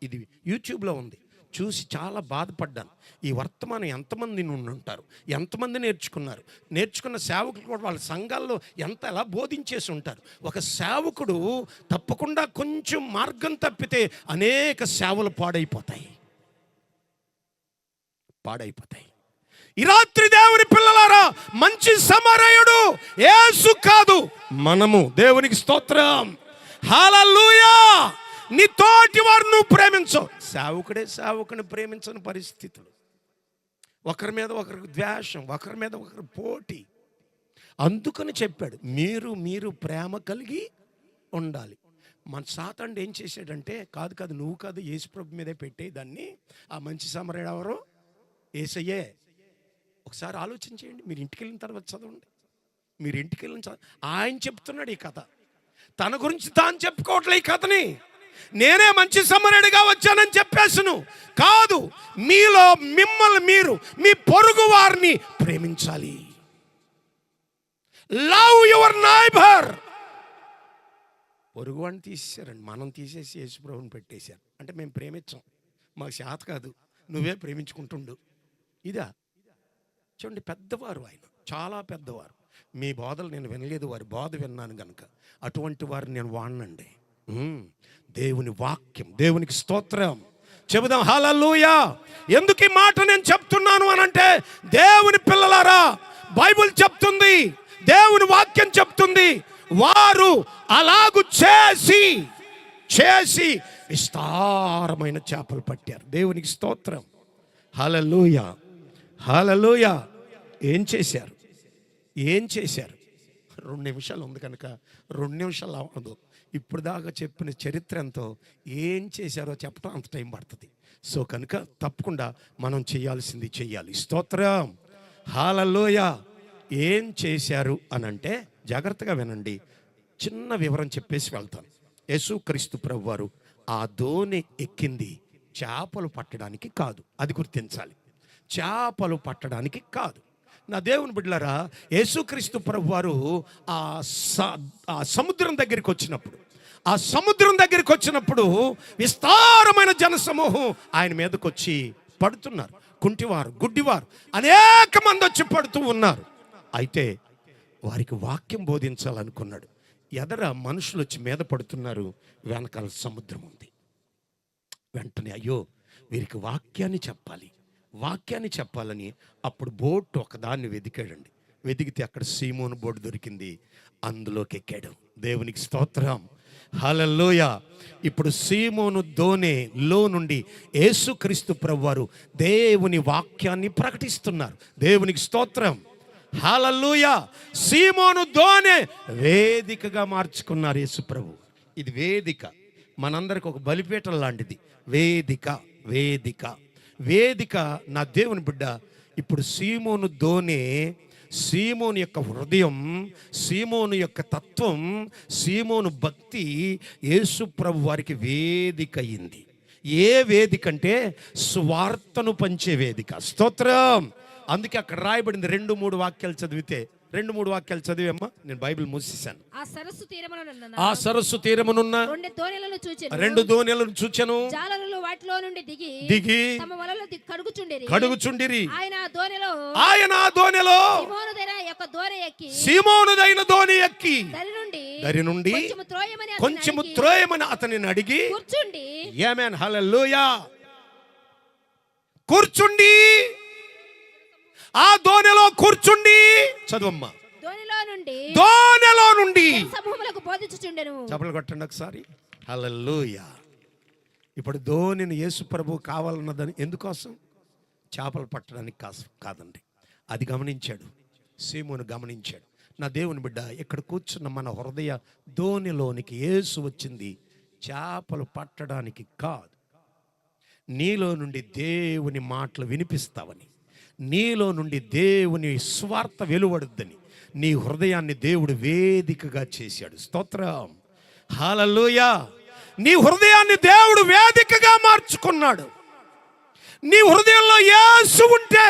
ఇది యూట్యూబ్లో ఉంది, చూసి చాలా బాధపడ్డాను. ఈ వర్తమానం ఎంతమంది నుండి ఉంటారు, ఎంతమంది నేర్చుకున్న సేవకులు కూడా వాళ్ళ సంఘాల్లో ఎలా బోధించేసి ఉంటారు. ఒక సేవకుడు తప్పకుండా కొంచెం మార్గం తప్పితే అనేక సేవలు పాడైపోతాయి. ఈ రాత్రి దేవుని పిల్లలారా, మంచి సమరయుడు యేసు కాదు, మనము. దేవునికి స్తోత్రం, హల్లెలూయా. నీ తోటి వారు నువ్వు ప్రేమించవు. సేవకుని ప్రేమించని పరిస్థితులు, ఒకరి మీద ఒకరికి ద్వేషం, ఒకరి మీద ఒకరి పోటీ. అందుకని చెప్పాడు, మీరు ప్రేమ కలిగి ఉండాలి. మన సాతానుడు ఏం చేశాడంటే, కాదు నువ్వు కాదు, యేసు ప్రభు మీదే పెట్టే దాన్ని. ఆ మంచి సమరయుడు ఎవరు? యేసయ్యే. ఒకసారి ఆలోచించేయండి, మీరు ఇంటికి వెళ్ళిన తర్వాత చదవండి. ఆయన చెప్తున్నాడు ఈ కథ, తన గురించి తాను చెప్పుకోవట్లే ఈ కథని. నేనే మంచి సమరయుడిగా వచ్చానని చెప్పేసును కాదు, మీలో మిమ్మల్ని మీరు మీ పొరుగు వారిని ప్రేమించాలి. Love your neighbour. పొరుగు వాడిని తీసేశారండి, మనం తీసేసి యేసు ప్రభువుని పెట్టేశారు. అంటే మేము ప్రేమించాం, మాకు చేత కాదు, నువ్వే ప్రేమించుకుంటుండు. ఇదా? చూడండి, పెద్దవారు, ఆయన చాలా పెద్దవారు. మీ బోధలు నేను వినలేదు, వారి బోధ విన్నాను గనుక అటువంటి వారిని నేను వాడనండి. దేవుని వాక్యం, దేవునికి స్తోత్రం చెబుదాం, హల్లెలూయా. ఎందుకు ఈ మాట నేను చెప్తున్నాను అనంటే, దేవుని పిల్లలారా, బైబిల్ చెప్తుంది, దేవుని వాక్యం చెప్తుంది, వారు అలాగు చేసి విస్తారమైన చేపలు పట్టారు. దేవునికి స్తోత్రం, హల్లెలూయా. ఏం చేశారు? 2 నిమిషాలు ఉంది కనుక 2 నిమిషాలు అవ్వదు. ఇప్పుడు దాకా చెప్పిన చరిత్ర ఎంతో, ఏం చేశారో చెప్పడం అంత టైం పడుతుంది. సో కనుక తప్పకుండా మనం చేయాల్సింది చెయ్యాలి. స్తోత్రం, హల్లెలూయా. ఏం చేశారు అనంటే జాగ్రత్తగా వినండి, చిన్న వివరం చెప్పేసి వెళ్తాను. యేసుక్రీస్తు ప్రభువారు ఆ దోణి ఎక్కింది చేపలు పట్టడానికి కాదు, అది గుర్తించాలి. చేపలు పట్టడానికి కాదు. నా దేవుని బిడ్డలారా, యేసుక్రీస్తు ప్రభువారు ఆ సముద్రం దగ్గరికి వచ్చినప్పుడు విస్తారమైన జనసమూహం ఆయన మీదకి వచ్చి పడుతున్నారు. కుంటివారు, గుడ్డివారు అనేక మంది వచ్చి పడుతూ ఉన్నారు. అయితే వారికి వాక్యం బోధించాలనుకున్నాడు. ఎదర మనుషులు వచ్చి మీద పడుతున్నారు, వెనకాల సముద్రం ఉంది. వెంటనే అయ్యో, వీరికి వాక్యాన్ని చెప్పాలని అప్పుడు బోట్ ఒకదాన్ని వెతికాడండి. వెతికితే అక్కడ సీమోను బోట్ దొరికింది, అందులోకి ఎక్కాడు. దేవునికి స్తోత్రం, హల్లెలూయా. ఇప్పుడు సీమోను దోణిలో నుండి యేసుక్రీస్తు ప్రభువారు దేవుని వాక్యాన్ని ప్రకటిస్తున్నారు. దేవునికి స్తోత్రం, హల్లెలూయా. సీమోను దోణి వేదికగా మార్చుకున్నారు యేసు ప్రభు. ఇది వేదిక, మనందరికి ఒక బలిపీఠం లాంటిది. వేదిక వేదిక వేదిక. నా దేవుని బిడ్డ, ఇప్పుడు సీమోను దోణి, సీమోను యొక్క హృదయం, సీమోను యొక్క తత్వం, సీమోను భక్తి యేసు ప్రభు వారికి వేదిక అయింది. ఏ వేదిక అంటే స్వార్థను పంచే వేదిక. స్తోత్రం. అందుకే అక్కడ రాయబడింది. 2-3 వాక్యాలు చదివితే, 2-3 వాక్యాలు చదివేమ్మా. నేను బైబిల్ మూసేశాను. ఆ సరస్సు తీరమున ఆ సరస్సు తీరమునున్న 2 దోణిలను చూచెను. 2 దోణిలను చూచెను. జాలరులు వాటిలో నుండి దిగి తమ వలలు కడుగుచుండిరి. ఆయన ఆ దోణిలో సీమోనుదైన దోణి ఎక్కి దరి నుండి కొంచెము త్రోయమని అతనిని అడిగి కూర్చుండి. ఆమేన్, హల్లెలూయా. కూర్చుండి, ఆ దోణిలో కూర్చుండి. చదువమ్మా. దోణిలో నుండి సమూహములకు బోధించుచుండెను. చప్పట్లు కొట్టండి ఒకసారి. హల్లెలూయా. ఇప్పుడు దోణిని యేసు ప్రభు కావాలన్నదని ఎందుకోసం? చేపలు పట్టడానికి కాదండి. అది గమనించాడు, సీమోను గమనించాడు. నా దేవుని బిడ్డ, ఇక్కడ కూర్చున్న మన హృదయ దోణిలోనికి యేసు వచ్చింది చేపలు పట్టడానికి కాదు. నీలో నుండి దేవుని మాటలు వినిపిస్తావని, నీలో నుండి దేవుని స్వార్థ వెలువడుద్దని నీ హృదయాన్ని దేవుడు వేదికగా చేశాడు. స్తోత్రం, హల్లెలూయా. నీ హృదయాన్ని దేవుడు వేదికగా మార్చుకున్నాడు. నీ హృదయంలో యేసు ఉంటే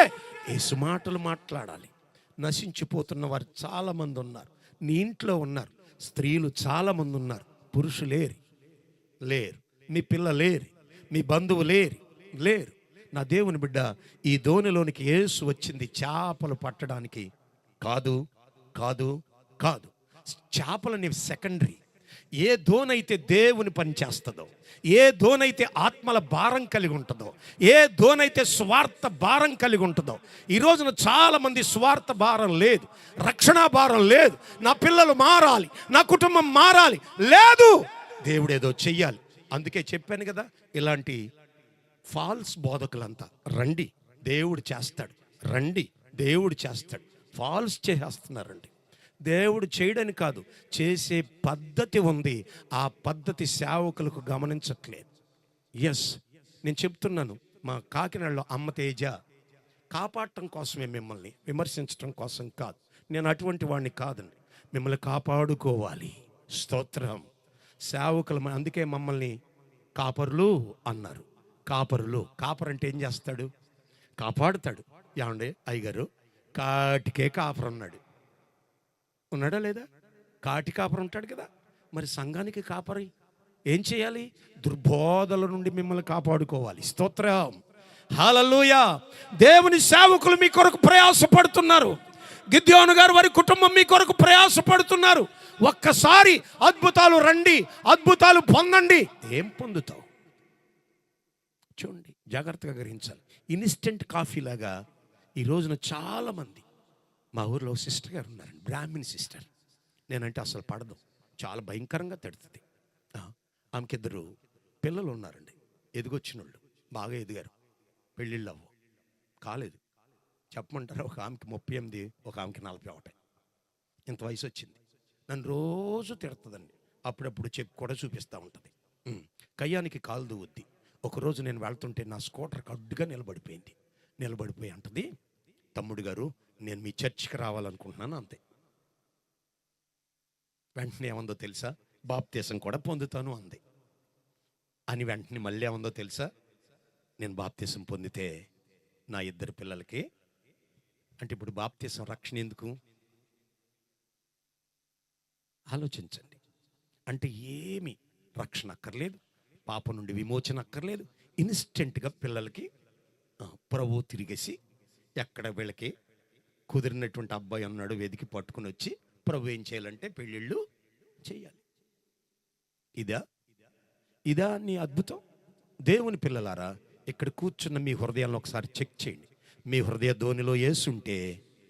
యేసు మాటలు మాట్లాడాలి. నశించిపోతున్న వారు చాలామంది ఉన్నారు. నీ ఇంట్లో ఉన్నారు. స్త్రీలు చాలామంది ఉన్నారు. పురుషులు లేరు. మీ పిల్ల లేరు. మీ బంధువు లేరు. నా దేవుని బిడ్డ, ఈ దోణిలోనికి యేసు వచ్చింది చేపలు పట్టడానికి కాదు. చేపలని సెకండరీ. ఏ దోనైతే దేవుని పని చేస్తుందో, ఏ దోనైతే ఆత్మల భారం కలిగి ఉంటుందో, ఏ దోనైతే స్వార్థ భారం కలిగి ఉంటుందో. ఈ రోజున చాలామంది స్వార్థ భారం లేదు, రక్షణ భారం లేదు. నా పిల్లలు మారాలి, నా కుటుంబం మారాలి లేదు, దేవుడు ఏదో చెయ్యాలి. అందుకే చెప్పాను కదా, ఇలాంటి ఫాల్స్ బోధకులంతా రండి దేవుడు చేస్తాడు, ఫాల్స్ చేసేస్తున్నారండి. దేవుడు చేయడని కాదు, చేసే పద్ధతి ఉంది. ఆ పద్ధతి సేవకులకు గమనించట్లేదు. నేను చెప్తున్నాను, మా కాకినాడలో అమ్మ తేజ కాపాడటం కోసమే, మిమ్మల్ని విమర్శించడం కోసం కాదు. నేను అటువంటి వాడిని కాదండి. మిమ్మల్ని కాపాడుకోవాలి. స్తోత్రం. సేవకులు అందుకే మమ్మల్ని కాపరులు అన్నారు. కాపరు అంటే ఏం చేస్తాడు? కాపాడుతాడు. ఏమండే అయ్యగారు, కాటికే కాపరు ఉన్నాడా లేదా? కాటి కాపరు ఉంటాడు కదా. మరి సంఘానికి కాపరి ఏం చేయాలి? దుర్బోధల నుండి మిమ్మల్ని కాపాడుకోవాలి. స్తోత్రం, హల్లెలూయా. దేవుని సేవకులు మీ కొరకు ప్రయాసపడుతున్నారు. గిద్యోను గారు వారి కుటుంబం మీ కొరకు ప్రయాసపడుతున్నారు. ఒక్కసారి అద్భుతాలు రండి, అద్భుతాలు పొందండి. ఏం పొందుతావు చూడండి, జాగ్రత్తగా గ్రహించాలి. ఇన్స్టెంట్ కాఫీ లాగా ఈ రోజున చాలామంది, మా ఊరిలో సిస్టర్ గారు ఉన్నారండి, బ్రాహ్మణ్ సిస్టర్. నేనంటే అసలు పడదు, చాలా భయంకరంగా తిడుతుంది. ఆమెకి 2 పిల్లలు ఉన్నారండి, ఎదిగొచ్చిన వాళ్ళు, బాగా ఎదిగారు. పెళ్ళిళ్ళు కాలేదు. చెప్పమంటారా? ఒక ఆమెకి 38, ఒక ఆమెకి 41. ఇంత వయసు వచ్చింది. నన్ను రోజు తిడుతుందండి. అప్పుడప్పుడు చెప్పి కూడా చూపిస్తూ ఉంటుంది. కయ్యానికి కాలు దువ్వుద్ది. ఒకరోజు నేను వెళ్తుంటే నా స్కూటర్కి అడ్డుగా నిలబడిపోయి అంటది, తమ్ముడు గారు నేను మీ చర్చికి రావాలనుకుంటున్నాను అంతే. వెంటనే ఏమందో తెలుసా? బాప్తీసం కూడా పొందుతాను అంది. అని వెంటనే మళ్ళీ ఏమందో తెలుసా? నేను బాప్తీసం పొందితే నా 2 పిల్లలకి, అంటే ఇప్పుడు బాప్తీసం రక్షణ ఎందుకు ఆలోచించండి. అంటే ఏమి రక్షణ అక్కర్లేదు, పాపం నుండి విమోచన అక్కర్లేదు. ఇన్స్టెంట్గా పిల్లలకి ప్రభు తిరిగేసి, ఎక్కడ వీళ్ళకి కుదిరినటువంటి అబ్బాయి అన్నాడు వెతికి పట్టుకుని వచ్చి ప్రభు ఏం చేయాలంటే పెళ్ళిళ్ళు చేయాలి. ఇదా నీ అద్భుతం? దేవుని పిల్లలారా, ఇక్కడ కూర్చున్న మీ హృదయాలను ఒకసారి చెక్ చేయండి. మీ హృదయ ధోనిలో యేసు ఉంటే,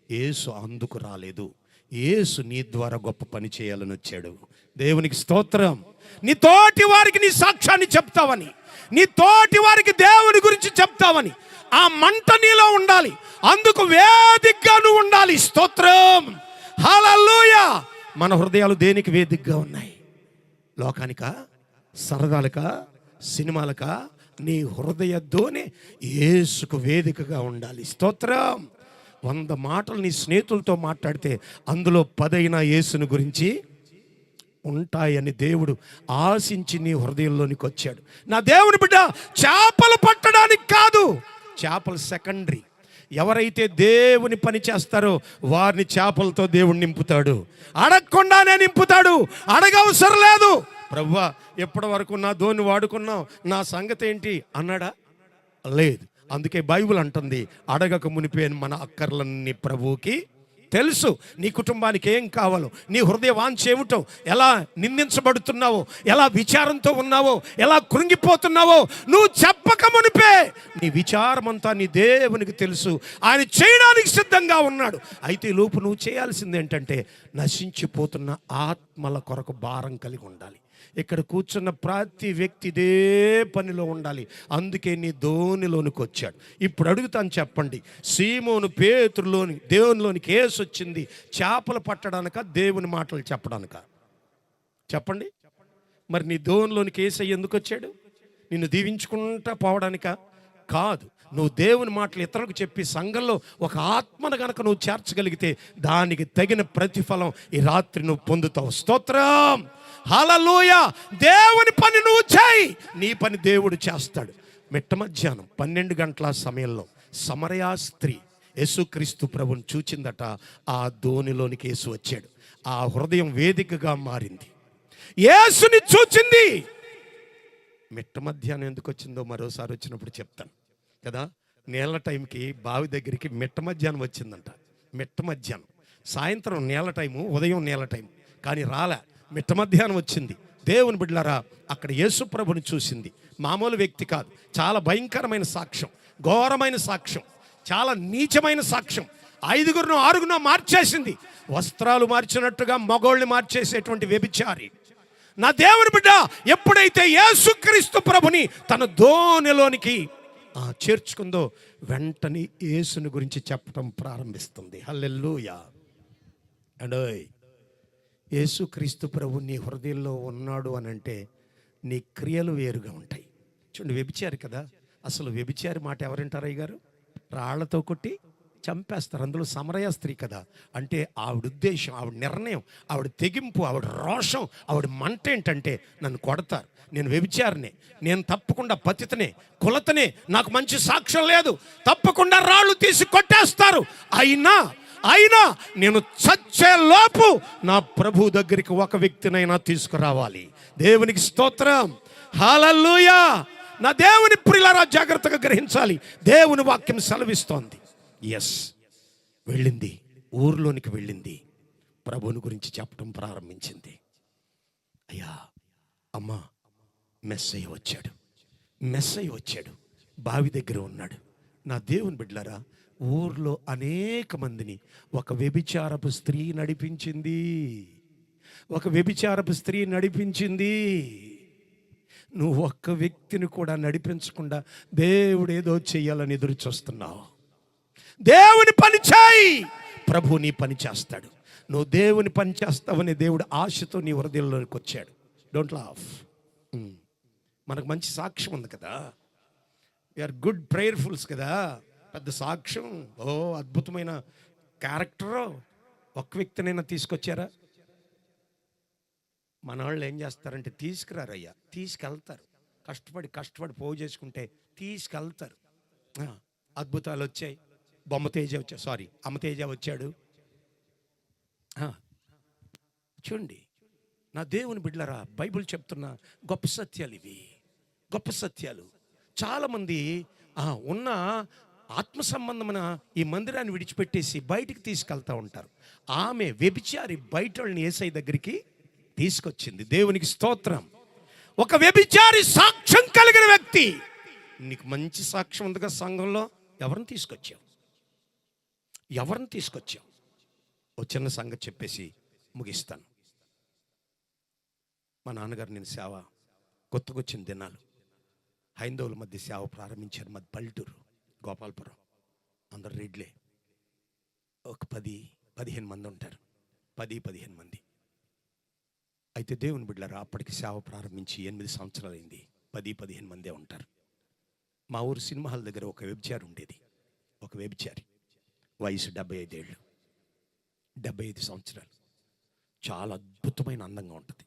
యేసు అందుకు రాలేదు. యేసు నీ ద్వారా గొప్ప పని చేయాలని వచ్చాడు. దేవునికి స్తోత్రం. నీ తోటి వారికి నీ సాక్ష్యాన్ని చెప్తావని, నీ తోటి వారికి దేవుని గురించి చెప్తావని, ఆ మంట నీలో ఉండాలి. అందుకు వేదికగా నువ్వు ఉండాలి. స్తోత్రం, హల్లెలూయా. మన హృదయాలు దేనికి వేదికగా ఉన్నాయి? లోకానికా, సరదాలకా, సినిమాలకా? నీ హృదయ ధోని యేసుకు వేదికగా ఉండాలి. స్తోత్రం. 100 మాటలు నీ స్నేహితులతో మాట్లాడితే అందులో 10 యేసుని గురించి ఉంటాయని దేవుడు ఆశించి నీ హృదయంలోనికి వచ్చాడు. నా దేవుని బిడ్డ, చేపలు పట్టడానికి కాదు, చేపలు సెకండరీ. ఎవరైతే దేవుని పని చేస్తారో వారిని చేపలతో దేవుడు నింపుతాడు. అడగకుండానే నింపుతాడు, అడగవసరం లేదు. ప్రభువా, ఎప్పటి వరకు నా ధోని వాడుకున్నావు, నా సంగతి ఏంటి అన్నాడా? లేదు. అందుకే బైబిల్ అంటుంది, అడగక మునిపే మన అక్కర్లన్నీ ప్రభువుకి తెలుసు. నీ కుటుంబానికి ఏం కావాలో, నీ హృదయ వాంఛ ఏమిటో, ఎలా నిందించబడుతున్నావో, ఎలా విచారంతో ఉన్నావో, ఎలా కృంగిపోతున్నావో నువ్వు చెప్పక మునిపే నీ విచారమంతా నీ దేవునికి తెలుసు. ఆయన చేయడానికి సిద్ధంగా ఉన్నాడు. అయితే లోపు నువ్వు చేయాల్సింది ఏంటంటే, నశించిపోతున్న ఆత్మల కొరకు భారం కలిగి ఉండాలి. ఇక్కడ కూర్చున్న ప్రతి వ్యక్తి ఇదే పనిలో ఉండాలి. అందుకే నీ ధోనిలోనికి వచ్చాడు. ఇప్పుడు అడుగుతాను, చెప్పండి, సీమోను పేతురులోని దేవునిలోనికి యేసు వచ్చింది చేపలు పట్టడానిక, దేవుని మాటలు చెప్పడానిక? చెప్పండి. మరి నీ ధోనిలోనికి యేసయ్య ఎందుకు వచ్చాడు? నిన్ను దీవించుకుంటా పోవడానిక? కాదు. నువ్వు దేవుని మాటలు ఇతరులకు చెప్పి సంఘంలో ఒక ఆత్మను గనక నువ్వు చేర్చగలిగితే దానికి తగిన ప్రతిఫలం ఈ రాత్రి నువ్వు పొందుతావు. స్తోత్రం, హల్లెలూయా. దేవుని పని నువ్వు చేయి, నీ పని దేవుడు చేస్తాడు. మిట్ట మధ్యాహ్నం 12 గంటల సమయంలో సమరయ స్త్రీ యేసుక్రీస్తు ప్రభుని చూచిందట. ఆ ధోనిలోనికి యేసు వచ్చాడు. ఆ హృదయం వేదికగా మారింది. యేసుని చూచింది. మిట్ట మధ్యాహ్నం ఎందుకు వచ్చిందో మరోసారి వచ్చినప్పుడు చెప్తాను కదా. నేల టైంకి బావి దగ్గరికి మిట్ట మధ్యాహ్నం వచ్చిందంట. మిట్ట మధ్యాహ్నం, సాయంత్రం నేల టైము, ఉదయం నేల టైం, కానీ రాలే. మిట్ట మధ్యాహ్నం వచ్చింది. దేవుని బిడ్డలారా, అక్కడ యేసు ప్రభుని చూసింది. మామూలు వ్యక్తి కాదు, చాలా భయంకరమైన సాక్ష్యం, ఘోరమైన సాక్ష్యం, చాలా నీచమైన సాక్ష్యం. 5గురును 6గును మార్చేసింది. వస్త్రాలు మార్చినట్టుగా మగోళ్ళని మార్చేసేటువంటి వ్యభిచారి. నా దేవుని బిడ్డ ఎప్పుడైతే యేసుక్రీస్తు ప్రభుని తన ధోనిలోనికి చేర్చుకుందో వెంటనే యేసుని గురించి చెప్పడం ప్రారంభిస్తుంది. హల్లెలూయా. అండోయ్, యేసుక్రీస్తు ప్రభు నీ హృదయంలో ఉన్నాడు అని అంటే నీ క్రియలు వేరుగా ఉంటాయి. చూడండి, వ్యభిచారి కదా. అసలు వ్యభిచారి మాట ఎవరింటారు అయ్యగారు? రాళ్లతో కొట్టి చంపేస్తారు. అందులో సమరయ స్త్రీ కదా. అంటే ఆవిడ ఉద్దేశం, ఆవిడ నిర్ణయం, ఆవిడ తెగింపు, ఆవిడ రోషం, ఆవిడ మంట ఏంటంటే, నన్ను కొడతారు, నేను వ్యభిచారినే, నేను తప్పకుండా పతితనే, కులతనే, నాకు మంచి సాక్ష్యం లేదు, తప్పకుండా రాళ్ళు తీసి కొట్టేస్తారు. అయినా నేను చచ్చే లోపు నా ప్రభు దగ్గరికి ఒక వ్యక్తినైనా తీసుకురావాలి. దేవునికి స్తోత్రం, హల్లెలూయా. నా దేవుని ప్రియులారా, జాగ్రత్తగా గ్రహించాలి. దేవుని వాక్యం సెలవిస్తోంది. ఎస్, వెళ్ళింది, ఊర్లోనికి వెళ్ళింది, ప్రభువుని గురించి చెప్పడం ప్రారంభించింది. అయ్యా, అమ్మా, మెస్సయ్య వచ్చాడు, బావి దగ్గర ఉన్నాడు. నా దేవుని బిడ్డలారా, ఊర్లో అనేక మందిని ఒక వ్యభిచారపు స్త్రీ నడిపించింది. నువ్వు ఒక్క వ్యక్తిని కూడా నడిపించకుండా దేవుడు ఏదో చెయ్యాలని ఎదురు చూస్తున్నావు. దేవుని పని చేయి, ప్రభు నీ పని చేస్తాడు. నువ్వు దేవుని పని చేస్తావని దేవుడు ఆశతో నీ హృదయంలోకి వచ్చాడు. Don't laugh. మనకు మంచి సాక్ష్యం ఉంది కదా, వీఆర్ గుడ్ ప్రేయర్ఫుల్స్ కదా. పెద్ద సాక్ష్యం, అద్భుతమైన క్యారెక్టర్. ఒక్క వ్యక్తినైనా తీసుకొచ్చారా? మన వాళ్ళు ఏం చేస్తారంటే, తీసుకురారయ్యా, తీసుకెళ్తారు. కష్టపడి పోగు చేసుకుంటే తీసుకెళ్తారు. అద్భుతాలు వచ్చాయి, అమ్మతేజ వచ్చాడు. చూడండి, నా దేవుని బిడ్డలారా, బైబిల్ చెప్తున్న గొప్ప సత్యాలు ఇవి, గొప్ప సత్యాలు. చాలామంది ఉన్న ఆత్మ సంబంధమైన ఈ మందిరాన్ని విడిచిపెట్టేసి బయటికి తీసుకెళ్తా ఉంటారు. ఆమె వ్యభిచారి బయట వాళ్ళని యేసయ్య దగ్గరికి తీసుకొచ్చింది. దేవునికి స్తోత్రం. ఒక వ్యభిచారి సాక్ష్యం కలిగిన వ్యక్తి. నీకు మంచి సాక్ష్యం ఉందిగా సంఘంలో. ఎవరిని తీసుకొచ్చావు? ఓ చిన్న సంగతి చెప్పేసి ముగిస్తాను. మా నాన్నగారు నేను సేవ కొత్తకొచ్చిన దినాలు హైందవుల మధ్య సేవ ప్రారంభించారు. మాది పల్లెటూరు, గోపాలపురం. అందరు రెడ్లే. ఒక 10-15 మంది ఉంటారు. 10-15 మంది. అయితే దేవుని బిడ్డలారా, అప్పటికి సేవ ప్రారంభించి 8 సంవత్సరాలు అయింది. 10-15 మందే ఉంటారు. మా ఊరు సినిమా హాల్ దగ్గర ఒక వ్యభిచారి ఉండేది. ఒక వ్యభిచారి, వయసు 75 ఏళ్ళు, 75 సంవత్సరాలు. చాలా అద్భుతమైన అందంగా ఉంటుంది.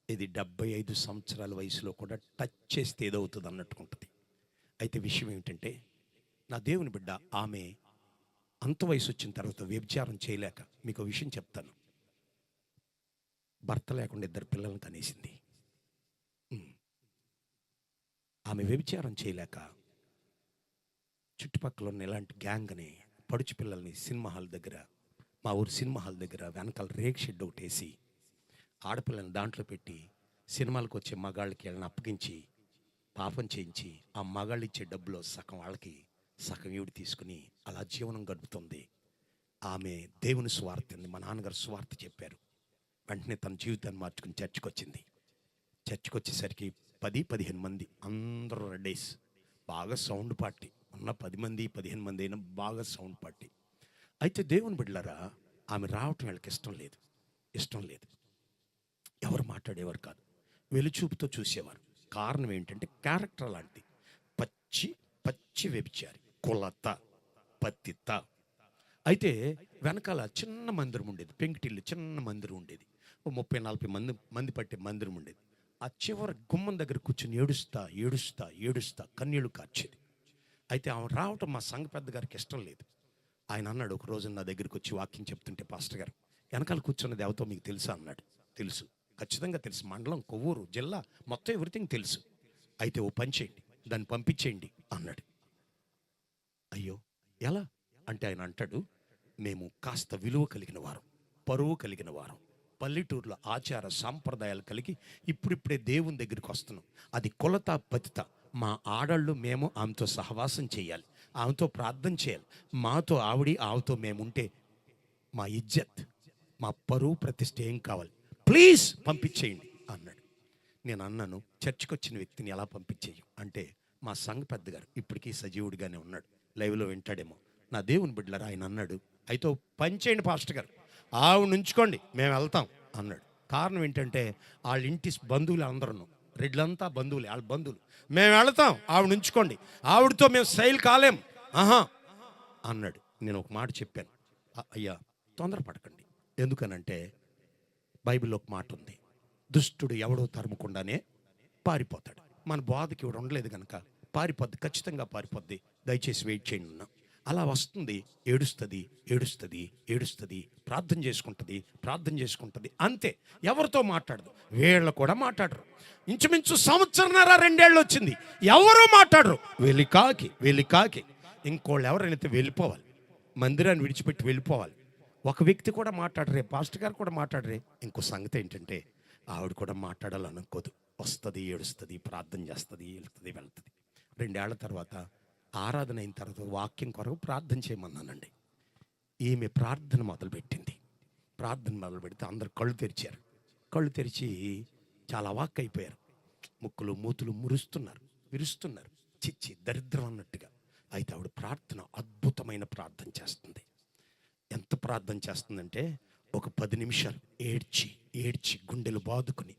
ఇది 75 సంవత్సరాల వయసులో కూడా టచ్ చేస్తే ఏదవుతుంది అన్నట్టు ఉంటుంది. అయితే విషయం ఏమిటంటే, నా దేవుని బిడ్డ ఆమె అంత వయసు వచ్చిన తర్వాత వ్యభిచారం చేయలేక, మీకు విషయం చెప్తాను, భర్త లేకుండా 2 పిల్లలను కనేసింది. ఆమె వ్యభిచారం చేయలేక చుట్టుపక్కల ఉన్న ఇలాంటి గ్యాంగ్ని, పడుచు పిల్లల్ని సినిమా హాల్ దగ్గర, మా ఊరు సినిమా హాల్ దగ్గర వెనకాల రేక్ షెడ్ ఒకటి వేసి ఆడపిల్లని దాంట్లో పెట్టి సినిమాలకు వచ్చే మగాళ్ళకి వీళ్ళని అప్పగించి పాపం చేయించి ఆ మగాళ్ళు ఇచ్చే డబ్బులో సగం వాళ్ళకి సగం ఈవిడ తీసుకుని అలా జీవనం గడుపుతుంది. ఆమె దేవుని స్వార్థని, మా నాన్నగారు స్వార్థ చెప్పారు. వెంటనే తన జీవితాన్ని మార్చుకుని చర్చికి వచ్చింది. చర్చికి వచ్చేసరికి 10-15 మంది, అందరూ రెడీస్, బాగా సౌండ్ పార్టీ. ఉన్న 10 మంది 15 మంది అయినా బాగా సౌండ్ పార్టీ. అయితే దేవుని బిడ్డలారా, ఆమె రావటం వీళ్ళకి ఇష్టం లేదు. ఎవరు మాట్లాడేవారు కాదు, వెలుచూపుతో చూసేవారు. కారణం ఏంటంటే క్యారెక్టర్ లాంటి పచ్చి వ్యభిచారి, కులత, పతిత. అయితే వెనకాల చిన్న మందిరం ఉండేది, పెంకిటిల్లు చిన్న మందిరం ఉండేది. 30-40 మంది పట్టే మందిరం ఉండేది. ఆ చివరి గుమ్మం దగ్గర కూర్చొని ఏడుస్తా కన్నీళ్లు కార్చేది. అయితే ఆమె రావటం మా సంఘ పెద్ద గారికి ఇష్టం లేదు. ఆయన అన్నాడు, ఒక రోజు నా దగ్గరికి వచ్చి వాక్యం చెప్తుంటే, పాస్టర్ గారు వెనకాల కూర్చున్నది ఎవతో మీకు తెలుసా అన్నాడు. తెలుసు, ఖచ్చితంగా తెలుసు, మండలం, కొవ్వూరు, జిల్లా మొత్తం ఎవ్రీథింగ్ తెలుసు. అయితే ఓ పని చేయండి, దాన్ని పంపించేయండి అన్నాడు. అయ్యో ఎలా అంటే ఆయన అంటాడు, మేము కాస్త విలువ కలిగిన వారం, పరువు కలిగిన వారం, పల్లెటూరులో ఆచార సాంప్రదాయాలు కలిగి ఇప్పుడిప్పుడే దేవుని దగ్గరికి వస్తున్నాం. అది కొలత పతిత. మా ఆడళ్ళు మేము ఆమెతో సహవాసం చేయాలి, ఆమెతో ప్రార్థన చేయాలి. మాతో ఆమెతో మేముంటే మా ఇజ్జత్, మా పరువు ప్రతిష్ఠ ఏం కావాలి, ప్లీజ్ పంపించేయండి అన్నాడు. నేను అన్నాను, చర్చికి వచ్చిన వ్యక్తిని ఎలా పంపించేయం అంటే, మా సంఘ పెద్దగారు ఇప్పటికీ సజీవుడిగానే ఉన్నాడు, లైవ్లో వింటాడేమో. నా దేవుని బిడ్డలారా, ఆయన అన్నాడు, అయితే పని చేయండి పాస్టర్ గారు, ఆవిడ ఉంచుకోండి, మేము వెళ్తాం అన్నాడు. కారణం ఏంటంటే, వాళ్ళ ఇంటి బంధువులు అందరూ, రెడ్లంతా బంధువులే, వాళ్ళ బంధువులు. మేము వెళతాం, ఆవిడ ఉంచుకోండి, ఆవిడతో మేము శైలు కాలేం అన్నాడు. నేను ఒక మాట చెప్పాను, అయ్యా తొందరపడకండి. ఎందుకనంటే బైబిల్లో ఒక మాట ఉంది, దుష్టుడు ఎవడో తరుముకుండానే పారిపోతాడు. మన బోధకి ఇవిడ ఉండలేదు కనుక పారిపోద్ది, ఖచ్చితంగా పారిపోద్ది. దయచేసి వెయిట్ చేయండి అన్నా. అలా వస్తుంది, ఏడుస్తుంది, ప్రార్థన చేసుకుంటుంది, అంతే. ఎవరితో మాట్లాడదు, వీళ్ళు కూడా మాట్లాడరు. ఇంచుమించు 1.5-2 ఏళ్ళు వచ్చింది, ఎవరూ మాట్లాడరు. వెళ్ళి కాకి ఇంకోళ్ళు ఎవరైనా వెళ్ళిపోవాలి, మందిరాన్ని విడిచిపెట్టి వెళ్ళిపోవాలి. ఒక వ్యక్తి కూడా మాట్లాడరే, పాస్టర్ గారు కూడా మాట్లాడరే. ఇంకో సంగతి ఏంటంటే, ఆవిడ కూడా మాట్లాడాలనుకోదు, వస్తుంది, ఏడుస్తుంది, ప్రార్థన చేస్తుంది, వెళ్తుంది. 2 ఏళ్ల తర్వాత ఆరాధన అయిన తర్వాత వాక్యం కొరకు ప్రార్థన చేయమన్నానండి. ఈమె ప్రార్థన మొదలుపెట్టింది. ప్రార్థన మొదలుపెడితే అందరు కళ్ళు తెరిచి చాలా వాక్ అయిపోయారు. ముక్కులు మూతులు విరుస్తున్నారు, చిచ్చి దరిద్రం అన్నట్టుగా. అయితే ఆవిడ ప్రార్థన, అద్భుతమైన ప్రార్థన చేస్తుంది. ఎంత ప్రార్థన చేస్తుందంటే, ఒక 10 నిమిషాలు ఏడ్చి గుండెలు బాదుకుని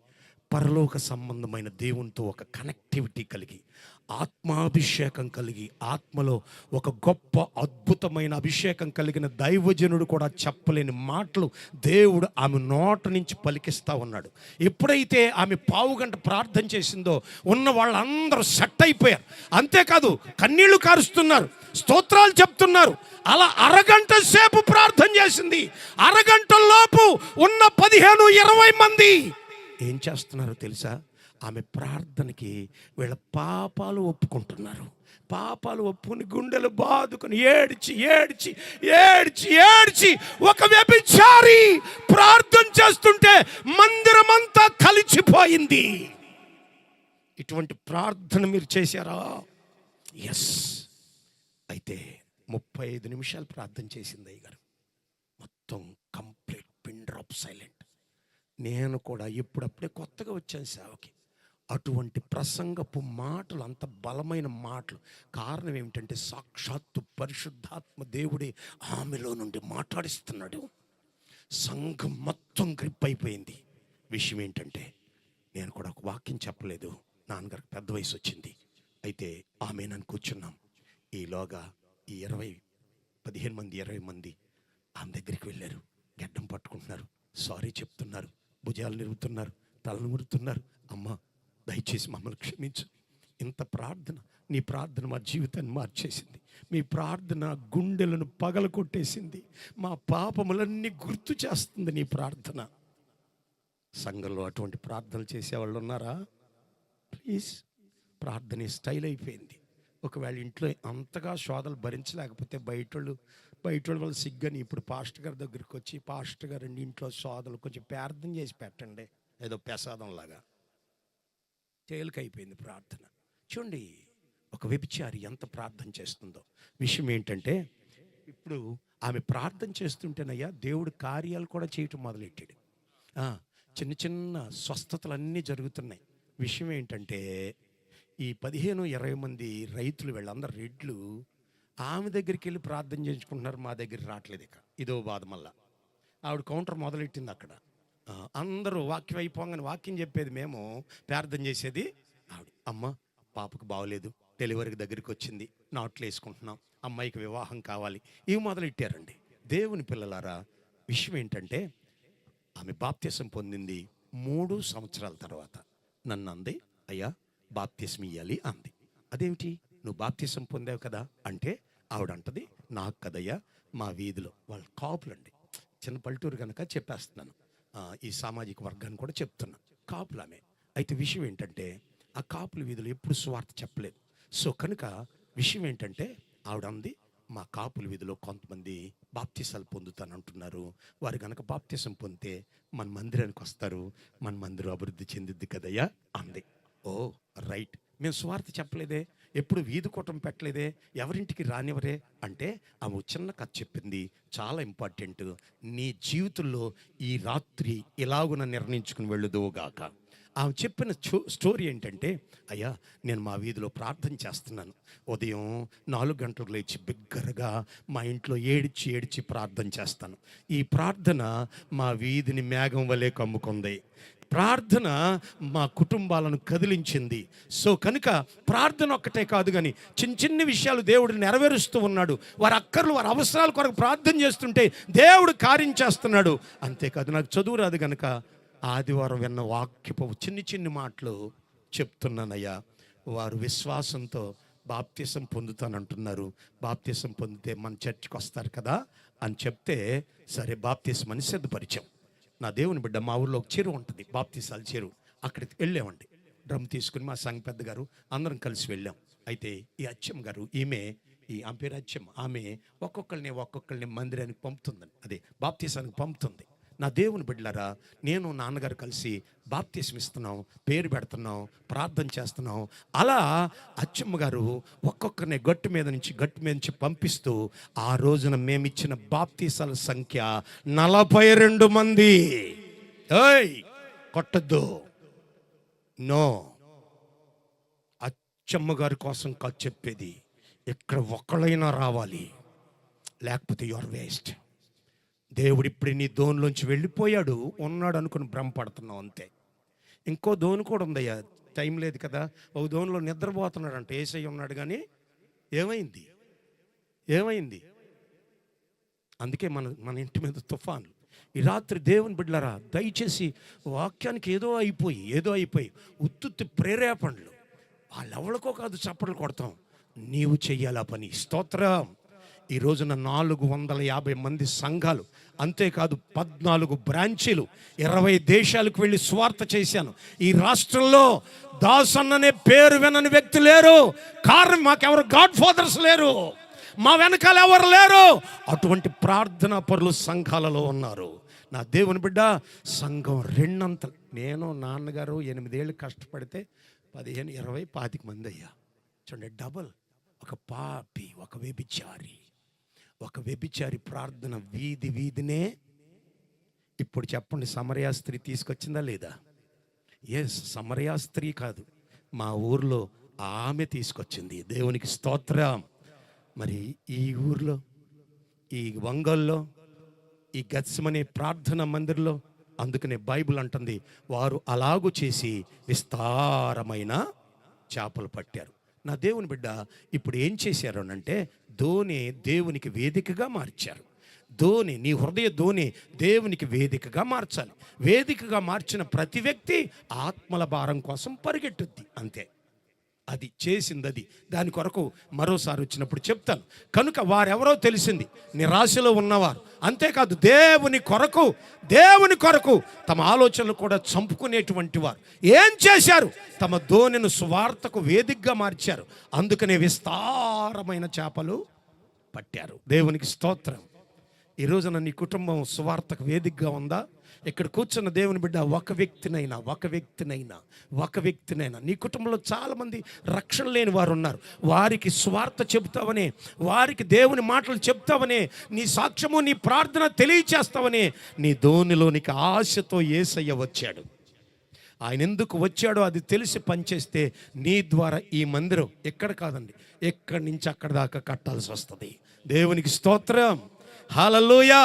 పరలోక సంబంధమైన దేవునితో ఒక కనెక్టివిటీ కలిగి, ఆత్మాభిషేకం కలిగి, ఆత్మలో ఒక గొప్ప అద్భుతమైన అభిషేకం కలిగిన దైవజనుడు కూడా చెప్పలేని మాటలు దేవుడు ఆమె నోట నుంచి పలికిస్తూ ఉన్నాడు. ఎప్పుడైతే ఆమె పావుగంట ప్రార్థన చేసిందో ఉన్న వాళ్ళందరూ సెట్ అయిపోయారు. అంతేకాదు, కన్నీళ్లు కారుస్తున్నారు, స్తోత్రాలు చెప్తున్నారు. అలా అరగంట సేపు ప్రార్థన చేసింది. అరగంట లోపు ఉన్న 15-20 మంది ఏం చేస్తున్నారో తెలుసా? ఆమె ప్రార్థనకి వీళ్ళ పాపాలు ఒప్పుకుంటున్నారు. పాపాలు ఒప్పుకుని గుండెలు బాదుకుని ఏడ్చి ఒక వ్యభిచారి ప్రార్థన చేస్తుంటే మందిరమంతా కలిసిపోయింది. ఇటువంటి ప్రార్థన మీరు చేశారా? ఎస్. అయితే 35 నిమిషాలు ప్రార్థన చేసింది అయ్యగారు. మొత్తం డ్రాప్ సైలెంట్. నేను కూడా ఇప్పుడప్పుడే కొత్తగా వచ్చాను సేవకి. అటువంటి ప్రసంగపు మాటలు, అంత బలమైన మాటలు. కారణం ఏమిటంటే సాక్షాత్తు పరిశుద్ధాత్మ దేవుడే ఆమెలో నుండి మాట్లాడిస్తున్నాడు. సంఘం మొత్తం గ్రిప్ అయిపోయింది. విషయం ఏంటంటే నేను కూడా ఒక వాక్యం చెప్పలేదు. నాన్నగారికి పెద్ద వయసు వచ్చింది. అయితే ఆమె నన్ను కూర్చున్నాం. ఈలోగా ఈ 15 మంది 20 మంది ఆమె దగ్గరికి వెళ్ళారు. గడ్డం పట్టుకుంటున్నారు, సారీ చెప్తున్నారు, భుజాలు నిరుగుతున్నారు, తల నిమురుతున్నారు. అమ్మ దయచేసి మమ్మల్ని క్షమించు. ఇంత ప్రార్థన, నీ ప్రార్థన మా జీవితాన్ని మార్చేసింది. మీ ప్రార్థన గుండెలను పగలకొట్టేసింది. మా పాపములన్నీ గుర్తు చేస్తుంది నీ ప్రార్థన. సంఘంలో అటువంటి ప్రార్థనలు చేసేవాళ్ళు ఉన్నారా? ప్లీజ్. ప్రార్థన స్టైల్ అయిపోయింది. ఒకవేళ ఇంట్లో అంతగా శోధలు భరించలేకపోతే బయట వాళ్ళు సిగ్గని ఇప్పుడు పాస్టర్ గారి దగ్గరికి వచ్చి, పాస్టర్ గారండి ఇంట్లో శోధలు కొంచెం ప్రార్థన చేసి పెట్టండి, ఏదో ప్రసాదంలాగా. తేలికైపోయింది ప్రార్థన. చూడండి, ఒక వ్యభిచారి ఎంత ప్రార్థన చేస్తుందో. విషయం ఏంటంటే ఇప్పుడు ఆమె ప్రార్థన చేస్తుంటేనయ్యా దేవుడు కార్యాలు కూడా చేయటం మొదలెట్టాడు. చిన్న చిన్న స్వస్థతలన్నీ జరుగుతున్నాయి. విషయం ఏంటంటే ఈ 15-20 మంది రైతులు, వీళ్ళందరూ రెడ్లు ఆమె దగ్గరికి వెళ్ళి ప్రార్థన చేయించుకుంటున్నారు. మా దగ్గర రావట్లేదు. ఇక ఇదో బాధ. మళ్ళా ఆవిడ కౌంటర్ మొదలెట్టింది అక్కడ. అందరూ వాక్యం అయిపోగానే వాక్యం చెప్పేది మేము, ప్రార్థన చేసేది ఆవిడ. అమ్మ పాపకు బాగోలేదు, డెలివరీకి దగ్గరికి వచ్చింది, నాట్లు వేసుకుంటున్నాం, అమ్మాయికి వివాహం కావాలి, ఇవి మొదలెట్టారండి. దేవుని పిల్లలారా, విషయం ఏంటంటే ఆమె బాప్తిసం పొందింది 3 సంవత్సరాల తర్వాత. నన్ను అంది, అయ్యా బాప్తిసం ఇయ్యాలి అంది. అదేమిటి, నువ్వు బాప్తిసం పొందావు కదా అంటే ఆవిడ అంటది, నాకు కదయ్యా, మా వీధిలో వాళ్ళ కాపులండి, చిన్న పల్లెటూరు కనుక చెప్పేస్తున్నాను, ఈ సామాజిక వర్గాన్ని కూడా చెప్తున్నా, కాపులామే. అయితే విషయం ఏంటంటే ఆ కాపుల వీధిలో ఎప్పుడు సువార్త చెప్పలేదు. సో కనుక విషయం ఏంటంటే ఆవిడ అంది, మా కాపుల వీధిలో కొంతమంది బాప్తిసాలు పొందుతానంటున్నారు, వారు కనుక బాప్తిసం పొందితే మన మందిరానికి వస్తారు, మన మందిరం అభివృద్ధి చెందిద్ది కదయ్యా అంది. ఓ రైట్, మేము సువార్త చెప్పలేదే, ఎప్పుడు వీధి కూటం పెట్టలేదే, ఎవరింటికి రానివరే అంటే ఆమె చిన్న కథ చెప్పింది, చాలా ఇంపార్టెంట్. నీ జీవితంలో ఈ రాత్రి ఇలాగున నిర్ణయించుకుని వెళ్ళుదువుగాక. ఆమె చెప్పిన స్టోరీ ఏంటంటే, అయ్యా నేను మా వీధిలో ప్రార్థన చేస్తున్నాను, ఉదయం 4 గంటలకు లేచి బిగ్గరగా మా ఇంట్లో ఏడ్చి ప్రార్థన చేస్తాను. ఈ ప్రార్థన మా వీధిని మేఘం వలె కమ్ముకుంది. ప్రార్థన మా కుటుంబాలను కదిలించింది. సో కనుక ప్రార్థన ఒక్కటే కాదు కానీ చిన్న విషయాలు దేవుడు నెరవేరుస్తూ ఉన్నాడు. వారి అక్కర్లు, వారి అవసరాల కొరకు ప్రార్థన చేస్తుంటే దేవుడు కార్యం చేస్తున్నాడు. అంతేకాదు, నాకు చదువు రాదు కనుక ఆదివారం విన్న వాక్యపు చిన్ని మాటలు చెప్తున్నానయ్యా. వారు విశ్వాసంతో బాప్తిసం పొందుతానంటున్నారు. బాప్తిసం పొందితే మన చర్చికి వస్తారు కదా అని చెప్తే, సరే బాప్తిసం అని సిద్ధపరిచాం. నా దేవుని బిడ్డ, మా ఊళ్ళో ఒక చెరువు ఉంటుంది, బాప్తిసాల చెరువు. అక్కడికి వెళ్ళామండి. డ్రమ్ తీసుకుని మా సంఘ పెద్ద గారు అందరం కలిసి వెళ్ళాం. అయితే ఈ అచ్చమ్మ గారు, ఆమె పేరు అచ్చమ్మ, ఆమె ఒక్కొక్కరిని మందిరానికి పంపుతుందని, అదే బాప్తిసానికి పంపుతుంది. నా దేవుని బిడ్డలారా, నేను నాన్నగారు కలిసి బాప్తిసం ఇస్తున్నాం, పేరు పెడుతున్నాం, ప్రార్థన చేస్తున్నాం. అలా అచ్చమ్మ గారు ఒక్కొక్కరిని గట్టు మీద నుంచి పంపిస్తూ, ఆ రోజున మేమిచ్చిన బాప్తిసాల సంఖ్య 42 మంది. ఏయ్ కొట్టద్దు, నో, అచ్చమ్మ గారి కోసం కాదు చెప్పేది. ఇక్కడ ఒక్కళ్ళైనా రావాలి, లేకపోతే యువర్ వేస్ట్. దేవుడు ఇప్పుడు నీ దోనిలోంచి వెళ్ళిపోయాడు, ఉన్నాడు అనుకుని భ్రమపడుతున్నావు అంతే. ఇంకో దోని కూడా ఉందయ్యా, టైం లేదు కదా. ఒక దోనిలో నిద్రపోతున్నాడు అంటే యేసయ్య ఉన్నాడు, కానీ ఏమైంది? అందుకే మన ఇంటి మీద తుఫాను. ఈ రాత్రి దేవుని బిడ్డలారా, దయచేసి వాక్యానికి ఏదో అయిపోయి ఉత్తుత్తి ప్రేరేపణలు, వాళ్ళెవరికో కాదు చప్పట్లు కొడతాం, నీవు చెయ్యాలా పని. స్తోత్రం. ఈ రోజున 450 మంది సంఘాలు, అంతేకాదు 14 బ్రాంచీలు, 20 దేశాలకు వెళ్ళి స్వార్థ చేశాను. ఈ రాష్ట్రంలో దాసన్ననే పేరు వినని వ్యక్తి లేరు. కారణం, మాకెవరు గాడ్ ఫాదర్స్ లేరు, మా వెనకాల ఎవరు లేరు. అటువంటి ప్రార్థనా పరులు సంఘాలలో ఉన్నారు. నా దేవుని బిడ్డ, సంఘం 2 అంతలు. నేను నాన్నగారు 8 ఏళ్ళు కష్టపడితే 15, 20, 25 మంది అయ్యా. చూడండి, డబల్. ఒక పాపి, ఒక వ్యభిచారి ప్రార్థన వీధినే ఇప్పుడు చెప్పండి, సమరయా స్త్రీ తీసుకొచ్చిందా లేదా? ఎస్, సమరయా స్త్రీ కాదు, మా ఊర్లో ఆమె తీసుకొచ్చింది. దేవునికి స్తోత్రం. మరి ఈ ఊర్లో, ఈ వంగల్లో, ఈ గత్సమనే ప్రార్థన మందిర్లో, అందుకనే బైబిల్ అంటుంది, వారు అలాగూ చేసి విస్తారమైన చేపలు పట్టారు. నా దేవుని బిడ్డ, ఇప్పుడు ఏం చేశారు అంటే, ధోని దేవునికి వేదికగా మార్చారు. ధోని, నీ హృదయ ధోని దేవునికి వేదికగా మార్చాలి. వేదికగా మార్చిన ప్రతి వ్యక్తి ఆత్మల భారం కోసం పరిగెట్టుద్ది. అంతే, అది చేసింది. అది దాని కొరకు మరోసారి వచ్చినప్పుడు చెప్తాను. కనుక వారెవరో తెలిసింది, నిరాశలో ఉన్నవారు. అంతేకాదు, దేవుని కొరకు తమ ఆలోచనలు కూడా చంపుకునేటువంటి వారు ఏం చేశారు? తమ ధోనిను సువార్తకు వేదికగా మార్చారు. అందుకనే విస్తారమైన చేపలు పట్టారు. దేవునికి స్తోత్రం. ఈ రోజున నీ కుటుంబం సువార్తకు వేదికగా ఉందా? ఇక్కడ కూర్చున్న దేవుని బిడ్డ, ఒక వ్యక్తినైనా నీ కుటుంబంలో చాలామంది రక్షణ లేని వారు ఉన్నారు. వారికి సువార్త చెబుతావనే, వారికి దేవుని మాటలు చెప్తావనే, నీ సాక్ష్యము, నీ ప్రార్థన తెలియచేస్తావనే నీ ధోనిలోనికి ఆశతో యేసయ్య వచ్చాడు. ఆయన ఎందుకు వచ్చాడో అది తెలిసి పనిచేస్తే నీ ద్వారా ఈ మందిరం ఎక్కడ కాదండి, ఎక్కడి నుంచి అక్కడి దాకా కట్టాల్సి వస్తుంది. దేవునికి స్తోత్రం. హల్లెలూయా.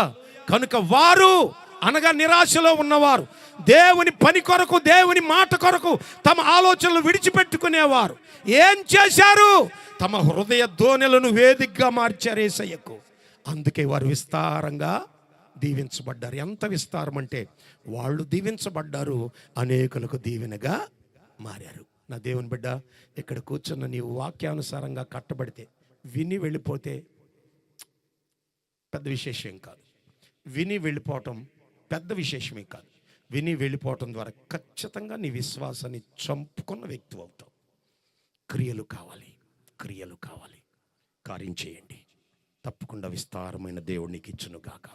కనుక వారు అనగా నిరాశలో ఉన్నవారు, దేవుని పని కొరకు, దేవుని మాట కొరకు తమ ఆలోచనలు విడిచిపెట్టుకునేవారు ఏం చేశారు? తమ హృదయ ధోనిలను వేదికగా మార్చారు యేసయ్యకు. అందుకే వారు విస్తారంగా దీవించబడ్డారు. ఎంత విస్తారం అంటే, వాళ్ళు దీవించబడ్డారు, అనేకులకు దీవెనగా మారారు. నా దేవుని బిడ్డ, ఇక్కడ కూర్చున్న నీవు వాక్యానుసారంగా కట్టబడితే, విని వెళ్ళిపోతే పెద్ద విశేషం కాదు. విని వెళ్ళిపోవటం పెద్ద విశేషమే కాదు. విని వెళ్ళిపోవటం ద్వారా ఖచ్చితంగా నీ విశ్వాసాన్ని చంపుకున్న వ్యక్తి అవుతావు. క్రియలు కావాలి. కార్యం చేయండి. తప్పకుండా విస్తారమైన దేవుడు నీకు ఇచ్చును గాక.